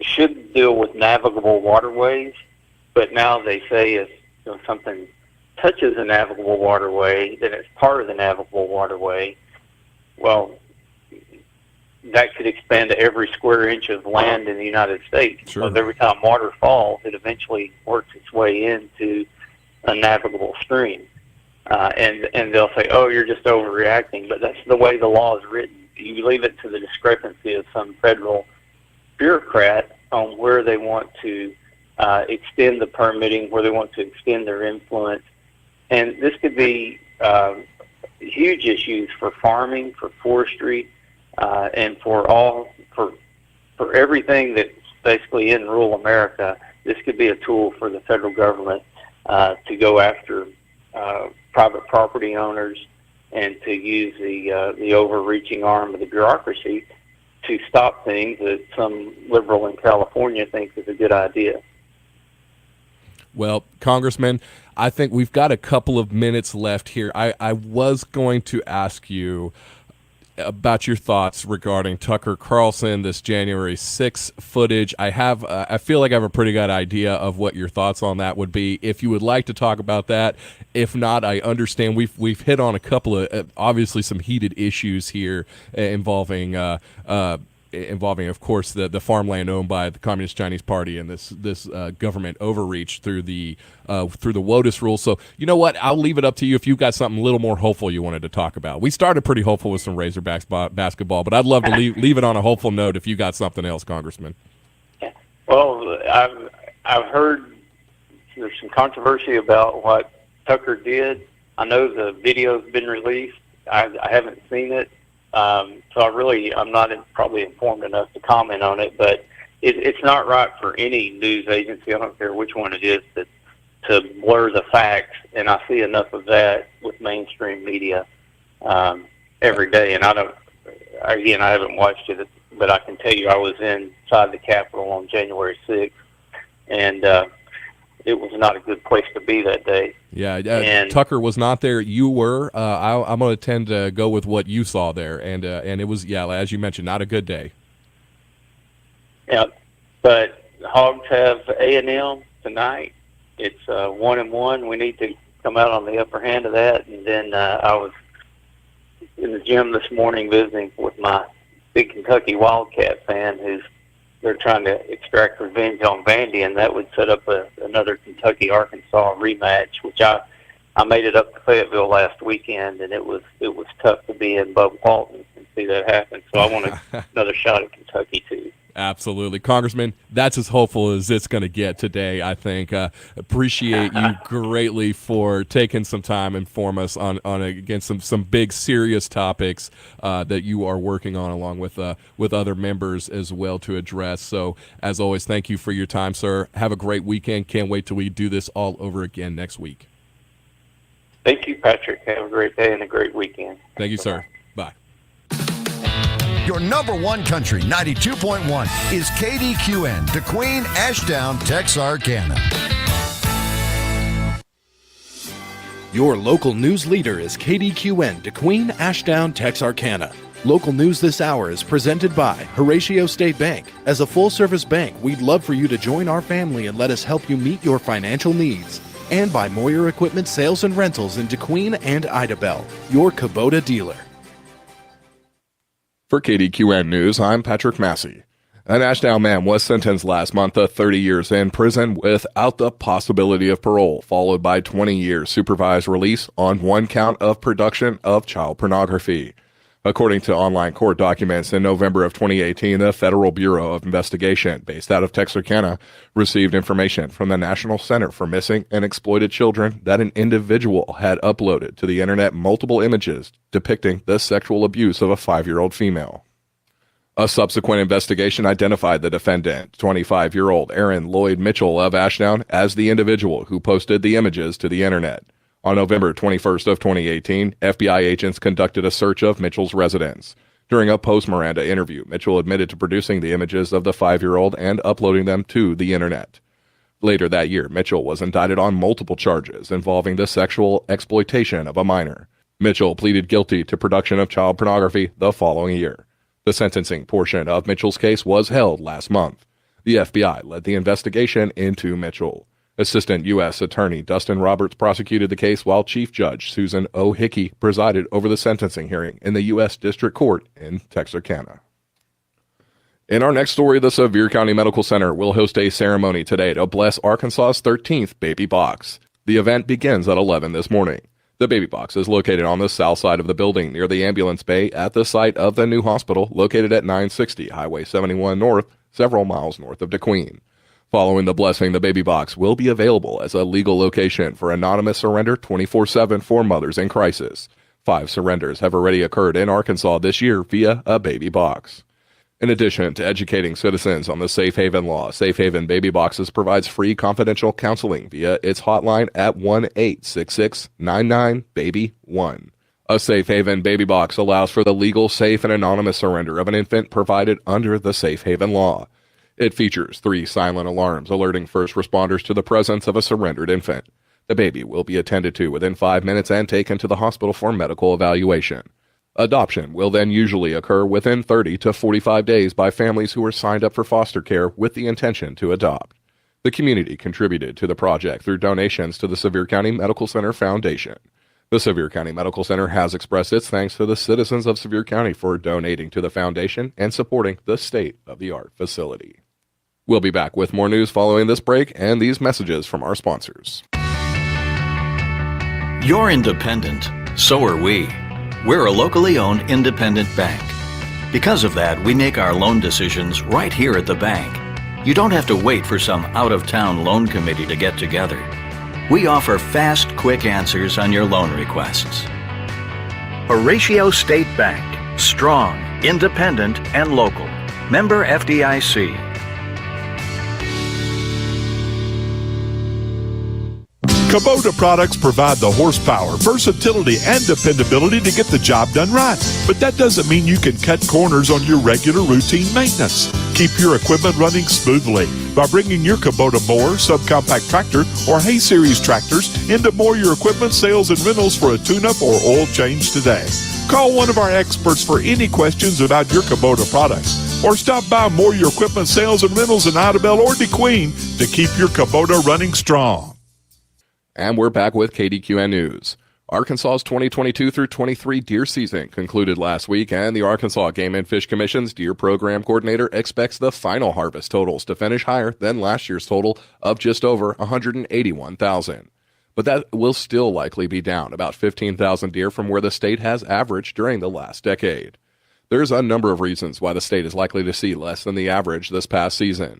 should deal with navigable waterways, but now they say if something touches a navigable waterway, then it's part of the navigable waterway. Well, that could expand to every square inch of land in the United States. Sure. Because every time water falls, it eventually works its way into a navigable stream. And they'll say, "Oh, you're just overreacting," but that's the way the law is written. You leave it to the discrepancy of some federal bureaucrat on where they want to extend the permitting, where they want to extend their influence. And this could be huge issues for farming, for forestry, and for everything that's basically in rural America. This could be a tool for the federal government to go after private property owners and to use the overreaching arm of the bureaucracy to stop things that some liberal in California thinks is a good idea. Well, Congressman, I think we've got a couple of minutes left here. I was going to ask you about your thoughts regarding Tucker Carlson, this January 6th footage. I feel like I have a pretty good idea of what your thoughts on that would be. If you would like to talk about that, if not, I understand. We've hit on a couple of obviously some heated issues here involving, of course, the farmland owned by the Communist Chinese Party and this government overreach through the WOTUS rule. So you know what? I'll leave it up to you if you've got something a little more hopeful you wanted to talk about. We started pretty hopeful with some Razorbacks basketball, but I'd love to leave it on a hopeful note if you got something else, Congressman. Well, I've heard there's some controversy about what Tucker did. I know the video's been released. I haven't seen it. So I'm not probably informed enough to comment on it, but it's not right for any news agency, I don't care which one it is, to blur the facts, and I see enough of that with mainstream media every day, and I haven't watched it, but I can tell you I was inside the Capitol on January 6th, and it was not a good place to be that day. Yeah, Tucker was not there. You were. I'm going to tend to go with what you saw there, and it was, as you mentioned, not a good day. Yeah, but Hogs have A&M tonight. It's 1-1. We need to come out on the upper hand of that. And then I was in the gym this morning visiting with my big Kentucky Wildcat fan they're trying to extract revenge on Vandy, and that would set up another Kentucky-Arkansas rematch, which I made it up to Fayetteville last weekend, and it was tough to be in Bub Walton and see that happen. So I want another shot at Kentucky, too. Absolutely. Congressman, that's as hopeful as it's going to get today, I think. Appreciate you greatly for taking some time and inform us on again, some big, serious topics that you are working on along with other members as well to address. So, as always, thank you for your time, sir. Have a great weekend. Can't wait till we do this all over again next week. Thank you, Patrick. Have a great day and a great weekend. Thank you, sir. Bye. Your number one country, 92.1, is KDQN, Kdqn, Ashdown, Texarkana. Your local news leader is KDQN, Kdqn, Ashdown, Texarkana. Local news this hour is presented by Horatio State Bank. As a full-service bank, we'd love for you to join our family and let us help you meet your financial needs. And by Moyer Equipment Sales and Rentals in Kdqn and Idabel, your Kubota dealer. For KDQN News, I'm Patrick Massey. An Ashdown man was sentenced last month to 30 years in prison without the possibility of parole, followed by 20 years supervised release on one count of production of child pornography. According to online court documents, in November of 2018, the Federal Bureau of Investigation, based out of Texarkana, received information from the National Center for Missing and Exploited Children that an individual had uploaded to the internet multiple images depicting the sexual abuse of a 5-year-old female. A subsequent investigation identified the defendant, 25-year-old Aaron Lloyd Mitchell of Ashdown, as the individual who posted the images to the internet. On November 21st of 2018, FBI agents conducted a search of Mitchell's residence. During a post-Miranda interview, Mitchell admitted to producing the images of the 5-year-old and uploading them to the internet. Later that year, Mitchell was indicted on multiple charges involving the sexual exploitation of a minor. Mitchell pleaded guilty to production of child pornography the following year. The sentencing portion of Mitchell's case was held last month. The FBI led the investigation into Mitchell. Assistant U.S. Attorney Dustin Roberts prosecuted the case while Chief Judge Susan O. Hickey presided over the sentencing hearing in the U.S. District Court in Texarkana. In our next story, the Sevier County Medical Center will host a ceremony today to bless Arkansas's 13th baby box. The event begins at 11 this morning. The baby box is located on the south side of the building near the ambulance bay at the site of the new hospital located at 960 Highway 71 North, several miles north of Kdqn. Following the blessing, the baby box will be available as a legal location for anonymous surrender 24/7 for mothers in crisis. 5 surrenders have already occurred in Arkansas this year via a baby box. In addition to educating citizens on the Safe Haven law, Safe Haven Baby Boxes provides free confidential counseling via its hotline at 1-866-99-BABY-1. A Safe Haven Baby Box allows for the legal, safe, and anonymous surrender of an infant provided under the Safe Haven law. It features 3 silent alarms alerting first responders to the presence of a surrendered infant. The baby will be attended to within 5 minutes and taken to the hospital for medical evaluation. Adoption will then usually occur within 30 to 45 days by families who are signed up for foster care with the intention to adopt. The community contributed to the project through donations to the Sevier County Medical Center Foundation. The Sevier County Medical Center has expressed its thanks to the citizens of Sevier County for donating to the foundation and supporting the state-of-the-art facility. We'll be back with more news following this break and these messages from our sponsors. You're independent. So are we. We're a locally owned independent bank. Because of that, we make our loan decisions right here at the bank. You don't have to wait for some out-of-town loan committee to get together. We offer fast, quick answers on your loan requests. Horatio State Bank. Strong, independent, and local. Member FDIC. Kubota products provide the horsepower, versatility, and dependability to get the job done right. But that doesn't mean you can cut corners on your regular routine maintenance. Keep your equipment running smoothly by bringing your Kubota mower, subcompact tractor, or hay series tractors into Moyer Equipment Sales and Rentals for a tune-up or oil change today. Call one of our experts for any questions about your Kubota products, or stop by Moyer Equipment Sales and Rentals in Idabel or Kdqn to keep your Kubota running strong. And we're back with KDQN News. Arkansas's 2022 through 23 deer season concluded last week, and the Arkansas Game and Fish Commission's Deer Program Coordinator expects the final harvest totals to finish higher than last year's total of just over 181,000. But that will still likely be down about 15,000 deer from where the state has averaged during the last decade. There's a number of reasons why the state is likely to see less than the average this past season.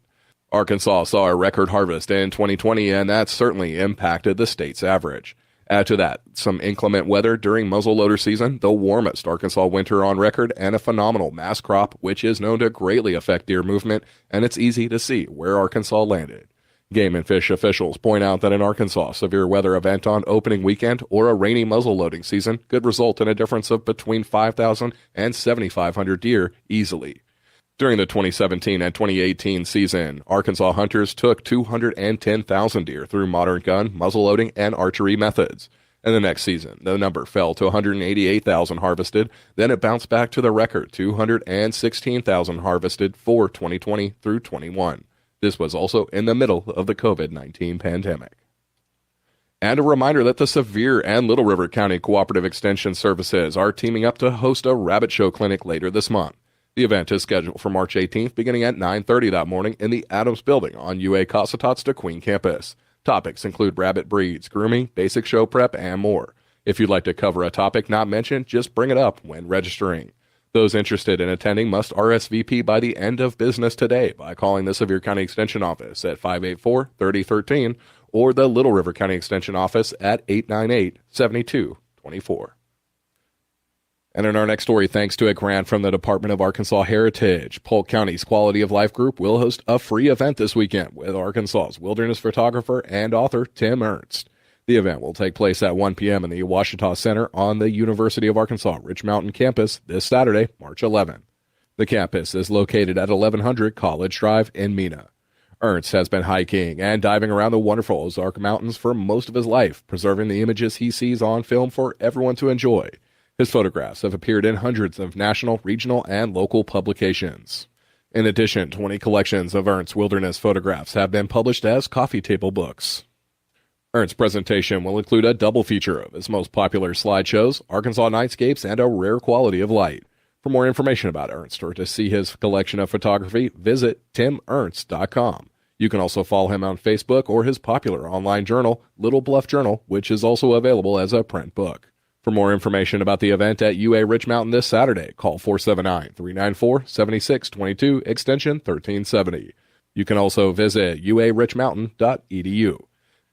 Arkansas saw a record harvest in 2020, and that certainly impacted the state's average. Add to that some inclement weather during muzzleloader season, the warmest Arkansas winter on record, and a phenomenal mass crop, which is known to greatly affect deer movement, and it's easy to see where Arkansas landed. Game and Fish officials point out that in Arkansas, a severe weather event on opening weekend or a rainy muzzleloading season could result in a difference of between 5,000 and 7,500 deer easily. During the 2017 and 2018 season, Arkansas hunters took 210,000 deer through modern gun, muzzleloading, and archery methods. In the next season, the number fell to 188,000 harvested, then it bounced back to the record 216,000 harvested for 2020 through 21. This was also in the middle of the COVID-19 pandemic. And a reminder that the Sevier and Little River County Cooperative Extension Services are teaming up to host a rabbit show clinic later this month. The event is scheduled for March 18th, beginning at 9:30 that morning in the Adams Building on UA Cossatat's Kdqn campus. Topics include rabbit breeds, grooming, basic show prep, and more. If you'd like to cover a topic not mentioned, just bring it up when registering. Those interested in attending must RSVP by the end of business today by calling the Sevier County Extension Office at 584-3013 or the Little River County Extension Office at 898-7224. And in our next story, thanks to a grant from the Department of Arkansas Heritage, Polk County's Quality of Life Group will host a free event this weekend with Arkansas's wilderness photographer and author Tim Ernst. The event will take place at 1 p.m. in the Ouachita Center on the University of Arkansas Rich Mountain campus this Saturday, March 11. The campus is located at 1100 College Drive in Mena. Ernst has been hiking and diving around the wonderful Ozark Mountains for most of his life, preserving the images he sees on film for everyone to enjoy. His photographs have appeared in hundreds of national, regional, and local publications. In addition, 20 collections of Ernst's wilderness photographs have been published as coffee table books. Ernst's presentation will include a double feature of his most popular slideshows, Arkansas Nightscapes, and a rare quality of light. For more information about Ernst or to see his collection of photography, visit timernst.com. You can also follow him on Facebook or his popular online journal, Little Bluff Journal, which is also available as a print book. For more information about the event at UA Rich Mountain this Saturday, call 479-394-7622, extension 1370. You can also visit uarichmountain.edu.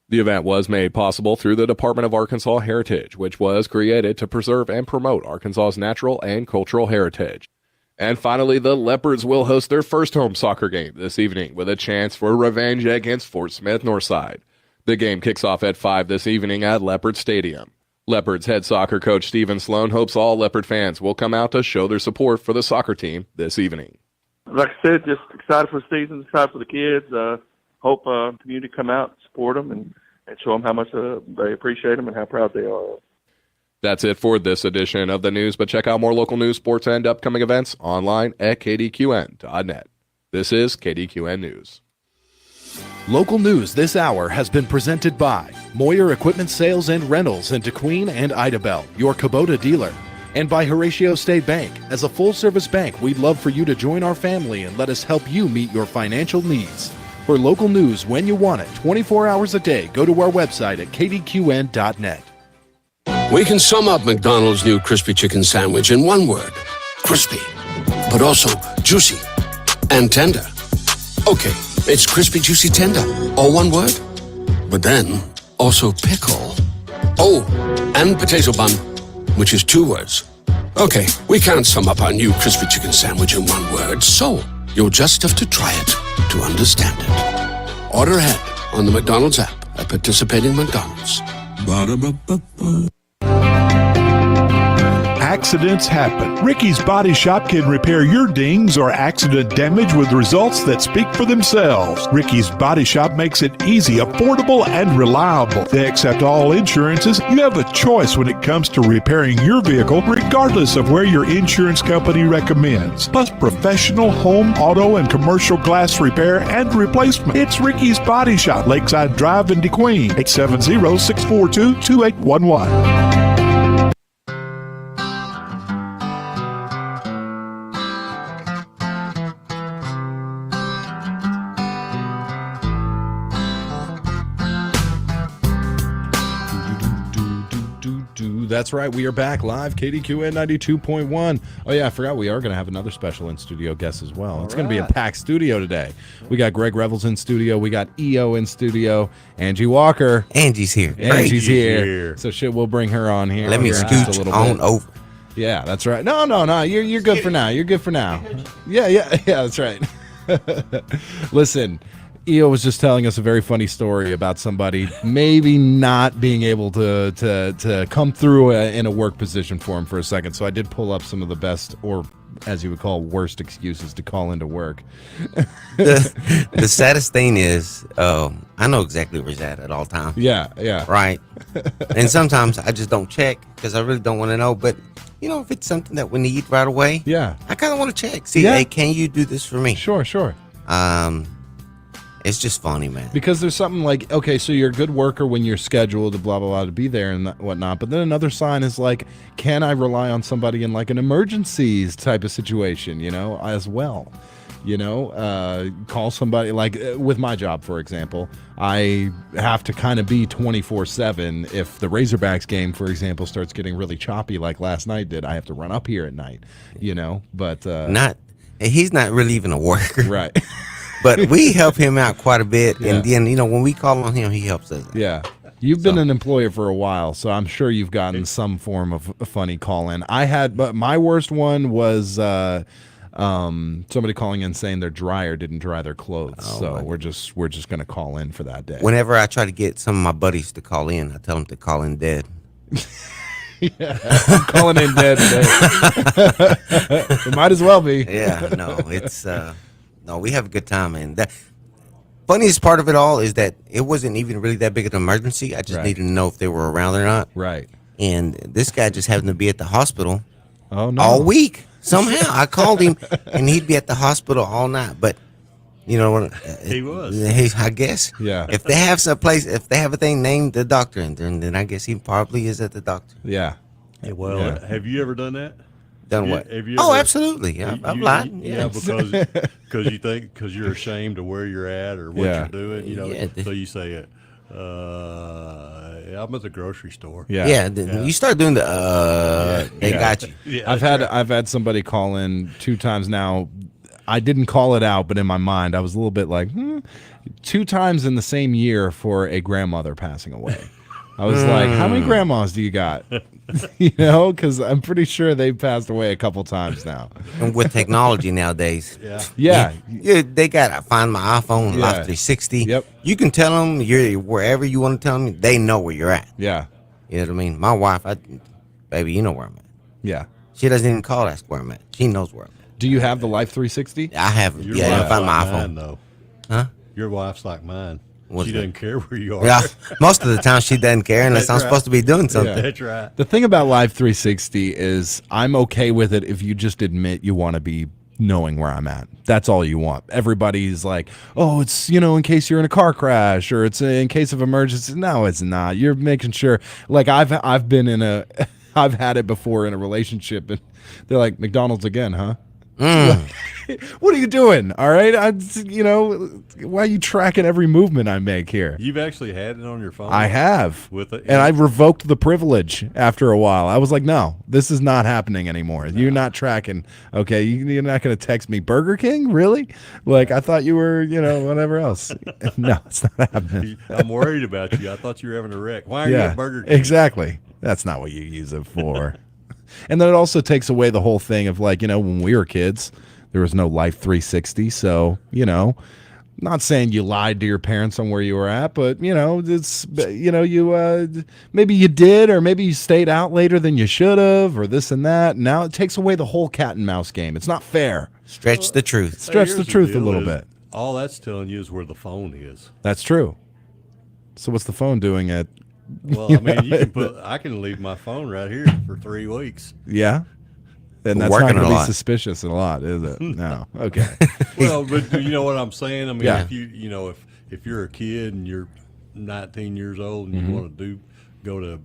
The event was made possible through the Department of Arkansas Heritage, which was created to preserve and promote Arkansas's natural and cultural heritage. And finally, the Leopards will host their first home soccer game this evening with a chance for revenge against Fort Smith Northside. The game kicks off at 5 this evening at Leopard Stadium. Leopards head soccer coach Stephen Sloan hopes all Leopard fans will come out to show their support for the soccer team this evening. Like I said, just excited for the season, excited for the kids. Hope the community come out and support them and show them how much they appreciate them and how proud they are. That's it for this edition of the news, but check out more local news, sports, and upcoming events online at kdqn.net. This is KDQN News. Local news this hour has been presented by Moyer Equipment Sales and Rentals in Kdqn and Idabel, your Kubota dealer, and by Horatio State Bank. As a full-service bank, we'd love for you to join our family and let us help you meet your financial needs. For local news when you want it, 24 hours a day, go to our website at kdqn.net. We can sum up McDonald's new crispy chicken sandwich in one word: crispy, but also juicy and tender. Okay. It's crispy, juicy, tender, all one word. But then, also pickle. Oh, and potato bun, which is two words. Okay, we can't sum up our new crispy chicken sandwich in one word, so you'll just have to try it to understand it. Order ahead on the McDonald's app at participating McDonald's. Ba-da-ba-ba-ba. accidents happen. Ricky's Body Shop can repair your dings or accident damage with results that speak for themselves. Ricky's Body Shop makes it easy, affordable, and reliable. They accept all insurances. You have a choice when it comes to repairing your vehicle, regardless of where your insurance company recommends. Plus professional home, auto, and commercial glass repair and replacement. It's Ricky's Body Shop, Lakeside Drive in DeQueen, 870-642-2811. That's right. We are back live, KDQN 92.1. Oh, yeah, I forgot we are going to have another special in-studio guest as well. It's going to be a packed studio today. We got Greg Revels in studio. We got EO in studio. Angie Walker. Angie's here. Angie's here. So, we'll bring her on here. Let me scooch on over. Yeah, that's right. No. You're good for now. You're good for now. Yeah, that's right. Listen. EO was just telling us a very funny story about somebody maybe not being able to come through in a work position for him for a second. So I did pull up some of the best, or as you would call, worst excuses to call into work. The saddest thing is, I know exactly where he's at all times. Yeah. Right. And sometimes I just don't check because I really don't want to know. But, if it's something that we need right away, I kind of want to check. See, hey, can you do this for me? Sure. It's just funny, man. Because there's something like, okay, so you're a good worker when you're scheduled to blah, blah, blah, to be there and whatnot. But then another sign is like, can I rely on somebody in like an emergencies type of situation, as well? Call somebody, like with my job, for example, I have to kind of be 24/7. If the Razorbacks game, for example, starts getting really choppy like last night did, I have to run up here at night, but he's not really even a worker. Right. But we help him out quite a bit. Yeah. And then, when we call on him, he helps us out. Yeah. You've been an employer for a while, so I'm sure you've gotten some form of a funny call-in. But my worst one was somebody calling in saying their dryer didn't dry their clothes. So we're just going to call in for that day. Whenever I try to get some of my buddies to call in, I tell them to call in dead. Yeah, I'm calling in dead today. It might as well be. Yeah, no, it's... No, we have a good time, man. The funniest part of it all is that it wasn't even really that big of an emergency. I just needed to know if they were around or not. Right. And this guy just happened to be at the hospital all week. Somehow I called him, and he'd be at the hospital all night. But he was. I guess. Yeah. If they have if they have a thing named the doctor, then I guess he probably is at the doctor. Yeah. Hey, well, have you ever done that? Done what? Oh, absolutely. Yeah, I've lied. Yeah, because you're ashamed of where you're at or what you're doing. So you say, I'm at the grocery store. Yeah. You start doing they got you. Yeah, I've had somebody call in 2 times now. I didn't call it out, but in my mind, I was a little bit like, 2 times in the same year for a grandmother passing away. I was like, how many grandmas do you got? Because I'm pretty sure they've passed away a couple times now. And with technology nowadays. Yeah. They got to find my iPhone, Life 360. Yep. You can tell them you're wherever you want to tell them, they know where you're at. Yeah. You know what I mean? My wife, baby, you know where I'm at. Yeah. She doesn't even call to ask where I'm at. She knows where I'm at. Do you have the Life 360? I have. Your I find my like iPhone. Mine, though. Huh? Your wife's like mine. What's she that? doesn't care where you are. Yeah, most of the time she doesn't care unless I'm supposed to be doing something. Yeah. That's right. The thing about Live 360 is I'm okay with it if you just admit you want to be knowing where I'm at. That's all you want. Everybody's like, oh, it's, in case you're in a car crash or it's in case of emergency. No, it's not. You're making sure. Like I've been I've had it before in a relationship and they're like, McDonald's again, huh? What are you doing? All right, why are you tracking every movement I make here? You've actually had it on your phone. I have, with it, and I revoked the privilege after a while. I was like, no, this is not happening anymore. No. You're not tracking. Okay, you're not going to text me Burger King, really? Like I thought you were, whatever else. No, it's not happening. I'm worried about you. I thought you were having a wreck. Why are you at Burger King? Exactly. That's not what you use it for. And then it also takes away the whole thing of like, when we were kids, there was no Life 360. So, Not saying you lied to your parents on where you were at, but it's you maybe you did, or maybe you stayed out later than you should have, or this and that. Now it takes away the whole cat and mouse game. It's not fair. Stretch the truth. Stretch the Here's truth a deal little is, bit. All that's telling you is where the phone is. That's true. So what's the phone doing at? Well, I mean, I can leave my phone right here for 3 weeks. Yeah. And that's Working not going a to be lot. suspicious a lot, is it? No. Okay. Well, but you know what I'm saying? I mean, Yeah. if you're a kid and you're 19 years old and you want to go to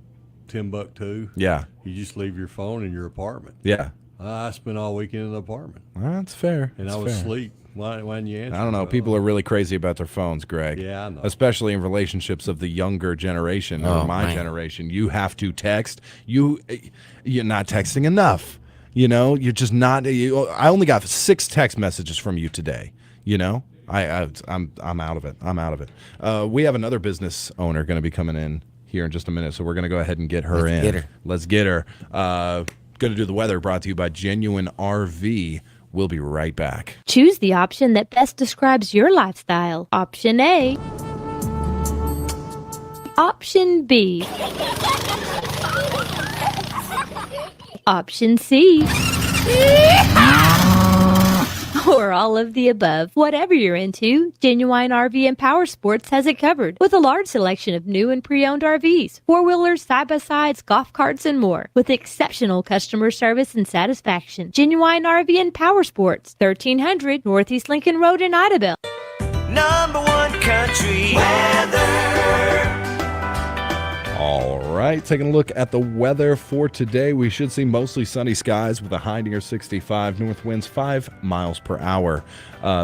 Timbuktu, Yeah. you just leave your phone in your apartment. Yeah. I spent all weekend in the apartment, Well, that's fair. and That's I was fair. asleep. Why didn't you answer? I don't know. People are really crazy about their phones, Greg. Yeah, I know. Especially in relationships of the younger generation or Oh, my man. generation. You have to text. You're not texting enough. You're just not. I only got 6 text messages from you today. I'm out of it. I'm out of it. We have another business owner going to be coming in here in just a minute, so we're going to go ahead and get her in. Get her. Let's get her. Going to do the weather, brought to you by Genuine RV. We'll be right back. Choose the option that best describes your lifestyle. Option A. Option B. Option C. Or all of the above. Whatever you're into, Genuine RV and Power Sports has it covered with a large selection of new and pre-owned RVs, four-wheelers, side-by-sides, golf carts, and more. With exceptional customer service and satisfaction, Genuine RV and Power Sports, 1300 Northeast Lincoln Road in Idabel. Number one country weather. All right, taking a look at the weather for today. We should see mostly sunny skies with a high near 65, north winds 5 miles per hour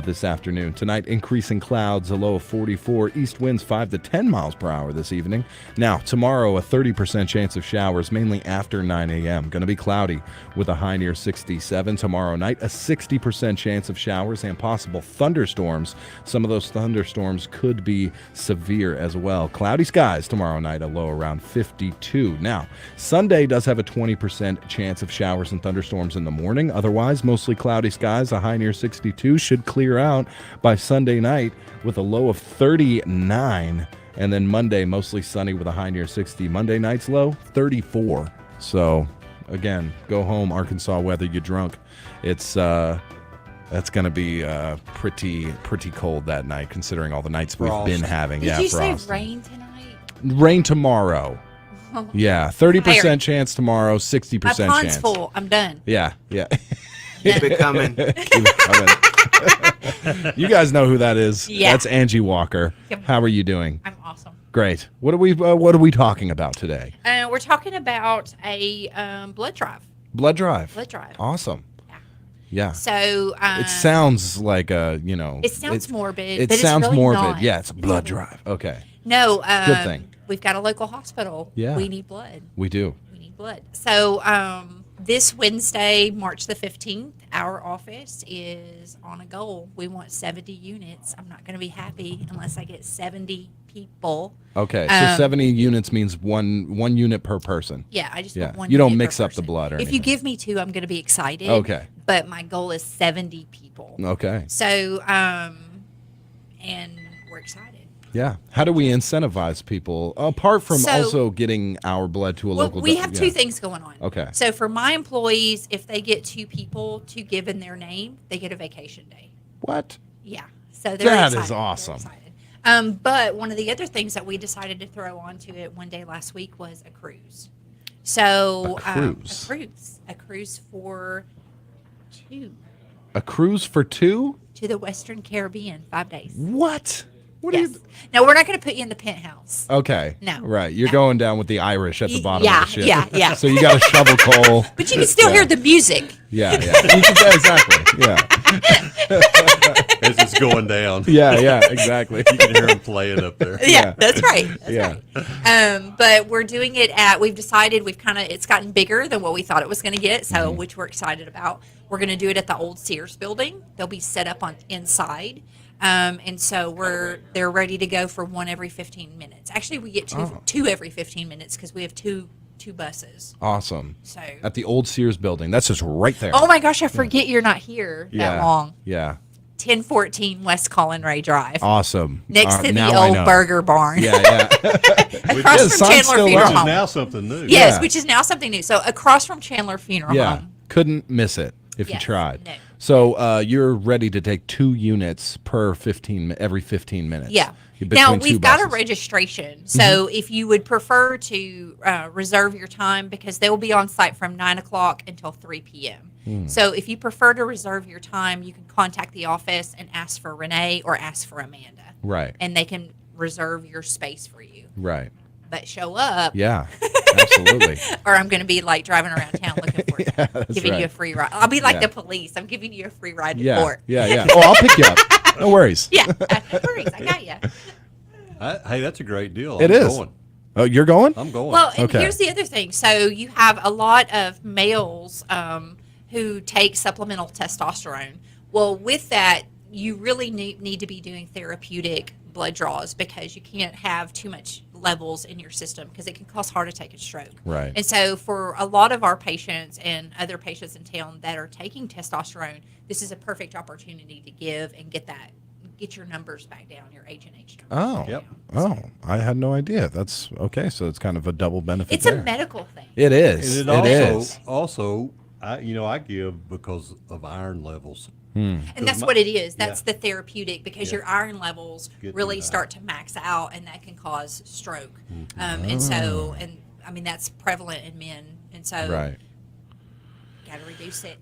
this afternoon. Tonight, increasing clouds, a low of 44, east winds 5 to 10 miles per hour this evening. Now, tomorrow, a 30% chance of showers, mainly after 9 a.m. Going to be cloudy with a high near 67. Tomorrow night, a 60% chance of showers and possible thunderstorms. Some of those thunderstorms could be severe as well. Cloudy skies tomorrow night, a low around 52. Now, Sunday does have a 20% chance of showers and thunderstorms in the morning. Otherwise, mostly cloudy skies, a high near 62. Should clear out by Sunday night with a low of 39. And then Monday, mostly sunny with a high near 60. Monday night's low, 34. So, again, go home, Arkansas weather, you drunk. It's that's going to be pretty cold that night, considering all the nights we've been having. Did you say frost. rain tonight? Rain tomorrow. Yeah, 30% chance tomorrow, 60% My pond's chance. full. I'm done. Yeah. Keep it coming. Keep it coming. You guys know who that is. Yeah. That's Angie Walker. Yep. How are you doing? I'm awesome. Great. What are we talking about today? We're talking about a blood drive. Blood drive. Blood drive. Awesome. Yeah. So It sounds like it sounds morbid. It but sounds it's really morbid. not. Yeah, it's a blood drive. Okay. No. Good thing. We've got a local hospital. Yeah. We need blood. We do. We need blood. So this Wednesday, March the 15th, our office is on a goal. We want 70 units. I'm not going to be happy unless I get 70 people. Okay. So 70 units means one unit per person. Yeah, I just want one You don't unit per mix up the person. blood or If anything. you give me 2, I'm going to be excited. Okay. But my goal is 70 people. Okay. So, and we're excited. Yeah. How do we incentivize people apart from So- also getting our blood to a Well, local? we have 2 things going on. Okay. So for my employees, if they get 2 people to give in their name, they get a vacation day. What? Yeah. So they're That excited. is awesome. But one of the other things that we decided to throw onto it one day last week was a cruise. So a cruise for 2 A cruise for 2? to the Western Caribbean, 5 days. What? What yes. No, we're not going to put you in the penthouse. Okay. No. Right. You're going down with the Irish at the bottom yeah, of the ship. yeah. So you got to shovel coal. But you can still hear the music. Yeah. Exactly. Yeah. As it's going down. Yeah, exactly. You can hear them playing up there. Yeah, that's right. Yeah. But we're doing it we've decided it's gotten bigger than what we thought it was going to get, so which we're excited about. We're going to do it at the old Sears building. They'll be set up on inside. And so they're ready to go for 1 every 15 minutes. Actually, we get two every 15 minutes because we have two buses. Awesome. So at the old Sears building. That's just right there. Oh my gosh, I forget you're not here that long. Yeah. 1014 West Colin Ray Drive. Awesome. Next to the now I old know. Burger Barn. Yeah, yeah. Across from Chandler Funeral Which is Home. now something new. Yes, Yeah. which is now something new. So across from Chandler Funeral Yeah. Home. Couldn't miss it if you Yes. tried. No. So you're ready to take 2 units per every 15 minutes. Yeah. Between Now, 2 we've got a buses. registration. So if you would prefer to reserve your time, because they will be on site from 9 o'clock until 3 p.m. So if you prefer to reserve your time, you can contact the office and ask for Renee or ask for Amanda. Right. And they can reserve your space for you. Right. But show up. Yeah. Absolutely. Or I'm going to be like driving around town looking for you, that's giving you right. a free ride. I'll be like Yeah. the police. I'm giving you a free ride to Yeah. court. Yeah. Yeah. Oh, I'll pick you up. No worries. Yeah, no worries. I got you. Hey, that's a great deal. It I'm is. Going. Oh, you're going? I'm going. Well, and Okay. here's the other thing. So you have a lot of males who take supplemental testosterone. Well, with that, you really need to be doing therapeutic blood draws, because you can't have too much levels in your system, because it can cause heart attack and stroke. Right. And so for a lot of our patients and other patients in town that are taking testosterone, this is a perfect opportunity to give and get your numbers back down, your H&H numbers. Oh. Yep. Oh, I had no idea. That's okay. So it's kind of a double benefit. It's there. a medical thing. It is. And It it is. also, I give because of iron levels. And that's what it is. That's Yeah. the therapeutic, because Yeah. your iron levels Get really through that. start to max out, and that can cause stroke. Mm-hmm. And so, I mean, that's prevalent in men. And so, Right. got to reduce it.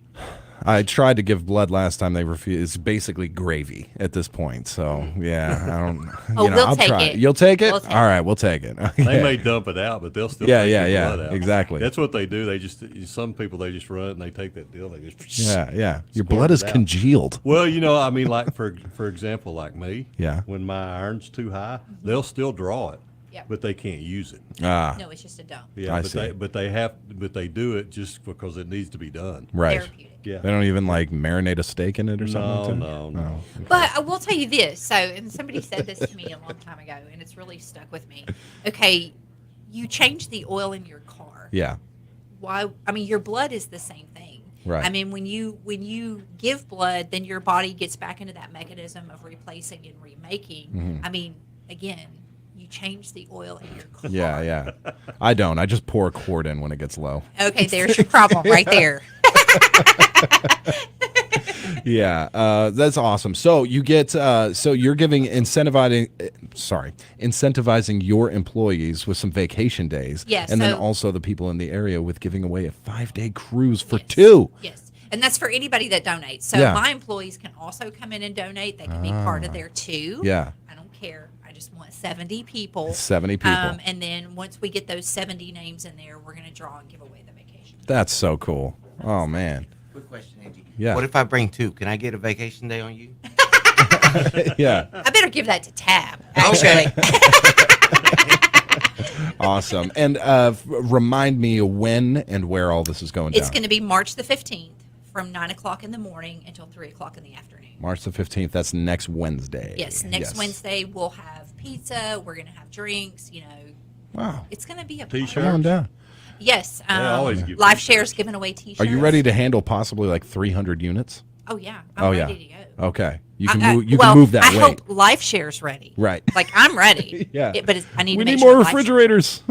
I tried to give blood last time. They refused. It's basically gravy at this point. So yeah, I don't. Oh, you know, we'll I'll take try it. You'll take it. We'll take All right, we'll take it. They may dump it out, but they'll still Yeah, take yeah, your yeah. blood out. Exactly. That's what they do. They just some people they just run it and they take that deal. They just Yeah, yeah. Your squirt blood it is out. congealed. Well, I mean, like for example, like me. Yeah. When my iron's too high, they'll still draw it, Yep. but they can't use it. Ah, No, it's just a dump. Yeah, I but see. they do it just because it needs to be done. right. Therapeutic. Yeah. They don't even like marinate a steak in it or something. No, like that? no. Oh. But I will tell you this. So, and somebody said this to me a long time ago, and it's really stuck with me. Okay, you change the oil in your car. Yeah. Why? I mean, your blood is the same thing. Right. I mean, when you give blood, then your body gets back into that mechanism of replacing and remaking. Mhm. I mean, again, you change the oil in your car. Yeah, yeah. I don't. I just pour a quart in when it gets low. Okay, there's your problem right there. Yeah, that's awesome. So you get, so you're giving incentivizing your employees with some vacation days. Yes, and then so- also the people in the area with giving away a 5-day cruise for 2. Yes. And that's for anybody that donates. So Yeah. my employees can also come in and donate. They can be part of there too. Yeah. I don't care. I just want 70 people. 70 people. And then once we get those 70 names in there, we're going to draw and give away the vacation. That's so cool. Oh man. Quick question, Angie. Yeah. What if I bring 2? Can I get a vacation day on you? Yeah. I better give that to Tab, actually. Awesome. And remind me when and where all this is going It's down. going to be March the 15th from 9 o'clock in the morning until 3 o'clock in the afternoon. March the 15th. That's next Wednesday. Yes, next Wednesday we'll have pizza. We're going to have drinks. Wow. It's going to be a T-shirts? Come on down. Yes. They always give Life Share's giving away T-shirts. Are you ready to handle possibly like 300 units? Oh yeah, I'm ready to go. Okay. You can I- move. You well, can move that I weight. hope Life Share's ready. Right. Like I'm ready. Yeah. But I need We to need make more sure Life Share- refrigerators.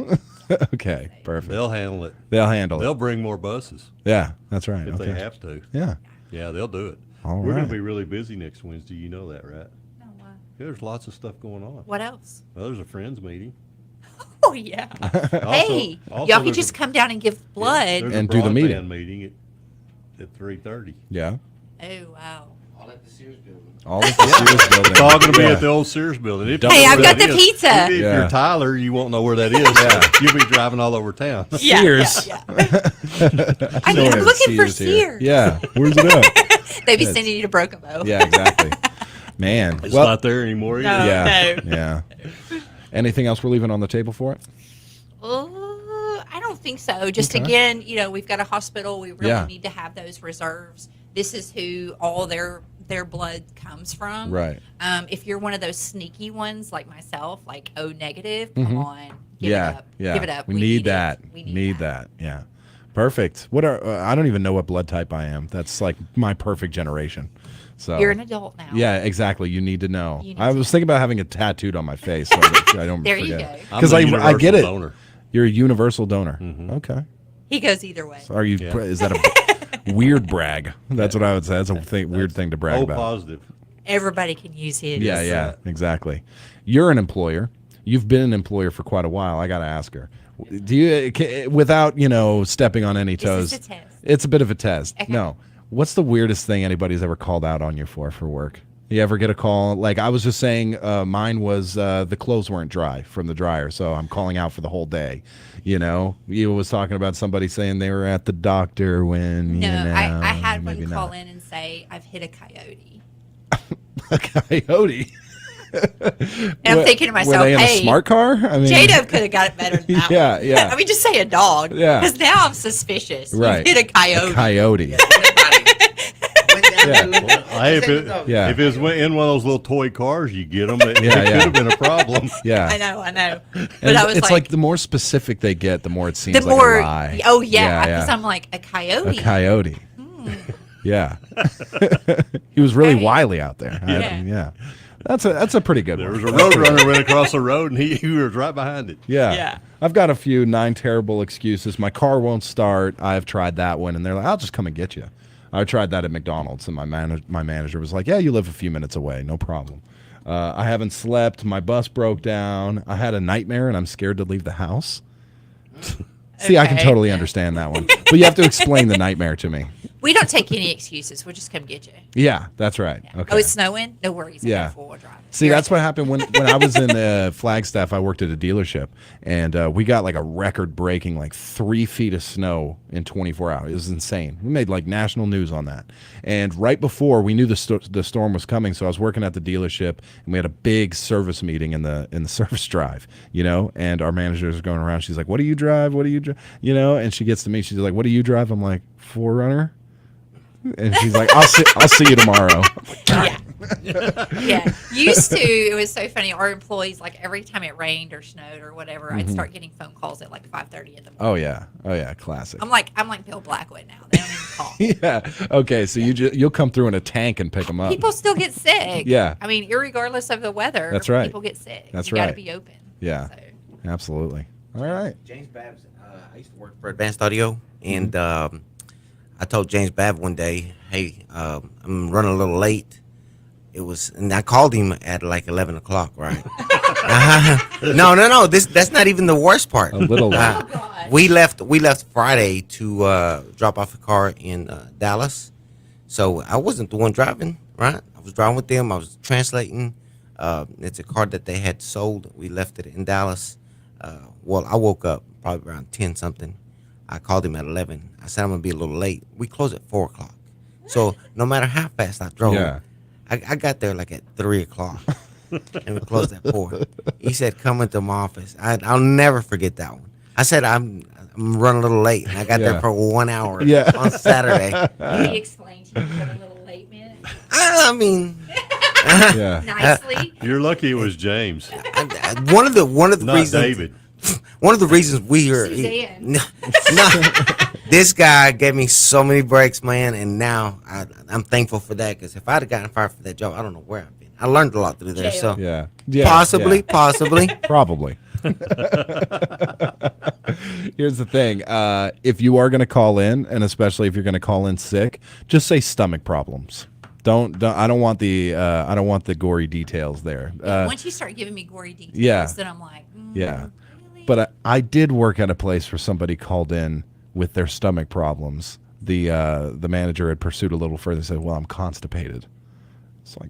Okay. Perfect. They'll handle it. They'll handle They'll it. bring more buses Yeah. That's right. if Okay. they have to. Yeah. Yeah, they'll do it. All We're going right. to be really busy next Wednesday. You know that, right? No, why? There's lots of stuff going on. What else? Well, there's a friends meeting. Oh yeah. Hey, y'all can there's just a- come down and give blood. There's And a do the broadband meeting. meeting at 3:30. Yeah. Oh wow. All at the Sears building. All of the Sears building. It's all going to be Yeah. at the old Sears building. If you Hey, know I've where got that the is. pizza. If Yeah. you're Tyler, you won't know where that is. Yeah. You'll be driving all over town. Yeah, Sears. yeah, I'm I'm looking for Sears. Yeah. Where's it at? They be Yes. sending you to Broken Bow. Yeah. Exactly. Man. It's well, not there anymore. No. either. yeah. Yeah. Anything else we're leaving on the table for it? I don't think so. Just Okay. again, we've got a hospital. We really Yeah. need to have those reserves. This is who all their blood comes from. Right. If you're one of those sneaky ones like myself, like O negative, Mhm. come on, give Yeah. it up. Yeah. Give it up. We need it. that. We Need that. Yeah. Perfect. What are I don't even know what blood type I am. That's like my perfect generation. So You're an adult now. Yeah, exactly. You need to know. You need I was thinking about having it tattooed on my face. So I don't There you forget. go. Because I get it. Donor. You're a universal donor. Okay. He goes either way. So are you? Is that a weird brag? That's what I would say. That's a weird thing to brag about. Positive. Everybody can use his. Yeah, exactly. You're an employer. You've been an employer for quite a while. I got to ask her. Do you, without stepping on any toes? Is this a test? It's a bit of a test. Okay. No. What's the weirdest thing anybody's ever called out on you for work? You ever get a call? Like I was just saying, mine was the clothes weren't dry from the dryer, so I'm calling out for the whole day. You was talking about somebody saying they were at the doctor when. No, I had maybe one not. call in and say, I've hit a coyote. A coyote. And I'm thinking to myself, were they in hey, a smart car? I mean, J-Dub could have got it better than that. Yeah, one. yeah. I mean, just say a dog. Yeah. Because now I'm suspicious. Right. You hit a coyote. A coyote. Hey, if it was in one of those little toy cars you get them, it could have been a problem. Yeah. I know. But And I was it's like, the more specific they get, the more it seems the like more, a lie. oh yeah, because I'm like, a coyote. A coyote. Yeah. He was really wily out there. Yeah. That's a pretty good There one. was a road runner went across the road, and he was right behind it. Yeah. I've got a few 9 terrible excuses. My car won't start. I've tried that one, and they're like, I'll just come and get you. I tried that at McDonald's, and my manager was like, yeah, you live a few minutes away. No problem. I haven't slept. My bus broke down. I had a nightmare, and I'm scared to leave the house. See, I can totally understand that one. But you have to explain the nightmare to me. We don't take any excuses. We'll just come get you. Yeah, that's right. Okay. Oh, it's snowing? No worries. I Yeah. got four-wheel drive. See, that's what happened when I was in Flagstaff. I worked at a dealership, and we got like a record-breaking 3 feet of snow in 24 hours. It was insane. We made like national news on that. And right before we knew the storm was coming, so I was working at the dealership, and we had a big service meeting in the service drive, And our manager was going around. She's like, "What do you drive? What do you drive?" And she gets to me. She's like, "What do you drive?" I'm like, "4Runner." And she's like, I'll see you tomorrow. Yeah. Used to, it was so funny. Our employees, like every time it rained or snowed or whatever, I'd start getting phone calls at like 5:30 in the morning. Oh yeah, classic. I'm like Bill Blackwood now. They don't even call. Yeah. Okay, so you'll come through in a tank and pick them up. People still get sick. Yeah. I mean, irregardless of the weather, That's right. people get sick. That's you got to right. be open. Yeah. Absolutely. All right. James Babbs, I used to work for Advanced Audio, and I told James Babb one day, "Hey, I'm running a little late." And I called him at like 11 o'clock, right? No. That's not even the worst part. A little late. We left Friday to drop off a car in Dallas, so I wasn't the one driving, right? I was driving with them. I was translating. It's a car that they had sold. We left it in Dallas. Well, I woke up probably around 10 something. I called him at 11. I said, I'm going to be a little late. We close at 4 o'clock. So no matter how fast I drove, I got there like at 3 o'clock. And we closed at 4. He said, come into my office. I'll never forget that one. I said, I'm running a little late. And I got there for 1 hour on Saturday. Did he explain to you what a little late meant? I mean... Nicely. You're lucky it was James. One of the Not reasons... David. One of the reasons we are... This guy gave me so many breaks, man, and now I'm thankful for that, because if I'd have gotten fired for that job, I don't know where I've been. I learned a lot through there, so possibly. Probably. Here's the thing: if you are going to call in, and especially if you're going to call in sick, just say stomach problems. Don't. I don't want the gory details there. Once you start giving me gory details, then I'm like, yeah. But I did work at a place where somebody called in with their stomach problems. The manager had pursued a little further and said, "Well, I'm constipated." It's like,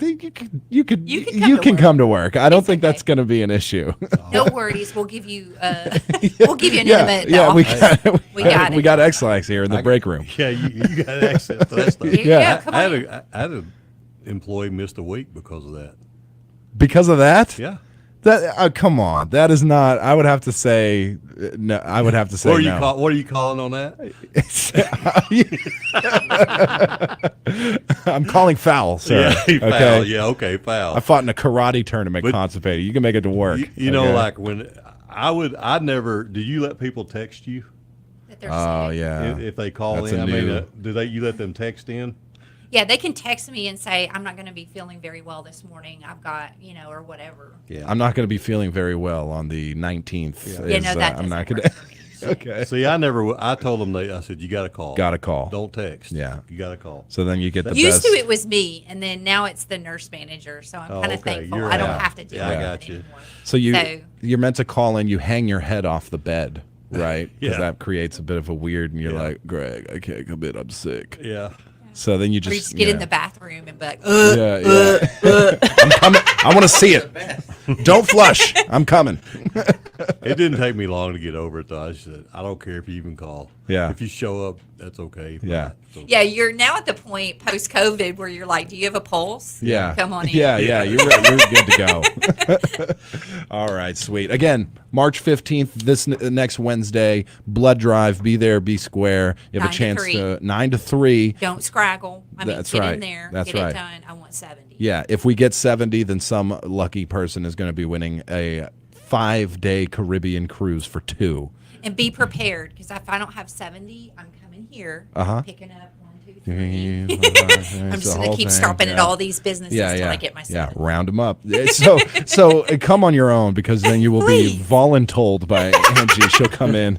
you can come to work. I don't think that's going to be an issue. No worries. We'll give you an intimate. Yeah, we got it. we got X-Lax here in the break room. Yeah, you got access to that stuff. Yeah, come I on. had an employee missed a week because of that. Because of that? Yeah. That come on. That is not. I would have to say no. I would have to say no. What are you calling on that? I'm calling foul, sir. Yeah, foul. Okay. Yeah, okay, foul. I fought in a karate tournament, constipated. You can make it to work. You know, like when I'd never. Did you let people text you? that they're Oh sick. yeah. If they call That's in, a I mean, new- you let them text in? Yeah, they can text me and say, I'm not going to be feeling very well this morning. I've got, or whatever. Yeah. I'm not going to be feeling very well on the 19th. Yeah, no, that I'm not doesn't going work to. Okay. See, I told them, I said, you got to call. Got to call. Don't text. Yeah. You got to call. So then you get the Used best. to it was me, and then now it's the nurse manager. So I'm kind of thankful I don't have to deal with I it got you. anymore. So you're meant to call in. You hang your head off the bed, right? Because Yeah. that creates a bit of a weird. And you're like, Greg, I can't come in. I'm sick. Yeah. So then you Or just you just get in the bathroom and be like, I'm coming. I want to see it. Don't flush. I'm coming. It didn't take me long to get over it, though. I said, I don't care if you even call. Yeah. If you show up, that's okay. Yeah. Yeah, you're now at the point post-COVID where you're like, do you have a pulse? Yeah. Come on in. Yeah. You're good to go. All right, sweet. Again, March 15th, this next Wednesday, blood drive. Be there, be square. You have 9 a to chance 3. to 9 to 3. Don't scraggle. I mean, That's get right. in there, That's get right. it done. I want 70. Yeah, if we get 70, then some lucky person is going to be winning a 5-day Caribbean cruise for 2. And be prepared, because if I don't have 70, I'm coming here, picking up 1, 2, 3. I'm just going to keep stopping at all these businesses until I get my 70. Yeah, round them up. So come on your own, because then you will be voluntold by Angie. She'll come in,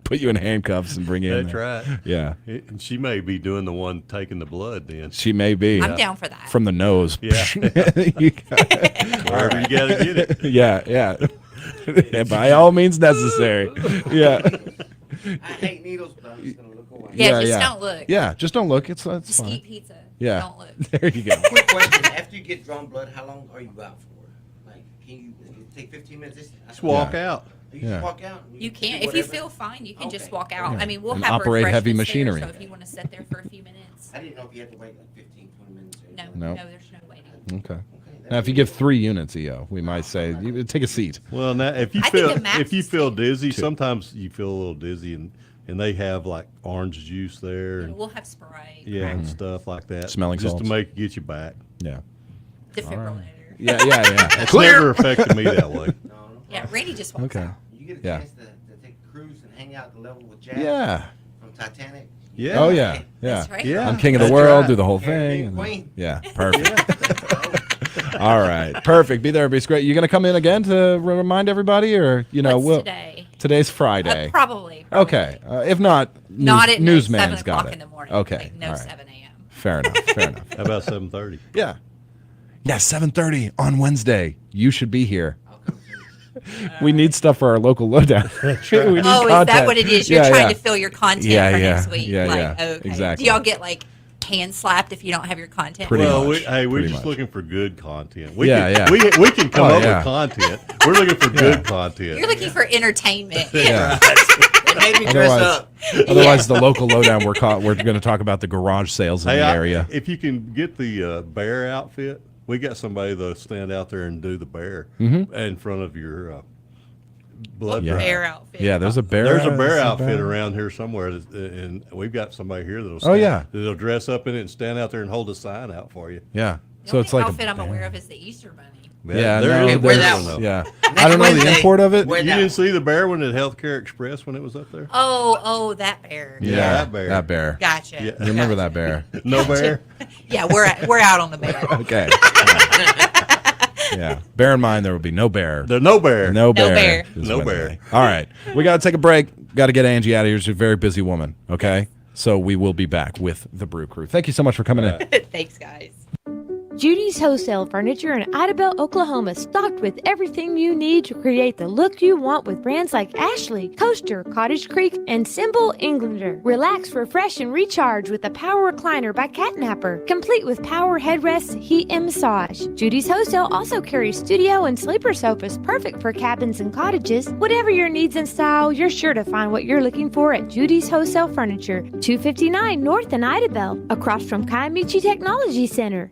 put you in handcuffs, and bring you in. That's there. right. Yeah. And she may be doing the one taking the blood then. She may be. I'm down for that. From the nose. Yeah. Wherever you got to get it. Yeah. And by all means necessary. Yeah. I hate needles, but I'm just going to look away. Yeah, just don't look. Yeah, just don't look. It's Just fine. eat pizza. Yeah. Don't look. There you go. Quick question. After you get drawn blood, how long are you out for? Like, can you take 15 minutes? Just walk out. You Yeah. just walk out? And You can. do If you whatever? feel fine, you can just Okay. walk out. Yeah. I mean, we'll And have operate heavy refreshments there, machinery. so if you want to sit there for a few minutes. I didn't know if you had to wait like 15, 20 minutes. Or No, anything. No. no, there's no waiting. Okay. Now, if you give 3 units, EO, we might say, you take a seat. Well, now if you I think feel the max if you is feel dizzy, sometimes you feel a little dizzy, and they have like orange juice there, and We'll have Sprite. and stuff like that. Smelling just salts. to get you back. Yeah. Defibrillator. Yeah. It's never affected me that way. Yeah, Randy just walks Okay. out. You get a Yeah. chance to take a cruise and hang out at the level with Jack Yeah. from Titanic. Yeah. Oh, yeah. Yeah. That's right. Yeah. I'm king of the That's world, right. do the whole Caribbean thing. and then- Queen. Yeah. Perfect. All right. Perfect. Be there, be great. You going to come in again to remind everybody, or, What's today? Today's Friday. Probably. Okay. If not, Not at newsman's 7 got o'clock it. in the morning. Okay. Like, no All right. 7 a.m. Fair enough. Fair enough. How about 7:30? Yeah. Yeah, 7:30 on Wednesday. You should be here. We need stuff for our local lowdown. We need Oh, is that content. what it is? You're Yeah, trying yeah. to fill your content Yeah, for yeah. next week. Yeah, like, yeah. okay. Exactly. Do y'all get like hand slapped if you don't have your content? Pretty Well, much. we're Pretty just much. looking for good content. Yeah. We can come Oh, up yeah. with content. We're looking for good content. You're looking for entertainment. Yeah. Maybe dress up. Otherwise, the local lowdown, we're going to talk about the garage sales in Hey, the area. if you can get the bear outfit, we got somebody that'll stand out there and do the bear in front of your blood Yeah. drive. Bear outfit. Yeah, there's a bear. There's a bear there's outfit around here somewhere, and we've got somebody here that'll. Oh, Stand, yeah. that'll dress up in it and stand out there and hold a sign out for you. Yeah. The So only it's like outfit a I'm aware of is the Easter Bunny. Yeah, there no, is wear there's that one, one. though. Yeah. Next I don't know the Wednesday, import of it. wear You that didn't see the bear when at Healthcare Express when it was up there? Oh, that bear. Yeah, that bear. That bear. Gotcha. Yeah. You remember that bear? No bear? Yeah, we're out on the bear. Okay. Yeah. Bear in mind, there will be no bear. There's no bear. No bear. bear. this No Wednesday. bear. All right. We got to take a break. Got to get Angie out of here. She's a very busy woman. Okay. So we will be back with the Brew Crew. Thank you so much for coming in. Thanks, guys. Judy's Wholesale Furniture in Idabel, Oklahoma, stocked with everything you need to create the look you want with brands like Ashley, Coaster, Cottage Creek, and Symbol Englander. Relax, refresh, and recharge with the Power Recliner by Catnapper, complete with power headrests, heat, and massage. Judy's Wholesale also carries studio and sleeper sofas, perfect for cabins and cottages. Whatever your needs and style, you're sure to find what you're looking for at Judy's Wholesale Furniture, 259 North in Idabel, across from Kiamichi Technology Center.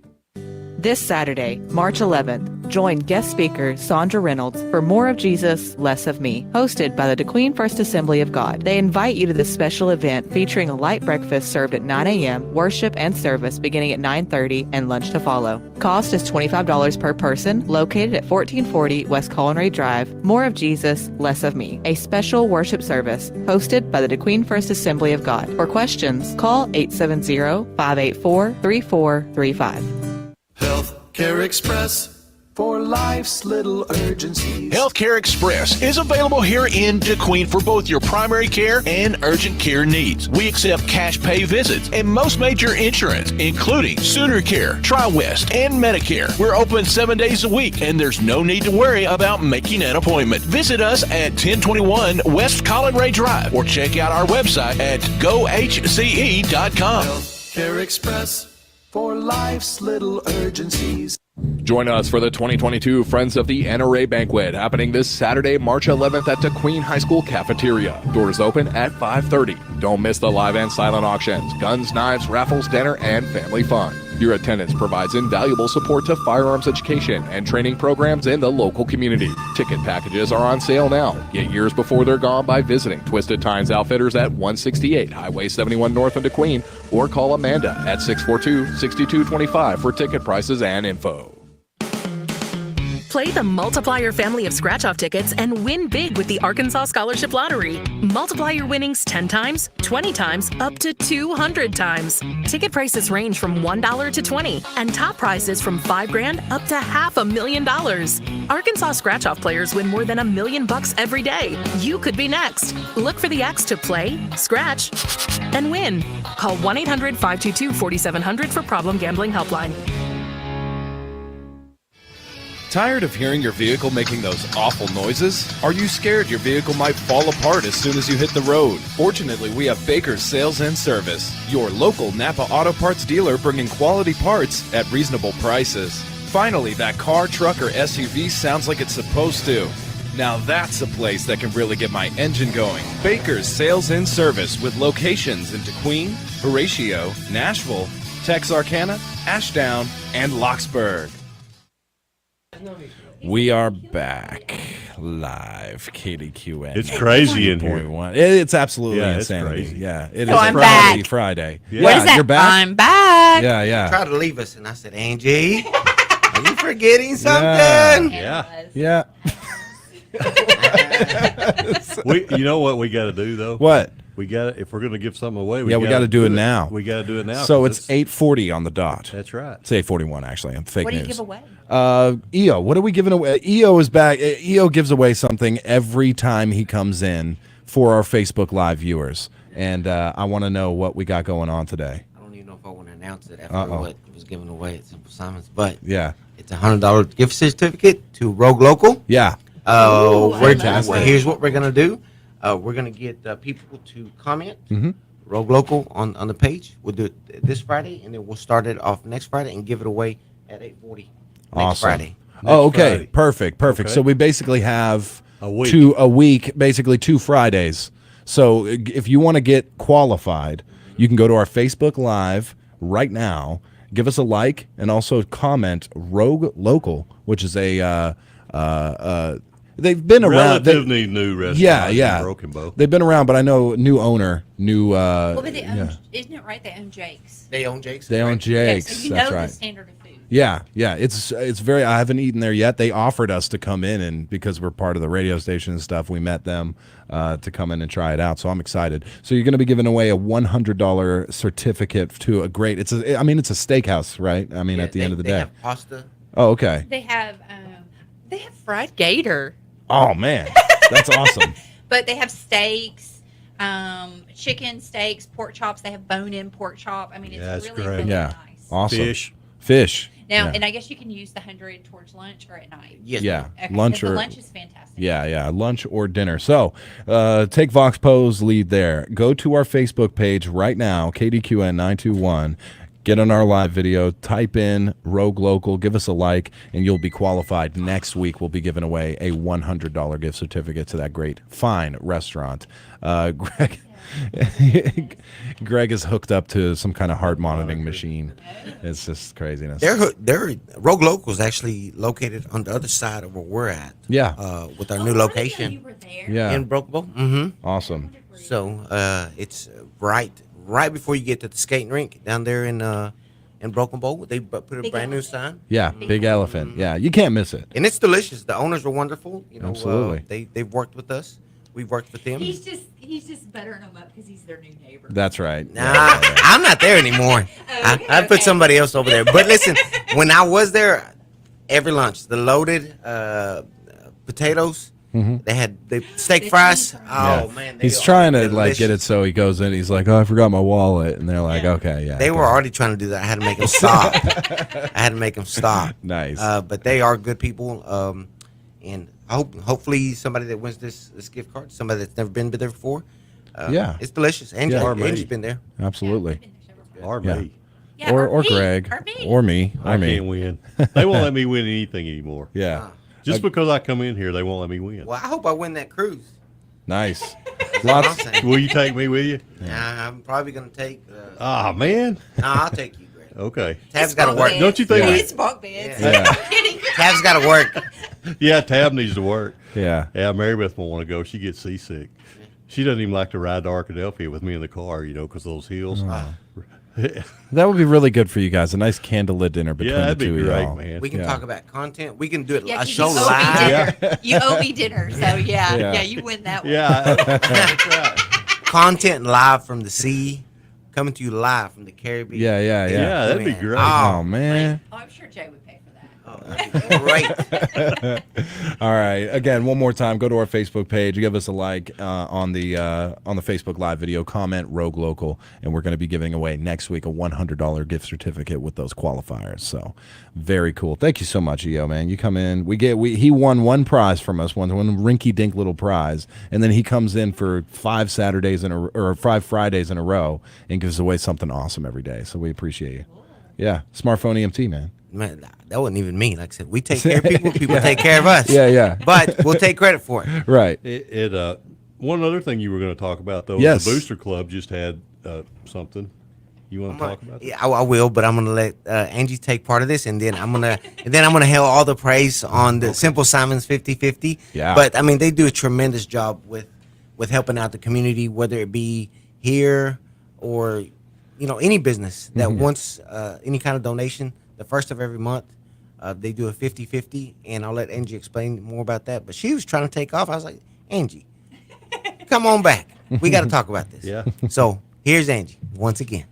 This Saturday, March 11th, Join guest speaker Sandra Reynolds for More of Jesus, Less of Me, hosted by the Kdqn First Assembly of God. They invite you to this special event featuring a light breakfast served at 9 a.m., worship and service beginning at 9:30, and lunch to follow. Cost is $25 per person, located at 1440 West Colonray Drive. More of Jesus, Less of Me, a special worship service hosted by the Kdqn First Assembly of God. For questions, call 870-584-3435. Healthcare Express for life's little urgencies. Healthcare Express is available here in Kdqn for both your primary care and urgent care needs. We accept cash pay visits and most major insurance, including Sooner Care, TriWest, and Medicare. We're open 7 days a week, and there's no need to worry about making an appointment. Visit us at 1021 West Colonray Drive or check out our website at gohce.com. Healthcare Express for life's little urgencies. Join us for the 2022 Friends of the NRA Banquet happening this Saturday, March 11th at Kdqn High School Cafeteria. Doors open at 5:30. Don't miss the live and silent auctions, guns, knives, raffles, dinner, and family fun. Your attendance provides invaluable support to firearms education and training programs in the local community. Ticket packages are on sale now. Get yours before they're gone by visiting Twisted Times Outfitters at 168 Highway 71 North in Kdqn or call Amanda at 642-6225 for ticket prices and info. Play the Multiplier family of scratch-off tickets and win big with the Arkansas Scholarship Lottery. Multiply your winnings 10 times, 20 times, up to 200 times. Ticket prices range from $1 to $20, and top prizes from $5,000 up to $500,000. Arkansas scratch-off players win more than $1 million every day. You could be next. Look for the X to play, scratch, and win. Call 1-800-522-4700 for Problem Gambling Helpline. Tired of hearing your vehicle making those awful noises? Are you scared your vehicle might fall apart as soon as you hit the road? Fortunately, we have Baker's Sales and Service, your local Napa Auto Parts dealer bringing quality parts at reasonable prices. Finally, that car, truck, or SUV sounds like it's supposed to. Now that's a place that can really get my engine going. Baker's Sales and Service with locations in Kdqn, Horatio, Nashville, Texarkana, Ashdown, and Locksburg. We are back live, Kdqn. It's crazy in here. It's absolutely it's insanity. crazy. Yeah, it So is I'm crazy back. Friday. Yeah. What is that? You're back? I'm back. Yeah, yeah. Tried to leave us, and I said, Angie, are you forgetting something? Yeah. You know what we got to do though? What? We got if we're going to give something away. We got to do it now. We got to do it now. So it's 8:40 on the dot. That's right. It's 8:41 actually. I'm fake What do you news. give away? EO, what are we giving away? EO is back. EO gives away something every time he comes in for our Facebook Live viewers, and I want to know what we got going on today. I don't even know if I want to announce it after what was given away at Simple Simons, but yeah, it's a $100 gift certificate to Rogue Local. Yeah. Here's what we're gonna do. We're gonna get people to comment Rogue Local on the page. We'll do it this Friday, and then we'll start it off next Friday and give it away at 8:40 next Friday. Okay, Friday. perfect. Okay. So we basically have a week, basically 2 Fridays. So if you want to get qualified, you can go to our Facebook Live right now, give us a like, and also comment Rogue Local, which is a they've been around. Relatively new restaurant. Yeah. in Broken Bow. They've been around, but I know new owner, Well, but they own, isn't it right? They own Jake's. They own Jake's. They own Jake's. So you That's know right. the standard of food. Yeah. It's very. I haven't eaten there yet. They offered us to come in, and because we're part of the radio station and stuff, we met them to come in and try it out. So I'm excited. So you're going to be giving away a $100 certificate to a great. It's a steakhouse, right? I mean, at the end of the they day. have pasta. Oh, okay. They have fried gator. Oh man, that's awesome. But they have steaks, chicken steaks, pork chops. They have bone-in pork chop. I mean, it's really Yeah, nice. awesome. Fish. Now, Yeah. and I guess you can use the 100 towards lunch or at night. Yeah, Okay, lunch 'cause or the lunch is fantastic. Yeah, lunch or dinner. So, take Vox Po's lead there. Go to our Facebook page right now, KDQN 921. Get on our live video, type in Rogue Local, give us a like, and you'll be qualified. Next week, we'll be giving away a $100 gift certificate to that great, fine restaurant. Greg, Greg is hooked up to some kind of heart monitoring machine. It's just craziness. Their Rogue Local is actually located on the other side of where we're at. Yeah. With our new location. Yeah. In Broken Bow. Mm-hmm. Awesome. So it's right before you get to the skating rink down there in Broken Bow. They put a brand new sign. Yeah, Big Elephant. Yeah, you can't miss it. And it's delicious. The owners were wonderful. Absolutely. They've worked with us. We've worked with them. He's just buttering them up because he's their new neighbor. That's right. Nah, I'm not there anymore. I put somebody else over there. But listen, when I was there, every lunch, the loaded potatoes, they had the steak fries. Oh man, he's trying to like get it so he goes in. He's like, "Oh, I forgot my wallet,and they're like, "Okay, yeah." They were already trying to do that. I had to make them stop. Nice. But they are good people. And hopefully somebody that wins this gift card, somebody that's never been there before. It's delicious. Angie's been there. Absolutely. Or Yeah. me. Yeah, or Greg. Or me. I can't win. They won't let me win anything anymore. Yeah. Just because I come in here, they won't let me win. Well, I hope I win that cruise. Nice. Lots. Will you take me with you? I'm probably going to take. Man. No, I'll take you, Greg. Okay. Tab's got to work. Don't you think? It's bunk beds. Tab's got to work. Yeah, Tab needs to work. Yeah. Yeah, Mary Beth won't want to go. She gets seasick. She doesn't even like to ride to Arkadelphia with me in the car, because of those hills. That would be really good for you guys. A nice candlelit dinner between the that'd be two great, of y'all. man. We can talk about content. We can do it Yeah, a 'cause show you owe me live. dinner. You owe me dinner, so Yeah. yeah, you win that one. Yeah, that's right. Content live from the sea, coming to you live from the Caribbean. Yeah. Yeah, that'd be great. Oh man. Oh, I'm sure Jay would pay for that. Great. All right. Again, one more time, go to our Facebook page, give us a like on the Facebook Live video, comment Rogue Local, and we're going to be giving away next week a $100 gift certificate with those qualifiers. So, very cool. Thank you so much, EO, man. You come in. He won one prize from us, one rinky-dink little prize, and then he comes in for 5 Fridays in a row and gives away something awesome every day. So we appreciate you. Yeah, smartphone EMT, man. Man, that wasn't even me. Like I said, we take care of people. People take care of us. Yeah. But we'll take credit for it. Right. One other thing you were going to talk about, though, Yes. the Booster Club just had something. You want to talk about that? Yeah, I will, but I'm gonna let Angie take part of this, and then I'm gonna hail all the praise on the Simple Simons 50/50. Yeah. But I mean, they do a tremendous job with helping out the community, whether it be here or any business that wants any kind of donation. The first of every month, they do a 50/50, and I'll let Angie explain more about that. But she was trying to take off. I was like, Angie, come on back. We got to talk about this. Yeah. So here's Angie once again.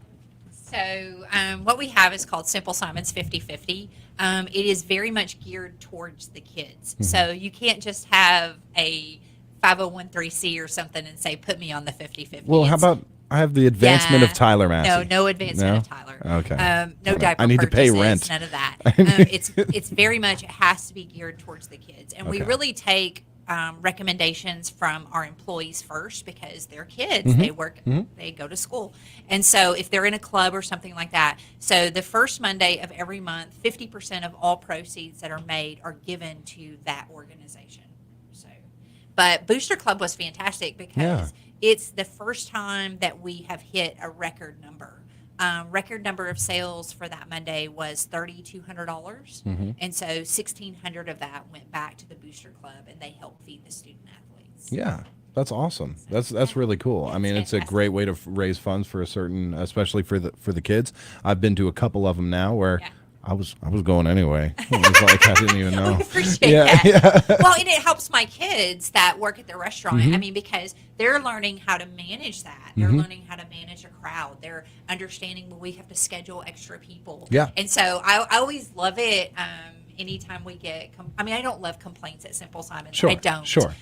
So what we have is called Simple Simons 50/50. It is very much geared towards the kids. So you can't just have a 501(c) or something and say, put me on the 50/50. Well, how about I have the advancement of Tyler Massey? No advancement of Tyler. Okay. No diaper I need to pay purchases, rent. None of that. It's very much, it has to be geared towards the kids. And we Okay. really take recommendations from our employees first because they're kids. They work, they go to school. And so if they're in a club or something like that, so the first Monday of every month, 50% of all proceeds that are made are given to that organization. But Booster Club was fantastic because it's the first time that we have hit a record number. Record number of sales for that Monday was $3,200, and so $1,600 of that went back to the Booster Club, and they helped feed the student athletes. Yeah, that's awesome. That's really cool. I mean, it's a great way to raise funds for especially for the kids. I've been to a couple of them now where. I was going anyway. It was like I didn't even know. We appreciate that. Yeah. Well, and it helps my kids that work at the restaurant. I mean, because they're learning how to manage that. They're learning how to manage a crowd. They're understanding when we have to schedule extra people. Yeah. And so I always love it. Anytime we get, I don't love complaints at Simple Simons. Sure, I don't. sure.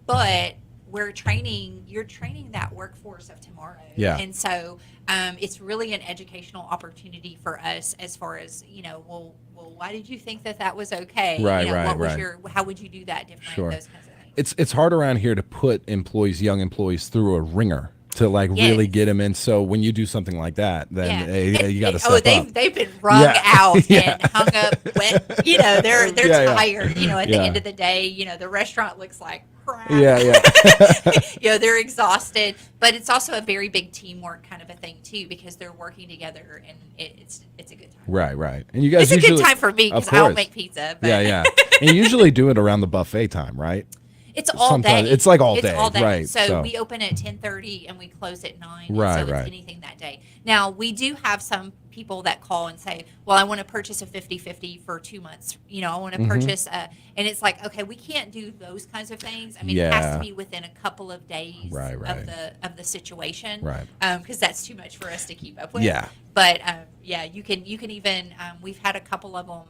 But you're training that workforce of tomorrow. Yeah. And so it's really an educational opportunity for us as far as, well, why did you think that was okay? Right, What was right. how would you do that different? Sure. Those kinds of things. It's hard around here to put young employees through a ringer. to like Yes. really get them in. So when you do something like that, then you got to step up. They've been wrung out Yeah. and hung up wet. They're Yeah, yeah. tired. At the Yeah. end of the day, the restaurant looks like crap. Yeah. They're exhausted, but it's also a very big teamwork kind of a thing too, because they're working together, and it's a good time. Right. And you guys It's a usually, good time for me of because I don't course. make pizza. But Yeah. And you usually do it around the buffet time, right? It's all Sometimes- day. It's like all It's day, all day. right? So we open at 10:30 and we close at 9. Right, So it's right. anything that day. Now we do have some people that call and say, "Well, I want to purchase a 50/50 for 2 months. I want to Mhm. purchase a," and it's like, okay, we can't do those kinds of things. I mean, it has Yeah. to be within a couple of days Right. of the situation, Right. Because that's too much for us to keep up with. Yeah. But you can even we've had a couple of them.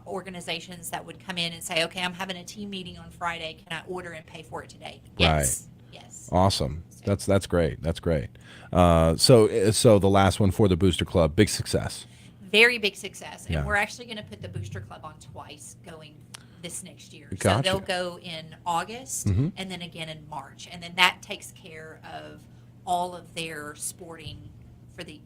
Organizations that would come in and say, "Okay, I'm having a team meeting on Friday. Can I order and pay for it today?" Yes. Yes. Awesome. That's great. That's great. So the last one for the Booster Club, big success. Very big success. And Yeah. we're actually going to put the Booster Club on twice going this next year. Gotcha. So they'll go in August Mhm. and then again in March. And then that takes care of all of their sporting for the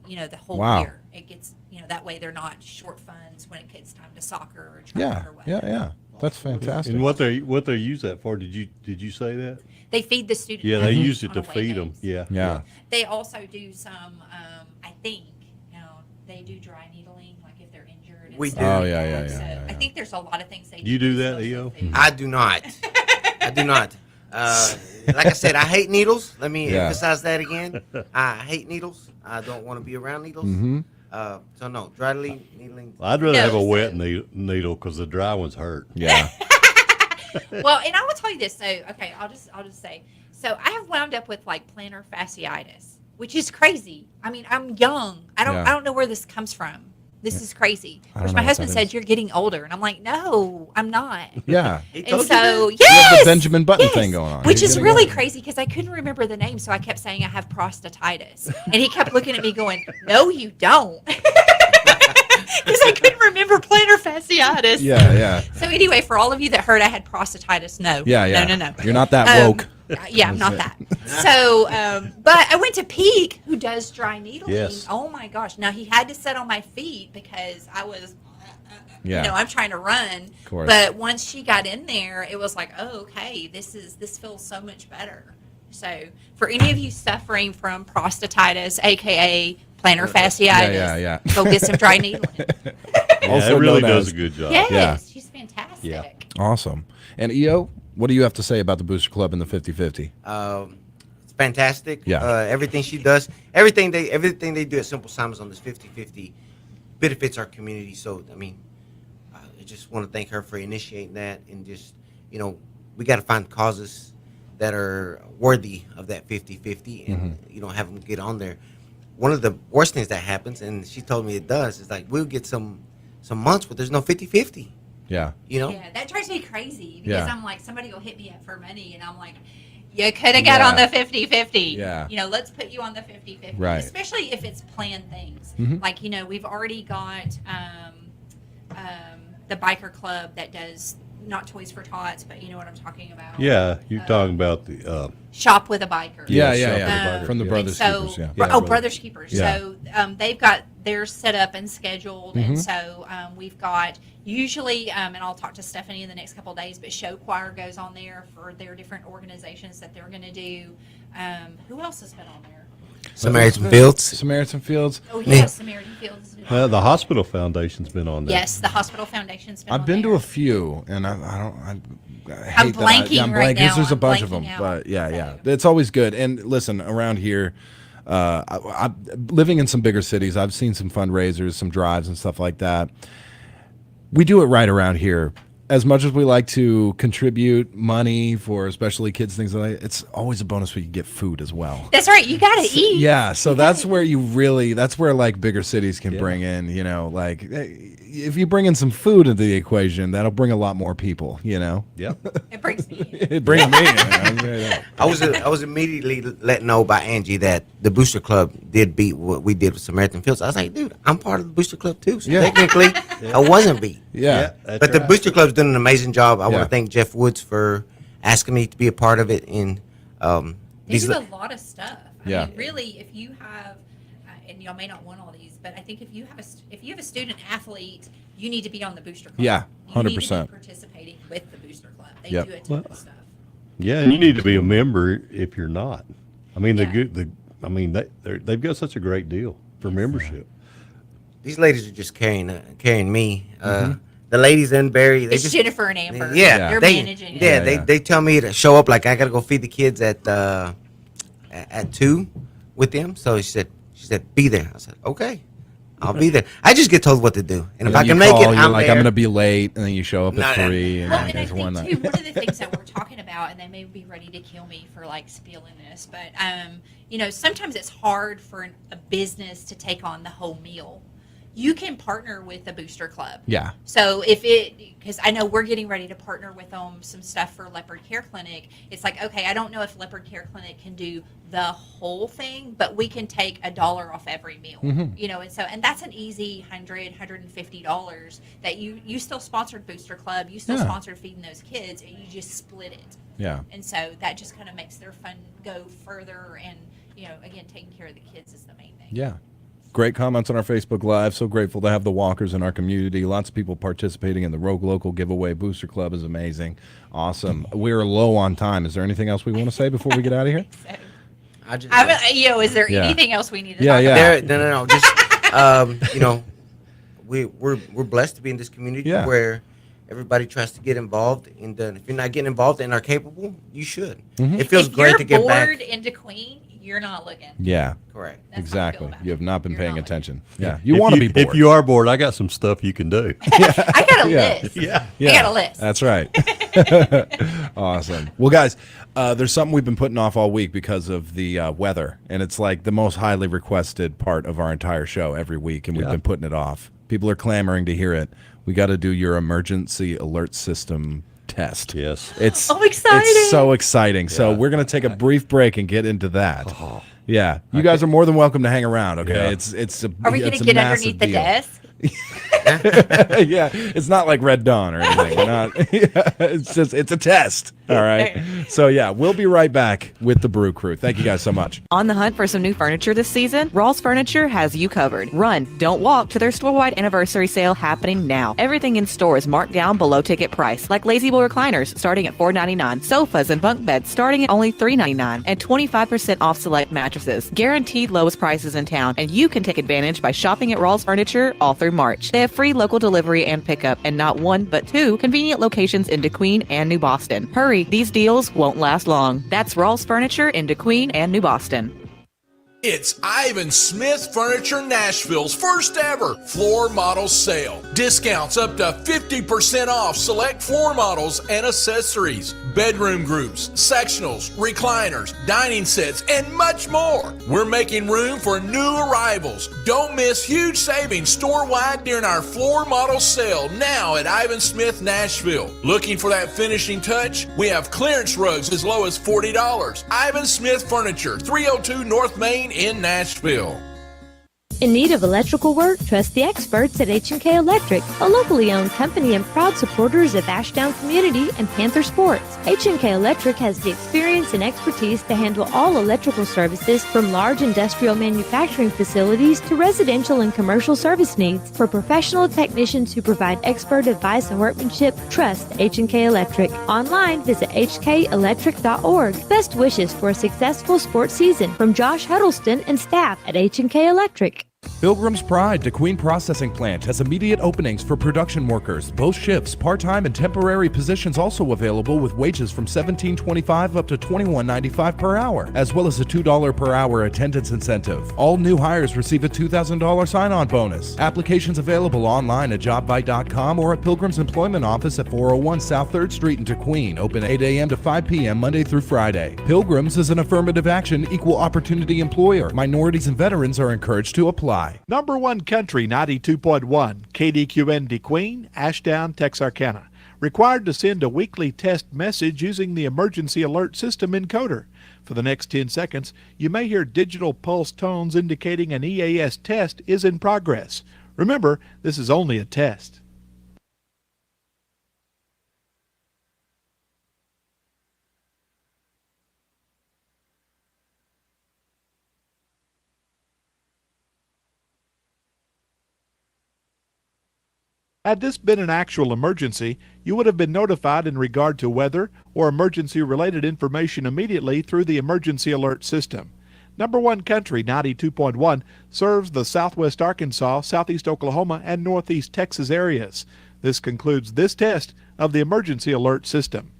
whole Wow. year. It gets that way they're not short funds when it gets time to soccer or track Yeah. or whatever. Yeah. That's fantastic. And what they use that for? Did you say that? They feed the students. Yeah, they use it on to away feed them. days. Yeah. They also do some, I think, they do dry needling, like if they're injured. And We stuff do. Oh, like yeah, that. yeah, So yeah, I think there's a lot of things they do. You do that's that, also EO? food. I do not. I do not. Like I said, I hate needles. Let me Yeah. emphasize that again. I hate needles. I don't want to be around needles. Mhm. So no, dry needling. I'd rather No, have a so- wet needle because the dry ones hurt. Yeah. Well, and I will tell you this. So, okay, I'll just say. So I have wound up with like plantar fasciitis, which is crazy. I mean, I'm young. I don't know where this comes from. This is crazy. I don't Which know my what husband that said, is. "You're getting older," and I'm like, "No, I'm not." Yeah. And so, You have yes, the Benjamin Button yes, thing going on. which You're is getting really older. crazy because I couldn't remember the name, so I kept saying I have prostatitis, and he kept looking at me going, "No, you don't," because I couldn't remember plantar fasciitis. Yeah. So anyway, for all of you that heard I had prostatitis, no, Yeah. no. You're not that woke. Yeah, I'm not that. So, but I went to Peak, who does dry needling. Yes. Oh my gosh! Now he had to sit on my feet because I was, Yeah. I'm trying to run. Of course. But once she got in there, it was like, oh, okay, this feels so much better. So, for any of you suffering from prostatitis, aka plantar fasciitis, Yeah. go get some dry needling. Yeah, it really does a good job. Yes, Yeah. she's fantastic. Yeah. Awesome. And EO, what do you have to say about the Booster Club and the 50/50? It's fantastic. Yeah. Everything she does, everything they do at Simple Simons on this 50/50 benefits our community. So I mean, I just want to thank her for initiating that, and just we got to find causes that are worthy of that 50/50, and have them get on there. One of the worst things that happens, and she told me it does, is like we'll get some months where there's no 50/50. Yeah. Yeah, that drives me crazy because Yeah. I'm like, somebody will hit me up for money, and I'm like, you could have got on the 50/50. Yeah. Let's put you on the 50/50. Right. Especially if it's planned things. Mhm. Like, we've already got the biker club that does not Toys for Tots, but you know what I'm talking about. Yeah, you're talking about the Shop with a Biker. Yeah. Shop with a Biker. From the Yeah. Brothers And so, Keepers. Yeah. Brothers Keepers. Yeah. So they've got theirs set up and scheduled, and Mhm. so we've got usually, and I'll talk to Stephanie in the next couple of days, but show choir goes on there for their different organizations that they're going to do. Who else has been on there? Samaritan Fields. Samaritan Fields. Oh yes, Samaritan Fields. the hospital foundation's been on there. Yes, the hospital foundation's been. I've on been there. to a few, and I hate I'm that blanking I'm right now. There's a I'm bunch of blanking them, out. but yeah. It's always good. And listen, around here, I living in some bigger cities, I've seen some fundraisers, some drives, and stuff like that. We do it right around here. As much as we like to contribute money for especially kids, things like that, it's always a bonus when you get food as well. That's right. You got to eat. Yeah, so that's where that's where like bigger cities can bring in, like if you bring in some food into the equation, that'll bring a lot more people, Yep. It brings me. It brings me in. I was immediately let know by Angie that the Booster Club did beat what we did with Samaritan Fields. I was like, dude, I'm part of the Booster Club too. So technically, I wasn't beat. Yeah. But the Booster Club's doing an amazing job. I want Yeah. to thank Jeff Woods for asking me to be a part of it, and They do a lot of stuff. I mean, really, if you have, and y'all may not want all these, but I think if you have a student athlete, you need to be on the booster club. Yeah, 100%. You need to be participating with the booster club. They do a ton of stuff. Yeah, and you need to be a member if you're not. I mean, they've got such a great deal for membership. These ladies are just carrying me. The ladies in Barry, It's Jennifer and Amber. Yeah, They're managing it. Yeah, they tell me to show up. Like I gotta go feed the kids at 2 with them. So she said be there. I said okay, I'll be there. I just get told what to do, and if I can make it, I'm like there. I'm gonna be late, and then you show up at 3. And Well, then and I there's one think that. too, one of the things that we're talking about, and they may be ready to kill me for like spilling this, but sometimes it's hard for a business to take on the whole meal. You can partner with a booster club. Yeah. So because I know we're getting ready to partner with them some stuff for Leopard Care Clinic. It's like, okay, I don't know if Leopard Care Clinic can do the whole thing, but we can take $1 off every meal. And that's an easy $150 that you still sponsored Booster Club, you still sponsored feeding those kids, and you just split it. Yeah. And so that just kind of makes their fun go further, and again, taking care of the kids is the main thing. Yeah. Great comments on our Facebook Live. So grateful to have the walkers in our community. Lots of people participating in the Rogue Local giveaway. Booster Club is amazing. Awesome. We're low on time. Is there anything else we want to say before we get out of here? Is there anything else we need to talk about? No. Just we're blessed to be in this community where everybody tries to get involved. And if you're not getting involved and are capable, you should. It feels great to get back. If you're bored in Kdqn, you're not looking. Yeah. Correct. Exactly. You have not been paying attention. Yeah. You want to be bored. If you are bored, I got some stuff you can do. I got a list. Yeah. I got a list. That's right. Awesome. Well, guys, there's something we've been putting off all week because of the weather, and it's like the most highly requested part of our entire show every week, and we've been putting it off. People are clamoring to hear it. We got to do your emergency alert system test. Yes. It's exciting. It's so exciting. So we're going to take a brief break and get into that. Yeah. You guys are more than welcome to hang around, okay? Yeah. Are we going to get underneath the desk? Yeah, it's not like Red Dawn or anything. It's a test. All right. So yeah, we'll be right back with the Brew Crew. Thank you guys so much. On the hunt for some new furniture this season? Rawls Furniture has you covered. Run, don't walk to their store-wide anniversary sale happening now. Everything in store is marked down below ticket price, like lazy boy recliners starting at $4.99, sofas and bunk beds starting at only $3.99, and 25% off select mattresses. Guaranteed lowest prices in town, and you can take advantage by shopping at Rawls Furniture all through March. They have free local delivery and pickup, and not one but 2 convenient locations in Kdqn and New Boston. Hurry, these deals won't last long. That's Rawls Furniture in Kdqn and New Boston. It's Ivan Smith Furniture Nashville's first ever floor model sale. Discounts up to 50% off select floor models and accessories, bedroom groups, sectionals, recliners, dining sets, and much more. We're making room for new arrivals. Don't miss huge savings store-wide during our floor model sale now at Ivan Smith Nashville. Looking for that finishing touch? We have clearance rugs as low as $40. Ivan Smith Furniture, 302 North Main in Nashville. In need of electrical work? Trust the experts at H&K Electric, a locally owned company and proud supporters of Ashdown Community and Panther Sports. H&K Electric has the experience and expertise to handle all electrical services from large industrial manufacturing facilities to residential and commercial service needs. For professional technicians who provide expert advice and workmanship, trust H&K Electric. Online, visit hkelectric.org. Best wishes for a successful sports season from Josh Huddleston and staff at H&K Electric. Pilgrim's Pride Kdqn Processing Plant has immediate openings for production workers, both shifts, part-time and temporary positions also available with wages from $17.25 up to $21.95 per hour, as well as a $2 per hour attendance incentive. All new hires receive a $2,000 sign-on bonus. Applications available online at jobbite.com or at Pilgrim's Employment Office at 401 South 3rd Street in Kdqn, open 8 a.m. to 5 p.m. Monday through Friday. Pilgrim's is an affirmative action, equal opportunity employer. Minorities and veterans are encouraged to apply. Number one country 92.1, KDQN Kdqn, Ashdown, Texarkana. Required to send a weekly test message using the emergency alert system encoder. For the next 10 seconds, you may hear digital pulse tones indicating an EAS test is in progress. Remember, this is only a test. Had this been an actual emergency, you would have been notified in regard to weather or emergency-related information immediately through the emergency alert system. Number One Country 92.1 serves the southwest Arkansas, southeast Oklahoma, and northeast Texas areas. This concludes this test of the emergency alert system.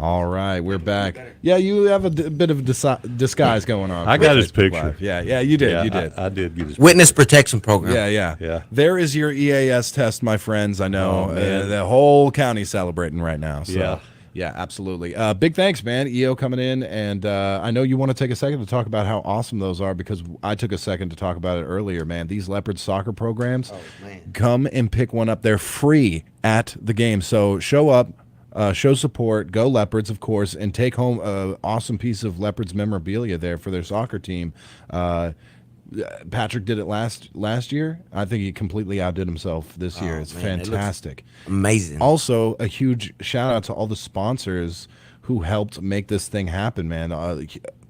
All right, we're back. Yeah, you have a bit of disguise going on. I got his picture. Live. Yeah, you did. Yeah, you did. I did get his Witness protection program. Yeah. There is your EAS test, my friends. I know the whole county's celebrating right now. So. Yeah, absolutely. Big thanks, man. EO coming in, and I know you want to take a second to talk about how awesome those are because I took a second to talk about it earlier, man. These Leopard soccer programs, come and pick one up. They're free at the game, so show up. Show support, go Leopards, of course, and take home an awesome piece of Leopards memorabilia there for their soccer team. Patrick did it last year. I think he completely outdid himself this year. It's fantastic. Amazing. Also, a huge shout out to all the sponsors who helped make this thing happen, man.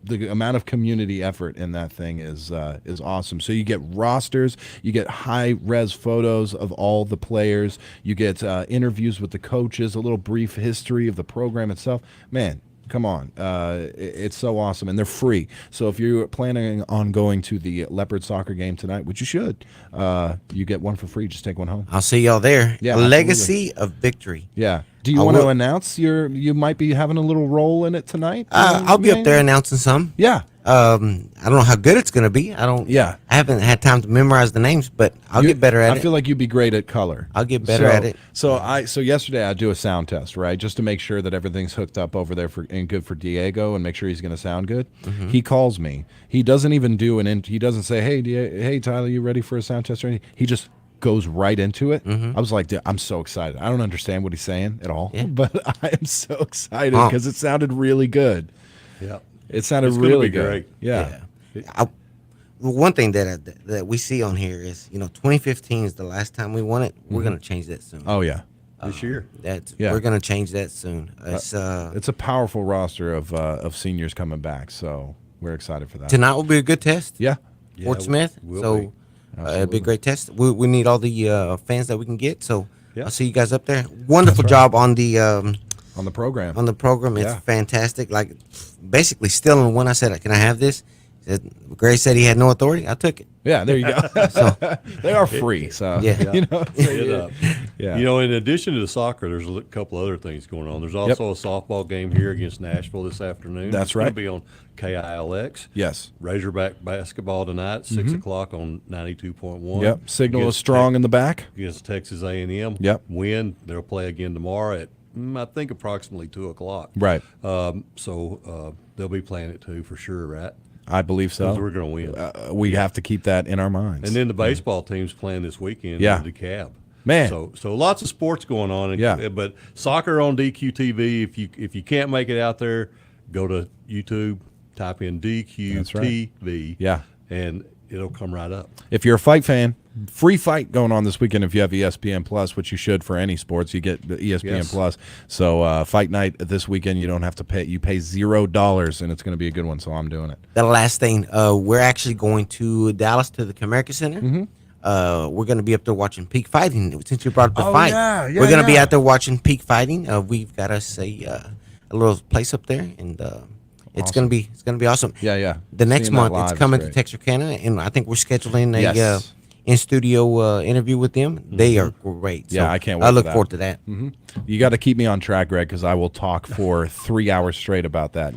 The amount of community effort in that thing is awesome. So you get rosters, you get high-res photos of all the players, you get interviews with the coaches, a little brief history of the program itself. Man, come on. It's so awesome, and they're free. So if you're planning on going to the Leopard soccer game tonight, which you should, you get one for free. Just take one home. I'll see y'all there. Yeah, Legacy of Victory. Yeah. Do you want to announce you might be having a little role in it tonight? I'll be up there announcing some. Yeah. I don't know how good it's going to be. I haven't had time to memorize the names, but I'll get better at it. I feel like you'd be great at color. I'll get better at it. So yesterday I do a sound test, right, just to make sure that everything's hooked up over there and good for Diego and make sure he's going to sound good. Mm-hmm. He calls me. He doesn't even do he doesn't say, hey Tyler, you ready for a sound test or anything? He just goes right into it. I was like, dude, I'm so excited. I don't understand what he's saying at all, but I am so excited because it sounded really good. Yeah, it sounded really good. Great. Yeah. One thing that we see on here is 2015 is the last time we won it. We're going to change that soon. Oh yeah, this year. We're going to change that soon. It's a powerful roster of seniors coming back, so we're excited for that. Tonight will be a good test. Yeah, Fort Smith. So it'll be a great test. We need all the fans that we can get. So I'll see you guys up there. Wonderful job on the program. On the program, it's fantastic. Like basically stealing one. I said, "Can I have this?" Gray said he had no authority. I took it. Yeah, there you go. So, they are free. So in addition to the soccer, there's a couple other things going on. There's also a softball game here against Nashville this afternoon. That's right. It's going to be on KILX. Yes. Razorback basketball tonight, 6 o'clock on 92.1. Yep. Signal is strong in the back against Texas A&M. Yep. Win. They'll play again tomorrow at I think approximately 2 o'clock. Right. So they'll be playing it too for sure, right? I believe so. We're going to win. We have to keep that in our minds. And then the baseball team's playing this weekend in DeKalb. Man. So lots of sports going on. But soccer on DQ TV, if you can't make it out there, go to YouTube, type in DQ TV. Yeah. And it'll come right up. If you're a fight fan, free fight going on this weekend if you have ESPN Plus, which you should for any sports. You get the ESPN Plus. So fight night this weekend, you don't have to pay. You pay $0, and it's going to be a good one. So I'm doing it. The last thing, we're actually going to Dallas to the Comerica Center. Mm-hmm. We're going to be up there watching Peak Fighting. Since you brought up the fight, we're going to be out there watching Peak Fighting. We've got us a little place up there, and it's going to be awesome. Yeah. The next month, it's coming to Texarkana, and I think we're scheduling a in-studio interview with them. They are great. So I can't wait. I look forward to that. Mm-hmm. You got to keep me on track, Greg, because I will talk for 3 hours straight about that.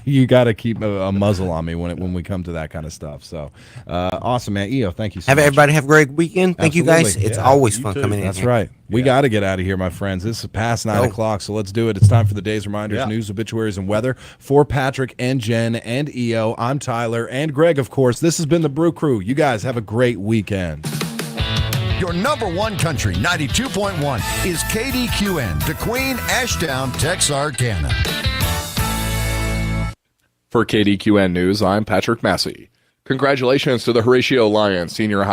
You got to keep a muzzle on me when we come to that kind of stuff. So awesome, man. EO, thank you so much. Everybody have a great weekend. Thank you guys. It's always fun coming in. That's right. We got to get out of here, my friends. This is past 9 o'clock, so let's do it. It's time for the day's reminders, news, obituaries, and weather. For Patrick and Jen and EO, I'm Tyler and Greg, of course. This has been the Brew Crew. You guys have a great weekend. Your number one country, 92.1, is KDQN, Kdqn, Ashdown, Texarkana. For KDQN News, I'm Patrick Massey. Congratulations to the Horatio Lions Senior High